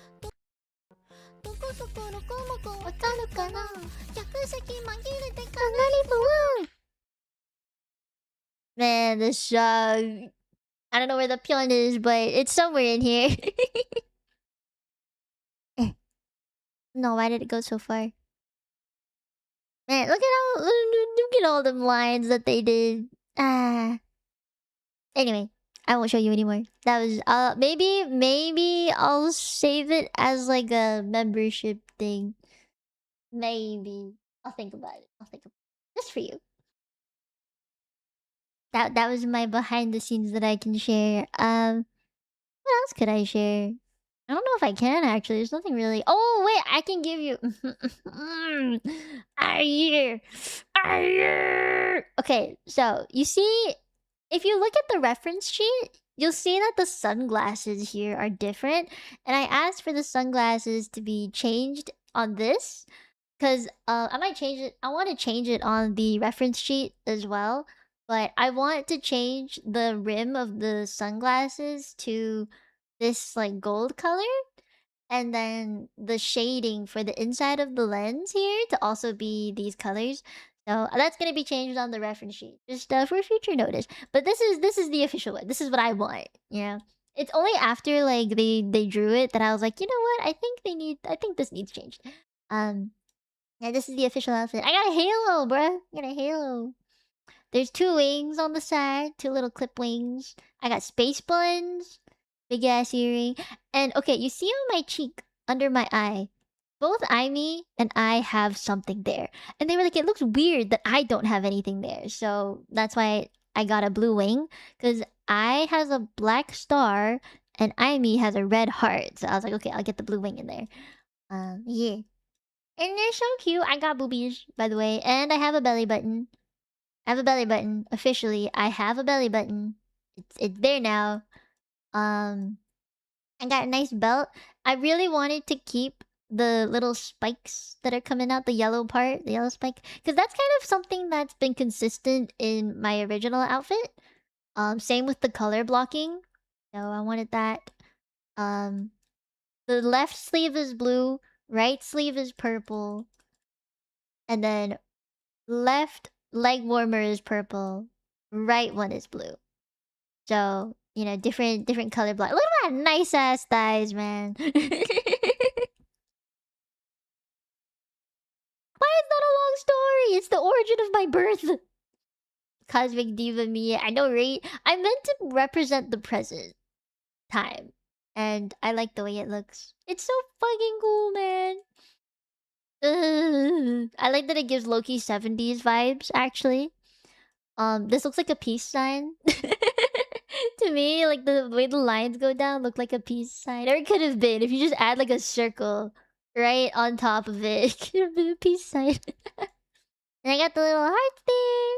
Man, this song. I don't know where the pyun is, but it's somewhere in here. No, why did it go so far? Man, look at all them lines that they did. Ah. Anyway, I won't show you anymore. That was maybe I'll save it as like a membership thing. Maybe. I'll think about it. Just for you. That was my behind the scenes that I can share. What else could I share? I don't know if I can actually. There's nothing really. Oh wait, I can give you. Okay, so you see, if you look at the reference sheet, you'll see that the sunglasses here are different, and I asked for the sunglasses to be changed on this, because I might change it. I want to change it on the reference sheet as well, but I want to change the rim of the sunglasses to this like gold color, and then the shading for the inside of the lens here to also be these colors. So that's gonna be changed on the reference sheet, just for future notice. But this is the official one. This is what I want. Yeah, it's only after like they drew it that I was like, you know what? I think this needs changed. Yeah, this is the official outfit. I got a halo, bruh. I got a halo. There's two wings on the side, two little clip wings. I got space buns, big ass earring, and okay, you see on my cheek under my eye, both Aimee and I have something there, and they were like, it looks weird that I don't have anything there, so that's why I got a blue wing, because I has a black star and Aimee has a red heart. So I was like, okay, I'll get the blue wing in there. Yeah. And they're so cute. I got boobies, by the way, and I have a belly button. I have a belly button. Officially, I have a belly button. It's there now. I got a nice belt. I really wanted to keep the little spikes that are coming out, the yellow part, the yellow spike, because that's kind of something that's been consistent in my original outfit. Same with the color blocking. So I wanted that. The left sleeve is blue, right sleeve is purple, and then left leg warmer is purple, right one is blue. So, you know, different color block. Look at that nice ass thighs, man. Why is that a long story? It's the origin of my birth. Cosmic Diva Mia. I know, right? I meant to represent the present time. And I like the way it looks. It's so fucking cool, man. I like that it gives Loki 70s vibes, actually. This looks like a peace sign. To me, like the way the lines go down look like a peace sign. Or it could have been if you just add like a circle right on top of it. It could have been a peace sign. And I got the little hearts there.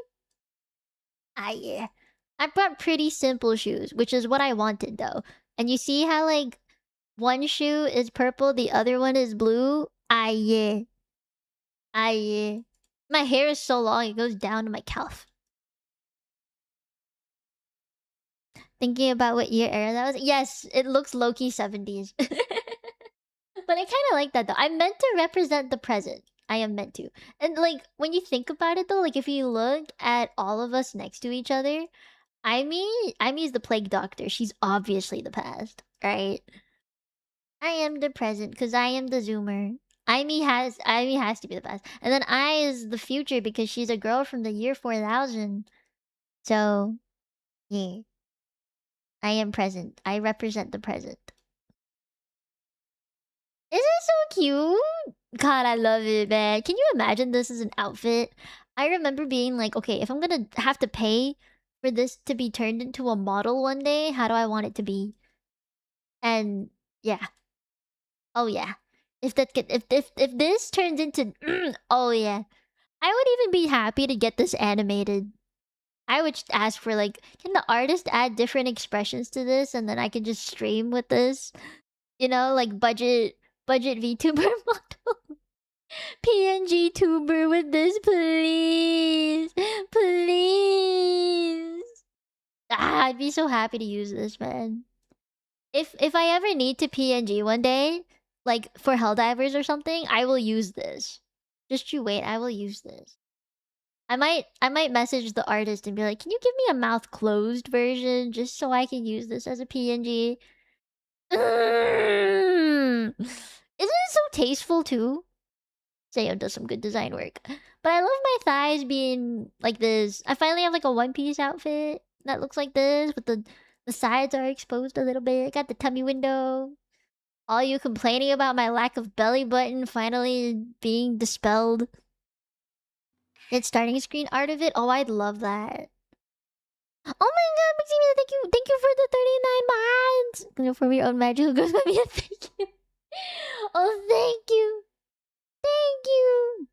Ah, yeah. I brought pretty simple shoes, which is what I wanted though. And you see how like one shoe is purple, the other one is blue? Ah, yeah. Ah, yeah. My hair is so long, it goes down to my calf. Thinking about what year era that was? Yes, it looks low-key 70s. But I kind of like that though. I'm meant to represent the present. I am meant to. And like, when you think about it though, like if you look at all of us next to each other, Aimee's the plague doctor. She's obviously the past, right? I am the present because I am the zoomer. Aimee has to be the past. And then I is the future because she's a girl from the year 4000. So, yeah. I am present. I represent the present. Isn't it so cute? God, I love it, man. Can you imagine this as an outfit? I remember being like, okay, if I'm gonna have to pay for this to be turned into a model one day, how do I want it to be? And yeah. Oh yeah. If this turns into oh yeah. I would even be happy to get this animated. I would just ask for like, can the artist add different expressions to this, and then I can just stream with this? You know, like budget VTuber model. PNG tuber with this, please. Please. Ah, I'd be so happy to use this, man. If I ever need to PNG one day, like for Helldivers or something, I will use this. Just you wait, I will use this. I might message the artist and be like, "Can you give me a mouth closed version just so I can use this as a PNG?" Isn't it so tasteful too? Sayo does some good design work. But I love my thighs being like this. I finally have like a one piece outfit that looks like this, but the sides are exposed a little bit. Got the tummy window. All you complaining about my lack of belly button finally being dispelled. It's starting screen art of it. Oh, I'd love that. Oh my god, Maximia, thank you for the 39 mods. You know, from your own magical girls, thank you. Oh, thank you. Thank you.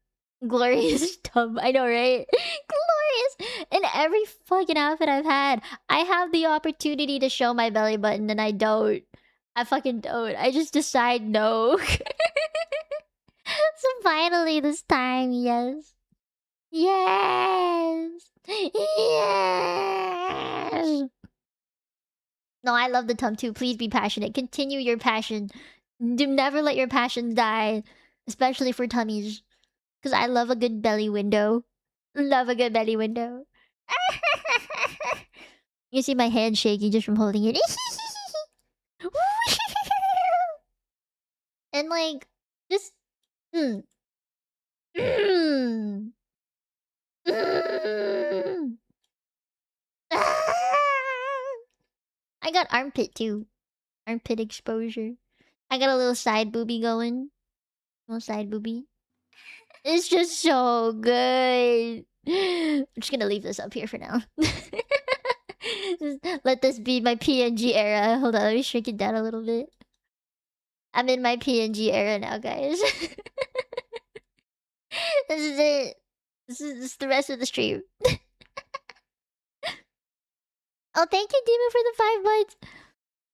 Glorious tub. I know, right? Glorious. In every fucking outfit I've had, I have the opportunity to show my belly button and I don't. I fucking don't. I just decide no. So finally this time, yes. Yes. Yes. No, I love the tum too. Please be passionate. Continue your passion. Do never let your passion die. Especially for tummies. Because I love a good belly window. Love a good belly window. You see my hand shaking just from holding it. And like, just... Mm. Mm. Mm. I got armpit too. Armpit exposure. I got a little side boobie going. Little side boobie. It's just so good. I'm just gonna leave this up here for now. Just let this be my PNG era. Hold on, let me shrink it down a little bit. I'm in my PNG era now, guys. This is it. This is the rest of the stream. Oh, thank you, Demon, for the 5 months.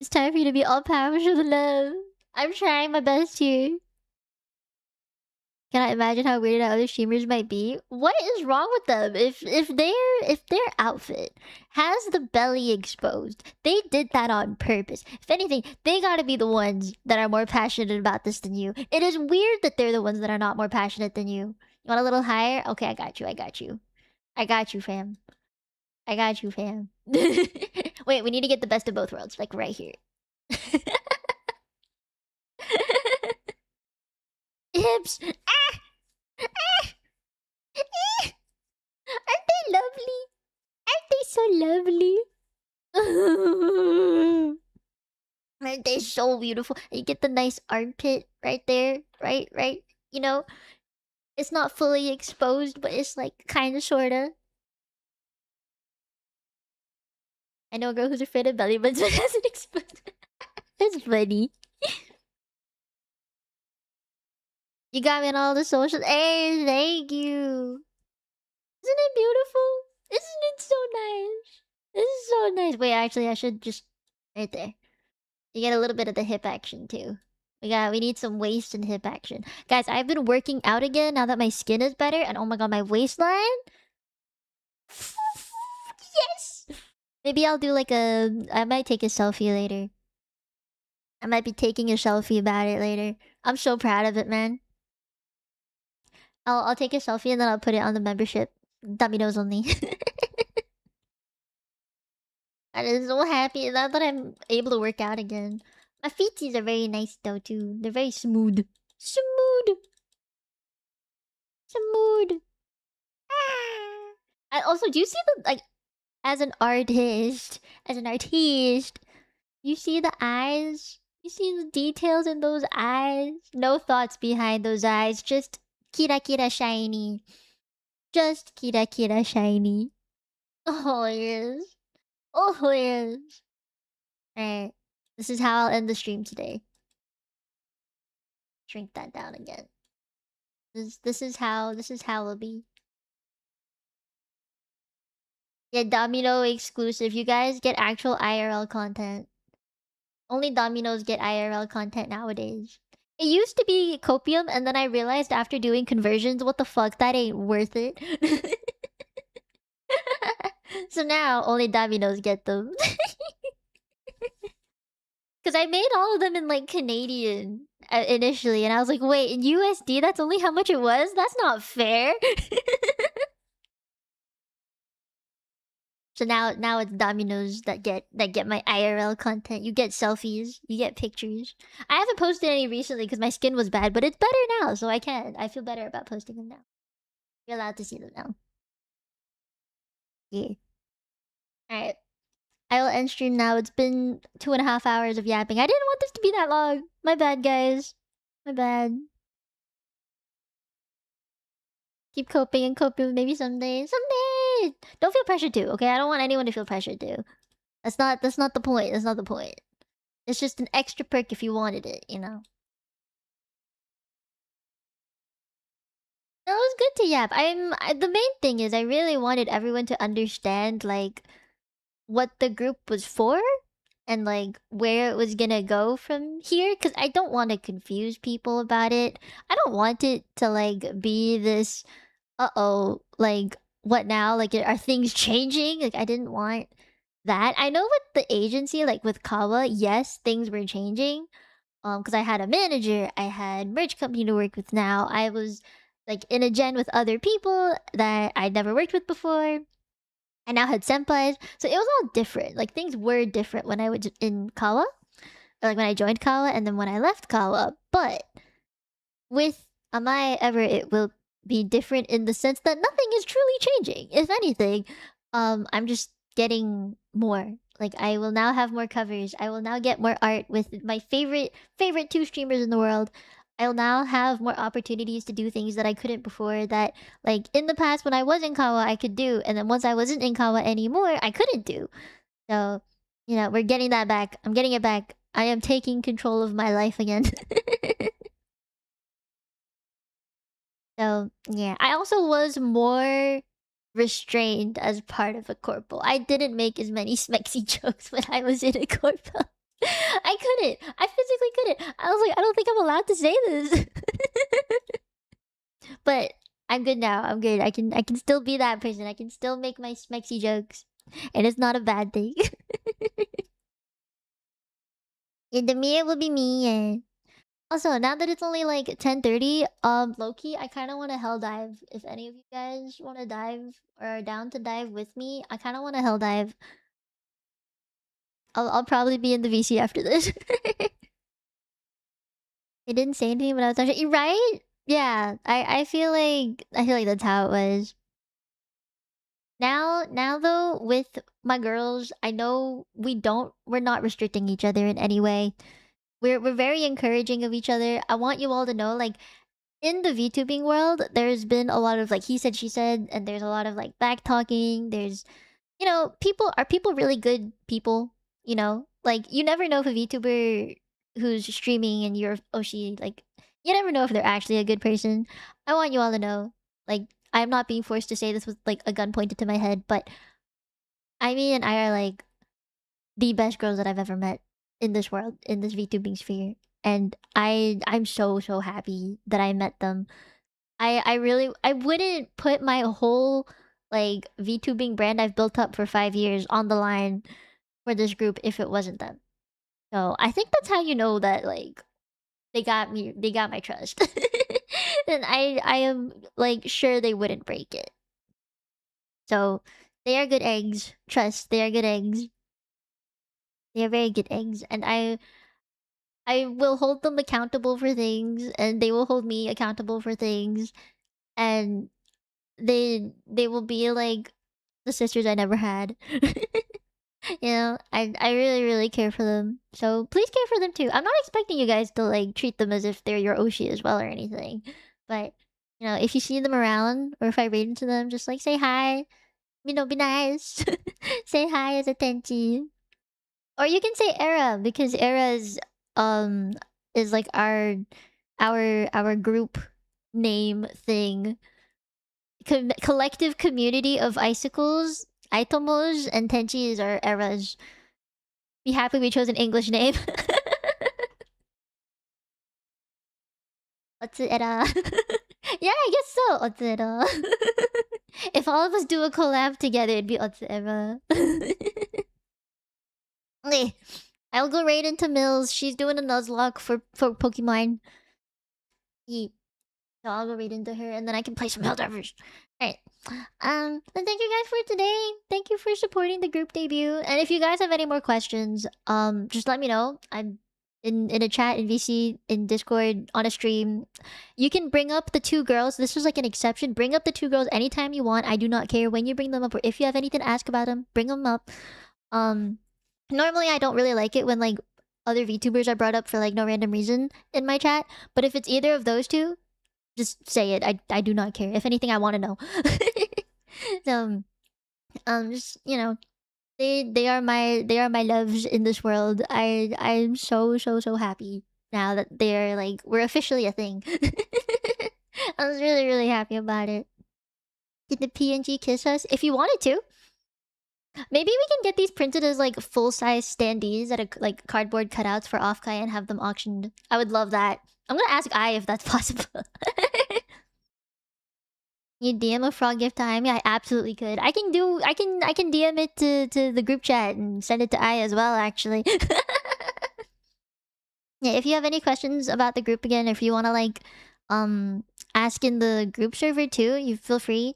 It's time for you to be all powerful with love. I'm trying my best here. Can I imagine how weirded out other streamers might be? What is wrong with them? If their outfit has the belly exposed, they did that on purpose. If anything, they gotta be the ones that are more passionate about this than you. It is weird that they're the ones that are not more passionate than you. You want a little higher? Okay, I got you. I got you. I got you, fam. I got you, fam. Wait, we need to get the best of both worlds, like right here. Hips. Ah! Ah! Ah! Aren't they lovely? Aren't they so lovely? Aren't they so beautiful? You get the nice armpit right there, right. You know, it's not fully exposed, but it's like kind of, sorta. I know a girl who's afraid of belly buttons but hasn't exposed. That's funny. You got me on all the socials. Hey, thank you. Isn't it beautiful? Isn't it so nice? This is so nice. Wait, actually, I should just... Right there. You get a little bit of the hip action, too. We need some waist and hip action. Guys, I've been working out again now that my skin is better. And oh my god, my waistline... Yes! Maybe I'll do like a... I might take a selfie later. I might be taking a selfie about it later. I'm so proud of it, man. I'll take a selfie and then I'll put it on the membership. Domino's only. I'm so happy now that I'm able to work out again. My feeties are very nice though too. They're very smooth. Smooth. Smooth. Ah. And also, do you see the like as an artist, you see the eyes? You see the details in those eyes? No thoughts behind those eyes, just kira kira shiny. Just kira kira shiny. Oh yes. Oh yes. Alright. This is how I'll end the stream today. Shrink that down again. This is how it'll be. Yeah, Domino exclusive. You guys get actual IRL content. Only Domino's get IRL content nowadays. It used to be Copium, and then I realized after doing conversions, what the fuck, that ain't worth it. So now only Domino's get them. Because I made all of them in like Canadian initially, and I was like, wait, in USD, that's only how much it was? That's not fair. So now it's Domino's that get my IRL content. You get selfies, you get pictures. I haven't posted any recently because my skin was bad, but it's better now, so I can. I feel better about posting them now. You're allowed to see them now. Yeah. Alright. I will end stream now. It's been 2.5 hours of yapping. I didn't want this to be that long. My bad, guys. My bad. Keep coping and coping maybe someday. Someday! Don't feel pressured to, okay? I don't want anyone to feel pressured to. That's not the point. That's not the point. It's just an extra perk if you wanted it, you know? No, it was good to yap. The main thing is I really wanted everyone to understand, like, what the group was for and, like, where it was gonna go from here. Because I don't want to confuse people about it. I don't want it to, like, be this, uh-oh, like, what now? Like, are things changing? Like, I didn't want that. I know with the agency, like, with Kawa, yes, things were changing. Because I had a manager, I had merch company to work with now. I was like in a gen with other people that I'd never worked with before. I now had senpais, so it was all different. Like things were different when I was in Kawa, or like when I joined Kawa, and then when I left Kawa. But with Amai Ever, it will be different in the sense that nothing is truly changing. If anything, I'm just getting more. Like I will now have more covers. I will now get more art with my favorite two streamers in the world. I will now have more opportunities to do things that I couldn't before. That like in the past when I was in Kawa I could do, and then once I wasn't in Kawa anymore I couldn't do. So you know we're getting that back. I'm getting it back. I am taking control of my life again. So yeah, I also was more restrained as part of a corpo. I didn't make as many smexy jokes when I was in a corpo. I couldn't. I physically couldn't. I was like, I don't think I'm allowed to say this. But I'm good now. I'm good. I can still be that person. I can still make my smexy jokes, and it's not a bad thing. Yeah, the Mia will be me. Yeah. Also, now that it's only like 10:30, low-key, I kind of want to hell dive. If any of you guys want to dive or are down to dive with me, I kind of want to hell dive. I'll probably be in the VC after this. They didn't say anything, but I was actually right. Yeah, I feel like that's how it was. Now though, with my girls, I know we're not restricting each other in any way. We're very encouraging of each other. I want you all to know, like, in the VTubing world, there's been a lot of like he said, she said, and there's a lot of like back talking. There's, you know, people really good people? You know, like you never know if a VTuber who's streaming and you're Oshi, like, you never know if they're actually a good person. I want you all to know, like, I'm not being forced to say this with like a gun pointed to my head, but Ivy and I are like the best girls that I've ever met in this world, in this VTubing sphere. And I'm so happy that I met them. I wouldn't put my whole like VTubing brand I've built up for 5 years on the line for this group if it wasn't them. So I think that's how you know that like they got my trust. And I am like sure they wouldn't break it. So they are good eggs. Trust, they are good eggs. They are very good eggs. And I will hold them accountable for things, and they will hold me accountable for things, and they will be like the sisters I never had. You know, I really care for them. So please care for them too. I'm not expecting you guys to like treat them as if they're your Oshi as well or anything. But you know, if you see them around or if I raid into them, just like say hi. You know, be nice. Say hi as a tenchi. Or you can say Era because Era's is like our group name thing. Collective community of icicles Aitomos and Tenchis are eras. Be happy we chose an English name. Otsu era. Yeah, I guess so. Otsu era. If all of us do a collab together, it'd be Otsu era. Okay. I'll go right into Mills. She's doing a Nuzlocke for Pokemon. Yeah. So I'll go right into her and then I can play some Helldivers. Alright. Then thank you guys for today. Thank you for supporting the group debut. And if you guys have any more questions, just let me know. I'm in a chat, in VC, in Discord, on a stream. You can bring up the two girls. This was like an exception. Bring up the two girls anytime you want. I do not care when you bring them up or if you have anything to ask about them, bring them up. Normally I don't really like it when like other VTubers are brought up for like no random reason in my chat. But if it's either of those two, just say it. I do not care. If anything, I want to know. So, just you know, they are my loves in this world. I'm so happy now that they're like we're officially a thing. I was really happy about it. Did the PNG kiss us? If you wanted to. Maybe we can get these printed as like full-size standees that are like cardboard cutouts for Offkai and have them auctioned. I would love that. I'm gonna ask I if that's possible. You DM a frog gift to Jaime? I absolutely could. I can DM it to the group chat and send it to I as well, actually. Yeah, if you have any questions about the group again, if you wanna like ask in the group server too, you feel free.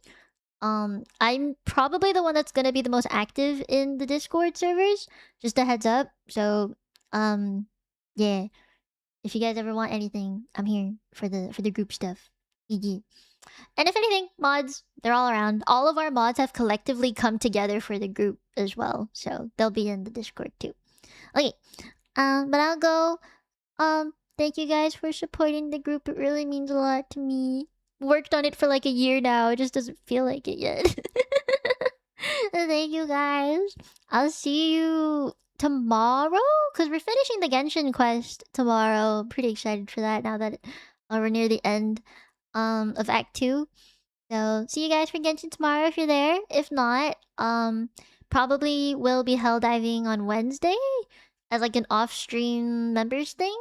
I'm probably the one that's gonna be the most active in the Discord servers. Just a heads up. So, yeah. If you guys ever want anything, I'm here for the group stuff. EG. And if anything, mods, they're all around. All of our mods have collectively come together for the group as well. So they'll be in the Discord too. Okay. But I'll go. Thank you guys for supporting the group. It really means a lot to me. Worked on it for like a year now. It just doesn't feel like it yet. Thank you guys. I'll see you tomorrow because we're finishing the Genshin quest tomorrow. Pretty excited for that now that we're near the end of Act 2. So see you guys for Genshin tomorrow if you're there. If not, probably will be hell diving on Wednesday as like an off-stream members thing.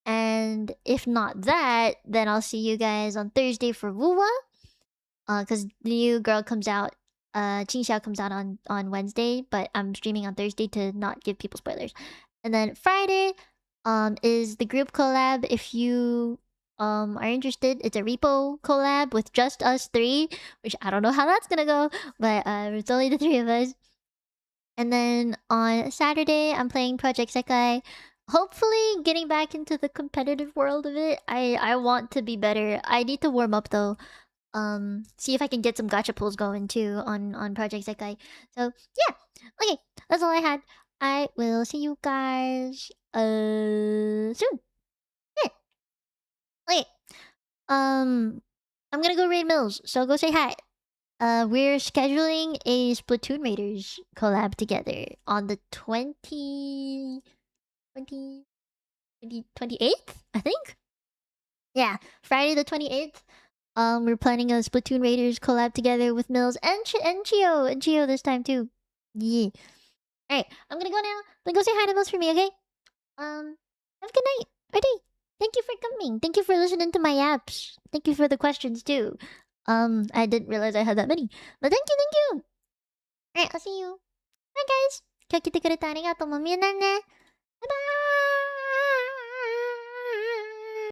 And if not that, then I'll see you guys on Thursday for Wuwa. Cause the new girl comes out. Qingxiao comes out on Wednesday, but I'm streaming on Thursday to not give people spoilers. And then Friday, is the group collab. If you are interested, it's a repo collab with just us three, which I don't know how that's gonna go, but it's only the three of us. And then on Saturday, I'm playing Project Sekai. Hopefully getting back into the competitive world of it. I want to be better. I need to warm up though. See if I can get some gacha pulls going too on Project Sekai. So yeah. Okay, that's all I had. I will see you guys soon. Yeah. Okay. I'm gonna go raid Mills, so go say hi. We're scheduling a Splatoon Raiders collab together on the 28th, I think? Yeah, Friday the 28th. We're planning a Splatoon Raiders collab together with Mills and Chio this time too. Yeah. Alright, I'm gonna go now. But go say hi to Mills for me, okay? Have a good night or day. Thank you for coming. Thank you for listening to my apps. Thank you for the questions too. I didn't realize I had that many. But thank you. Alright, I'll see you. Bye guys. 今日来てくれてありがとう。もみえだね。バイバイ。